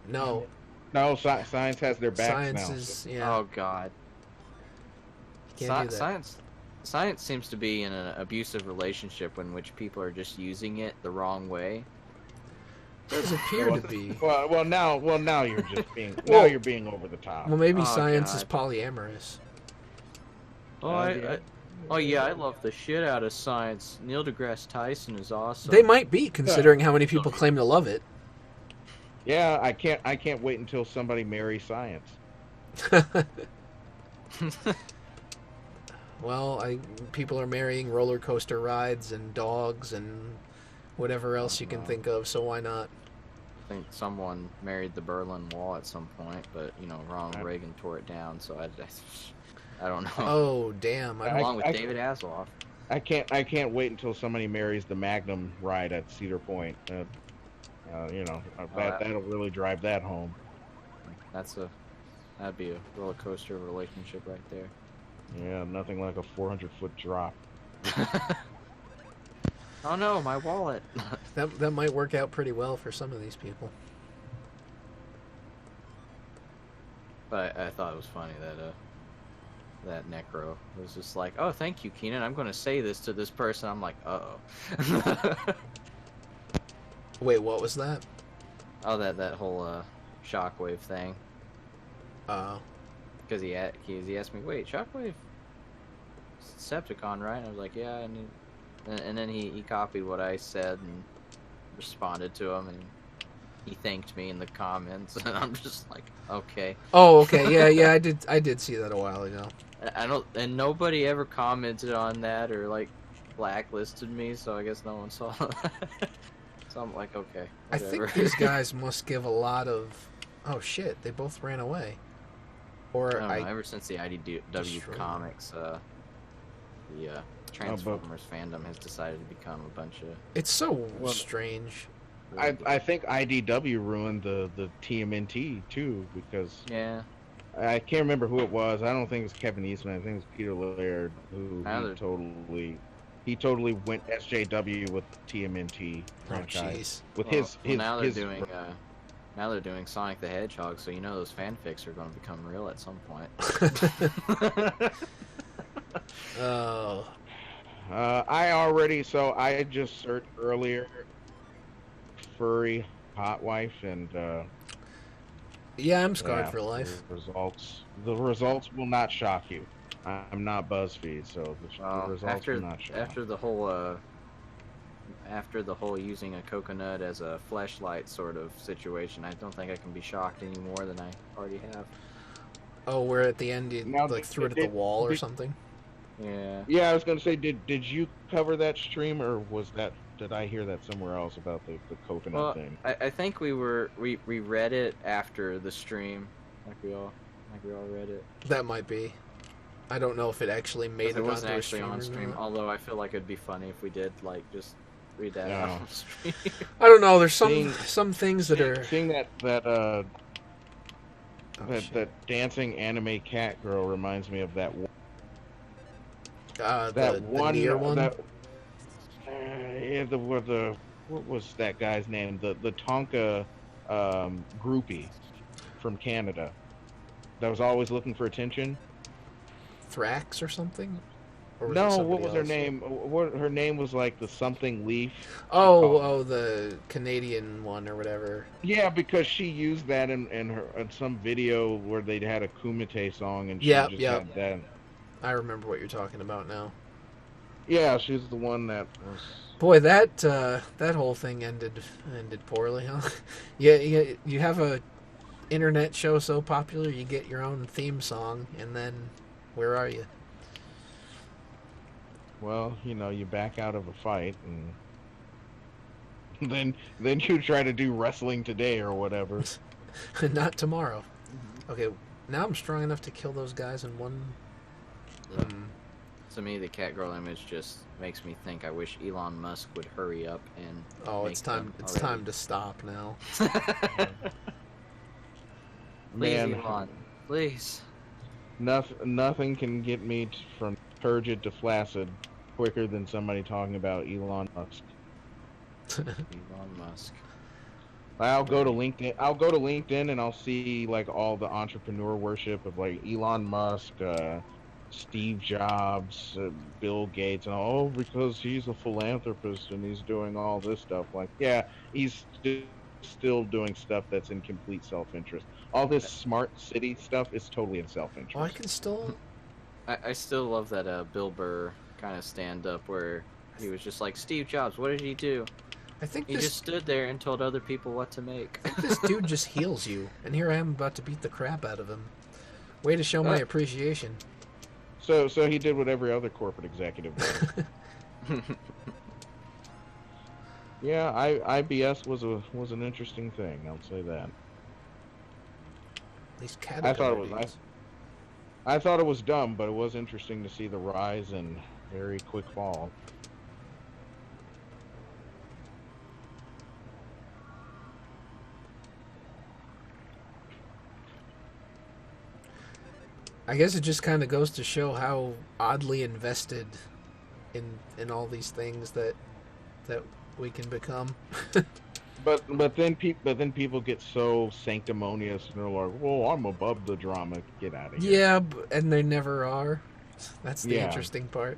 no, science has their backs science now. is yeah. Oh god. Can't do that. Science seems to be in an abusive relationship in which people are just using it the wrong way. Does appear to be. Well, now you're just being Well- you're being over the top. Well, maybe Oh, science is God. polyamorous. Oh yeah, I love the shit out of science. Neil deGrasse Tyson is awesome. They might be, considering how many people claim to love it. Yeah, I can't wait until somebody marries science. Well, people are marrying roller coaster rides and dogs and whatever else you can think of, so why not? I think someone married the Berlin Wall at some point, but Ronald Reagan tore it down. So I don't know. Oh, damn. Along with David Hasselhoff. I can't wait until somebody marries the Magnum ride at Cedar Point. That'll really drive that home. That'd be a roller coaster of a relationship right there. Yeah, nothing like a 400-foot drop. Oh no, my wallet. That might work out pretty well for some of these people. But I thought it was funny that Necro was just like, "Oh, thank you, Keenan. I'm going to say this to this person." I'm like, "Uh-oh." Wait, what was that? Oh, that whole Shockwave thing. Because he asked me, "Wait, Shockwave, Decepticon, right?" And I was like, "Yeah." And then he copied what I said and responded to him, and he thanked me in the comments, and I'm just like, okay. Oh, okay, yeah, I did see that a while ago. And nobody ever commented on that or like blacklisted me, so I guess no one saw that. So I'm like, okay, whatever. I think these guys must give a lot of. Oh shit! They both ran away. Or I don't know, ever since the IDW comics, the Transformers fandom has decided to become a bunch of. It's so strange. I think IDW ruined the TMNT too, because I can't remember who it was. I don't think it was Kevin Eastman. I think it was Peter Laird who totally went SJW with the TMNT franchise. Now they're doing Sonic the Hedgehog, so you know those fanfics are going to become real at some point. Oh. I just searched earlier furry hot wife, and yeah, I'm scarred for life. The results will not shock you. I'm not BuzzFeed, so the results will not shock. After the whole using a coconut as a fleshlight sort of situation, I don't think I can be shocked any more than I already have. Oh, where at the end you threw it at the wall or something? Yeah. Yeah, I was going to say, did you cover that stream, or did I hear that somewhere else about the coconut thing? I think we read it after the stream, like we all read it. That might be. I don't know if it actually made it wasn't actually on stream. Although I feel like it'd be funny if we did just read that out on stream. I don't know. There's some things that are seeing that dancing anime cat girl reminds me of that. The near one. What was that guy's name? The Tonka groupie from Canada that was always looking for attention. Thrax or something? Or no, what was her name? Her name was like the something Leaf. The Canadian one or whatever. Yeah, because she used that in some video where they'd had a Kumite song, and she had that. I remember what you're talking about now. Yeah, she's the one that was. Boy, that whole thing ended poorly, huh? Yeah, you have a internet show so popular, you get your own theme song, and then where are you? Well, you back out of a fight, and then you try to do wrestling today or whatever. Not tomorrow. Okay, now I'm strong enough to kill those guys in one. To me, the Catgirl image just makes me think I wish Elon Musk would hurry up and. Oh, it's time! It's time to stop now. Please, Elon, please. Nothing can get me from turgid to flaccid quicker than somebody talking about Elon Musk. Elon Musk. I'll go to LinkedIn and I'll see like all the entrepreneur worship of like Elon Musk, Steve Jobs, Bill Gates, and because he's a philanthropist and he's doing all this stuff. Like, yeah, he's still doing stuff that's in complete self-interest. All this smart city stuff is totally in self-interest. Oh, I can still. I still love that Bill Burr kind of stand-up where he was just like, Steve Jobs, what did he do? I think he just stood there and told other people what to make. I think this dude just heals you, and here I am about to beat the crap out of him. Way to show my appreciation. So he did what every other corporate executive did. Yeah, IBS was an interesting thing. I'll say that. These I thought it was dumb, but it was interesting to see the rise in very quick fall. I guess it just kind of goes to show how oddly invested in all these things that we can become. But then people get so sanctimonious and they're like, "Well, I'm above the drama. Get out of here." Yeah, and they never are. That's the Yeah. interesting part.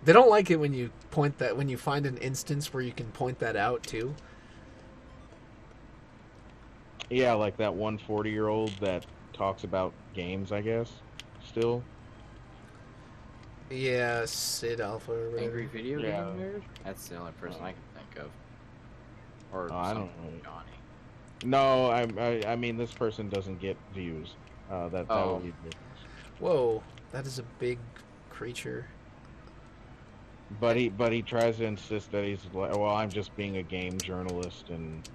They don't like it when you when you find an instance where you can point that out too. Yeah, like that 140-year-old that talks about games, I guess. Still. Yeah, Sid Alpha or whatever. Angry video Yeah. game nerd? That's the only person I can think of. Or I don't something, know. Johnny. No, I mean this person doesn't get views. That Oh. would be good. Whoa, that is a big creature. But he tries to insist that he's like, well, I'm just being a game journalist, and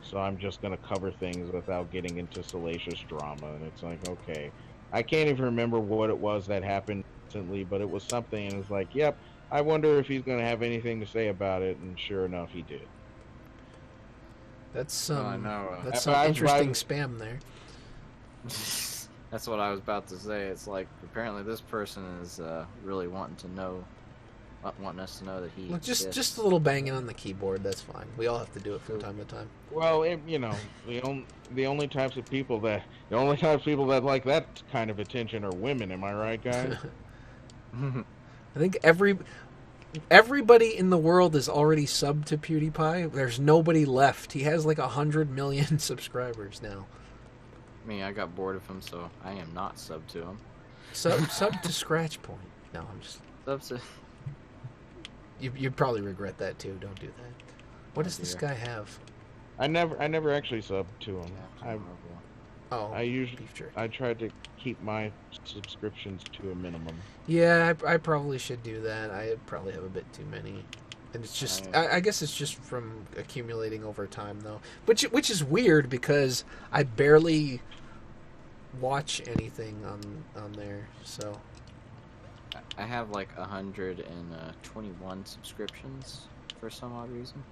so I'm just gonna cover things without getting into salacious drama. And it's like, okay, I can't even remember what it was that happened recently, but it was something, and it's like, yep, I wonder if he's gonna have anything to say about it. And sure enough, he did. That's some I know. that's some interesting spam there. That's what I was about to say. It's like apparently this person is really wanting us to know that he Look, just exists. a little banging on the keyboard. That's fine. We all have to do it from time to time. Well, the only types of people that like that kind of attention are women. Am I right, guys? I think everybody in the world is already subbed to PewDiePie. There's nobody left. He has like 100 million subscribers now. I got bored of him, so I am not sub to him. Sub to Scratch Point. No, I'm just. Sub to. You'd probably regret that too. Don't do that. What does this guy have? I never actually subbed to him. I usually beef jerky. I tried to keep my subscriptions to a minimum. Yeah, I probably should do that. I probably have a bit too many, and it's just I guess it's just from accumulating over time though, which is weird because I barely watch anything on there. So I have like 121 subscriptions for some odd reason.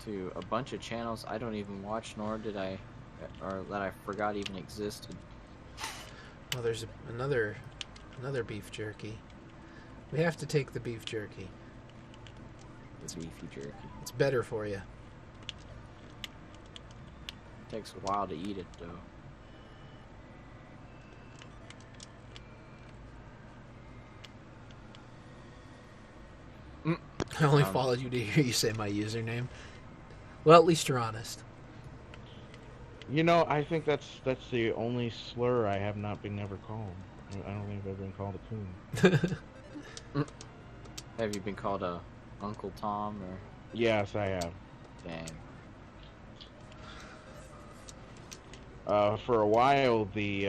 To a bunch of channels I don't even watch, nor did I, or that I forgot even existed. well, there's another beef jerky. We have to take the beef jerky. The beefy jerky. It's better for you. Takes a while to eat it though. I only followed you to hear you say my username. Well, at least you're honest. I think that's the only slur I have not been ever called. I don't think I've ever been called a coon. Have you been called a Uncle Tom or? Yes, I have. Dang. For a while, the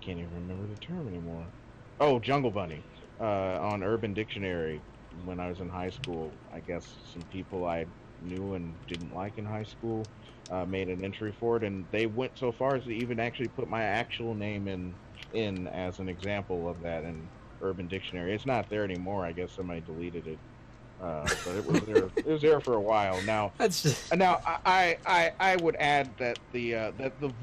can't even remember the term anymore. Oh, Jungle Bunny. On Urban Dictionary, when I was in high school, I guess some people I knew and didn't like in high school made an entry for it, and they went so far as to even actually put my actual name in as an example of that in Urban Dictionary. It's not there anymore. I guess somebody deleted it, but it was there. It was there for a while. Now, I would add that the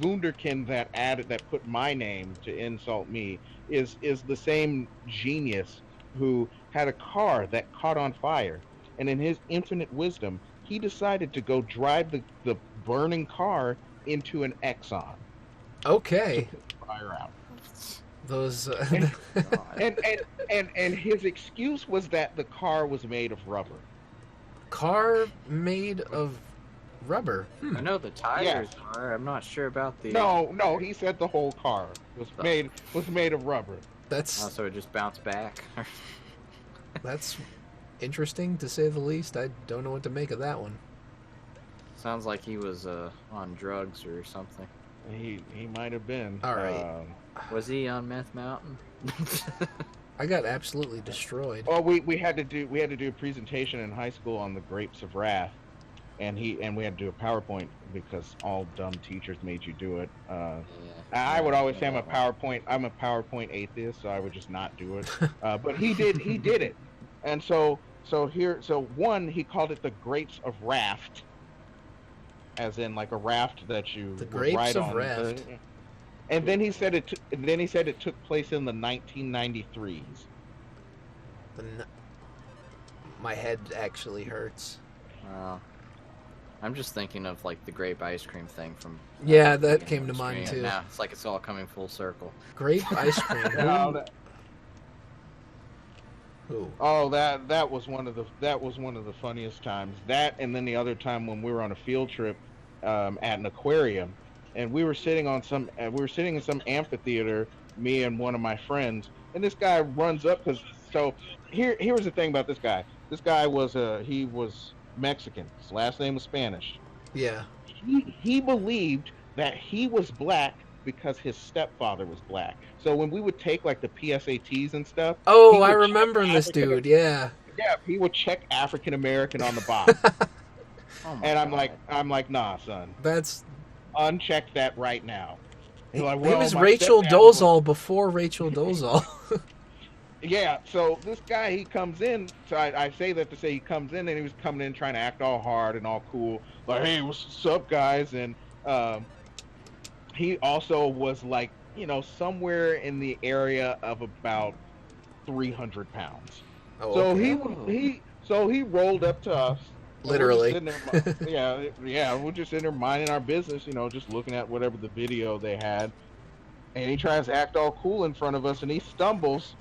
Wunderkind that put my name to insult me is the same genius who had a car that caught on fire, and in his infinite wisdom, he decided to go drive the burning car into an Exxon. Okay. To put the fire out. Those. And his excuse was that the car was made of rubber. Car made of rubber. I know the tires are. I'm not sure about the. No. He said the whole car was made of rubber. That's. So it just bounced back. That's interesting to say the least. I don't know what to make of that one. Sounds like he was on drugs or something. He might have been. All right. Was he on Meth Mountain? I got absolutely destroyed. Well, we had to do a presentation in high school on the grapes of wrath, and we had to do a PowerPoint because all dumb teachers made you do it. Yeah. I would always say I'm a PowerPoint atheist, so I would just not do it. But he did it, and so one, he called it the Grapes of Raft, as in like a raft that you The would Grapes ride of on. Raft. And then he said it took place in the 1993s. My head actually hurts. I'm just thinking of like the grape ice cream thing from. Yeah, that came to mind too. Now it's like it's all coming full circle. Grape ice cream. Who? Oh, that was one of the funniest times. That, and then the other time when we were on a field trip at an aquarium, and we were sitting in some amphitheater, me and one of my friends, and this guy runs up here was the thing about this guy. This guy was Mexican. His last name was Spanish. Yeah. He believed that he was black because his stepfather was black. So when we would take like the PSATs and stuff. Oh, I remember this dude. Yeah. Yeah, he would check African American on the box. And I'm like, nah, son. That's uncheck that right now. He was Rachel Dolezal before Rachel Dolezal. Yeah, so this guy, he comes in, so I say that to say he comes in, and he was coming in trying to act all hard and all cool, like, hey, what's up, guys? And he also was like, somewhere in the area of about 300 pounds. Oh, so okay. he rolled up to us. Literally. We're just sitting there minding our business, just looking at whatever the video they had. And he tries to act all cool in front of us, and he stumbles.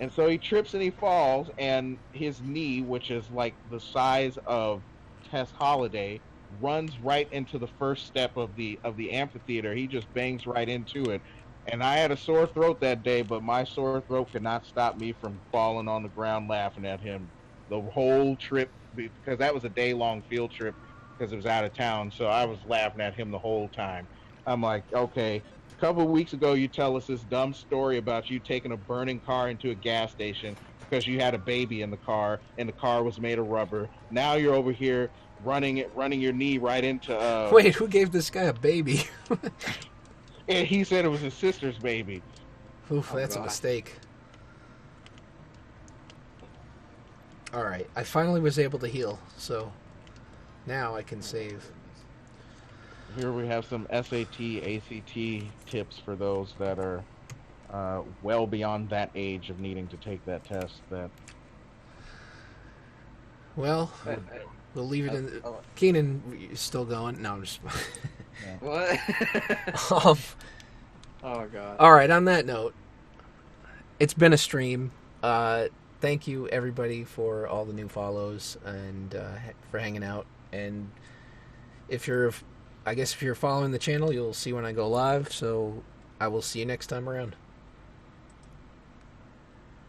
And so he trips and he falls, and his knee, which is like the size of Tess Holiday, runs right into the first step of the amphitheater. He just bangs right into it. And I had a sore throat that day, but my sore throat could not stop me from falling on the ground laughing at him the whole trip, because that was a day-long field trip because it was out of town. So I was laughing at him the whole time. I'm like, okay. A couple of weeks ago, you tell us this dumb story about you taking a burning car into a gas station because you had a baby in the car, and the car was made of rubber. Now you're over here running your knee right into. Wait, who gave this guy a baby? And he said it was his sister's baby. Oof, that's a mistake. All right, I finally was able to heal, so now I can save. Here we have some SAT, ACT tips for those that are well beyond that age of needing to take that test. Well, we'll leave it in. Keenan, you're still going? No, I'm just. What? Oh God. All right. On that note, it's been a stream. Thank you everybody for all the new follows and for hanging out. And if you're following the channel, you'll see when I go live. So I will see you next time around.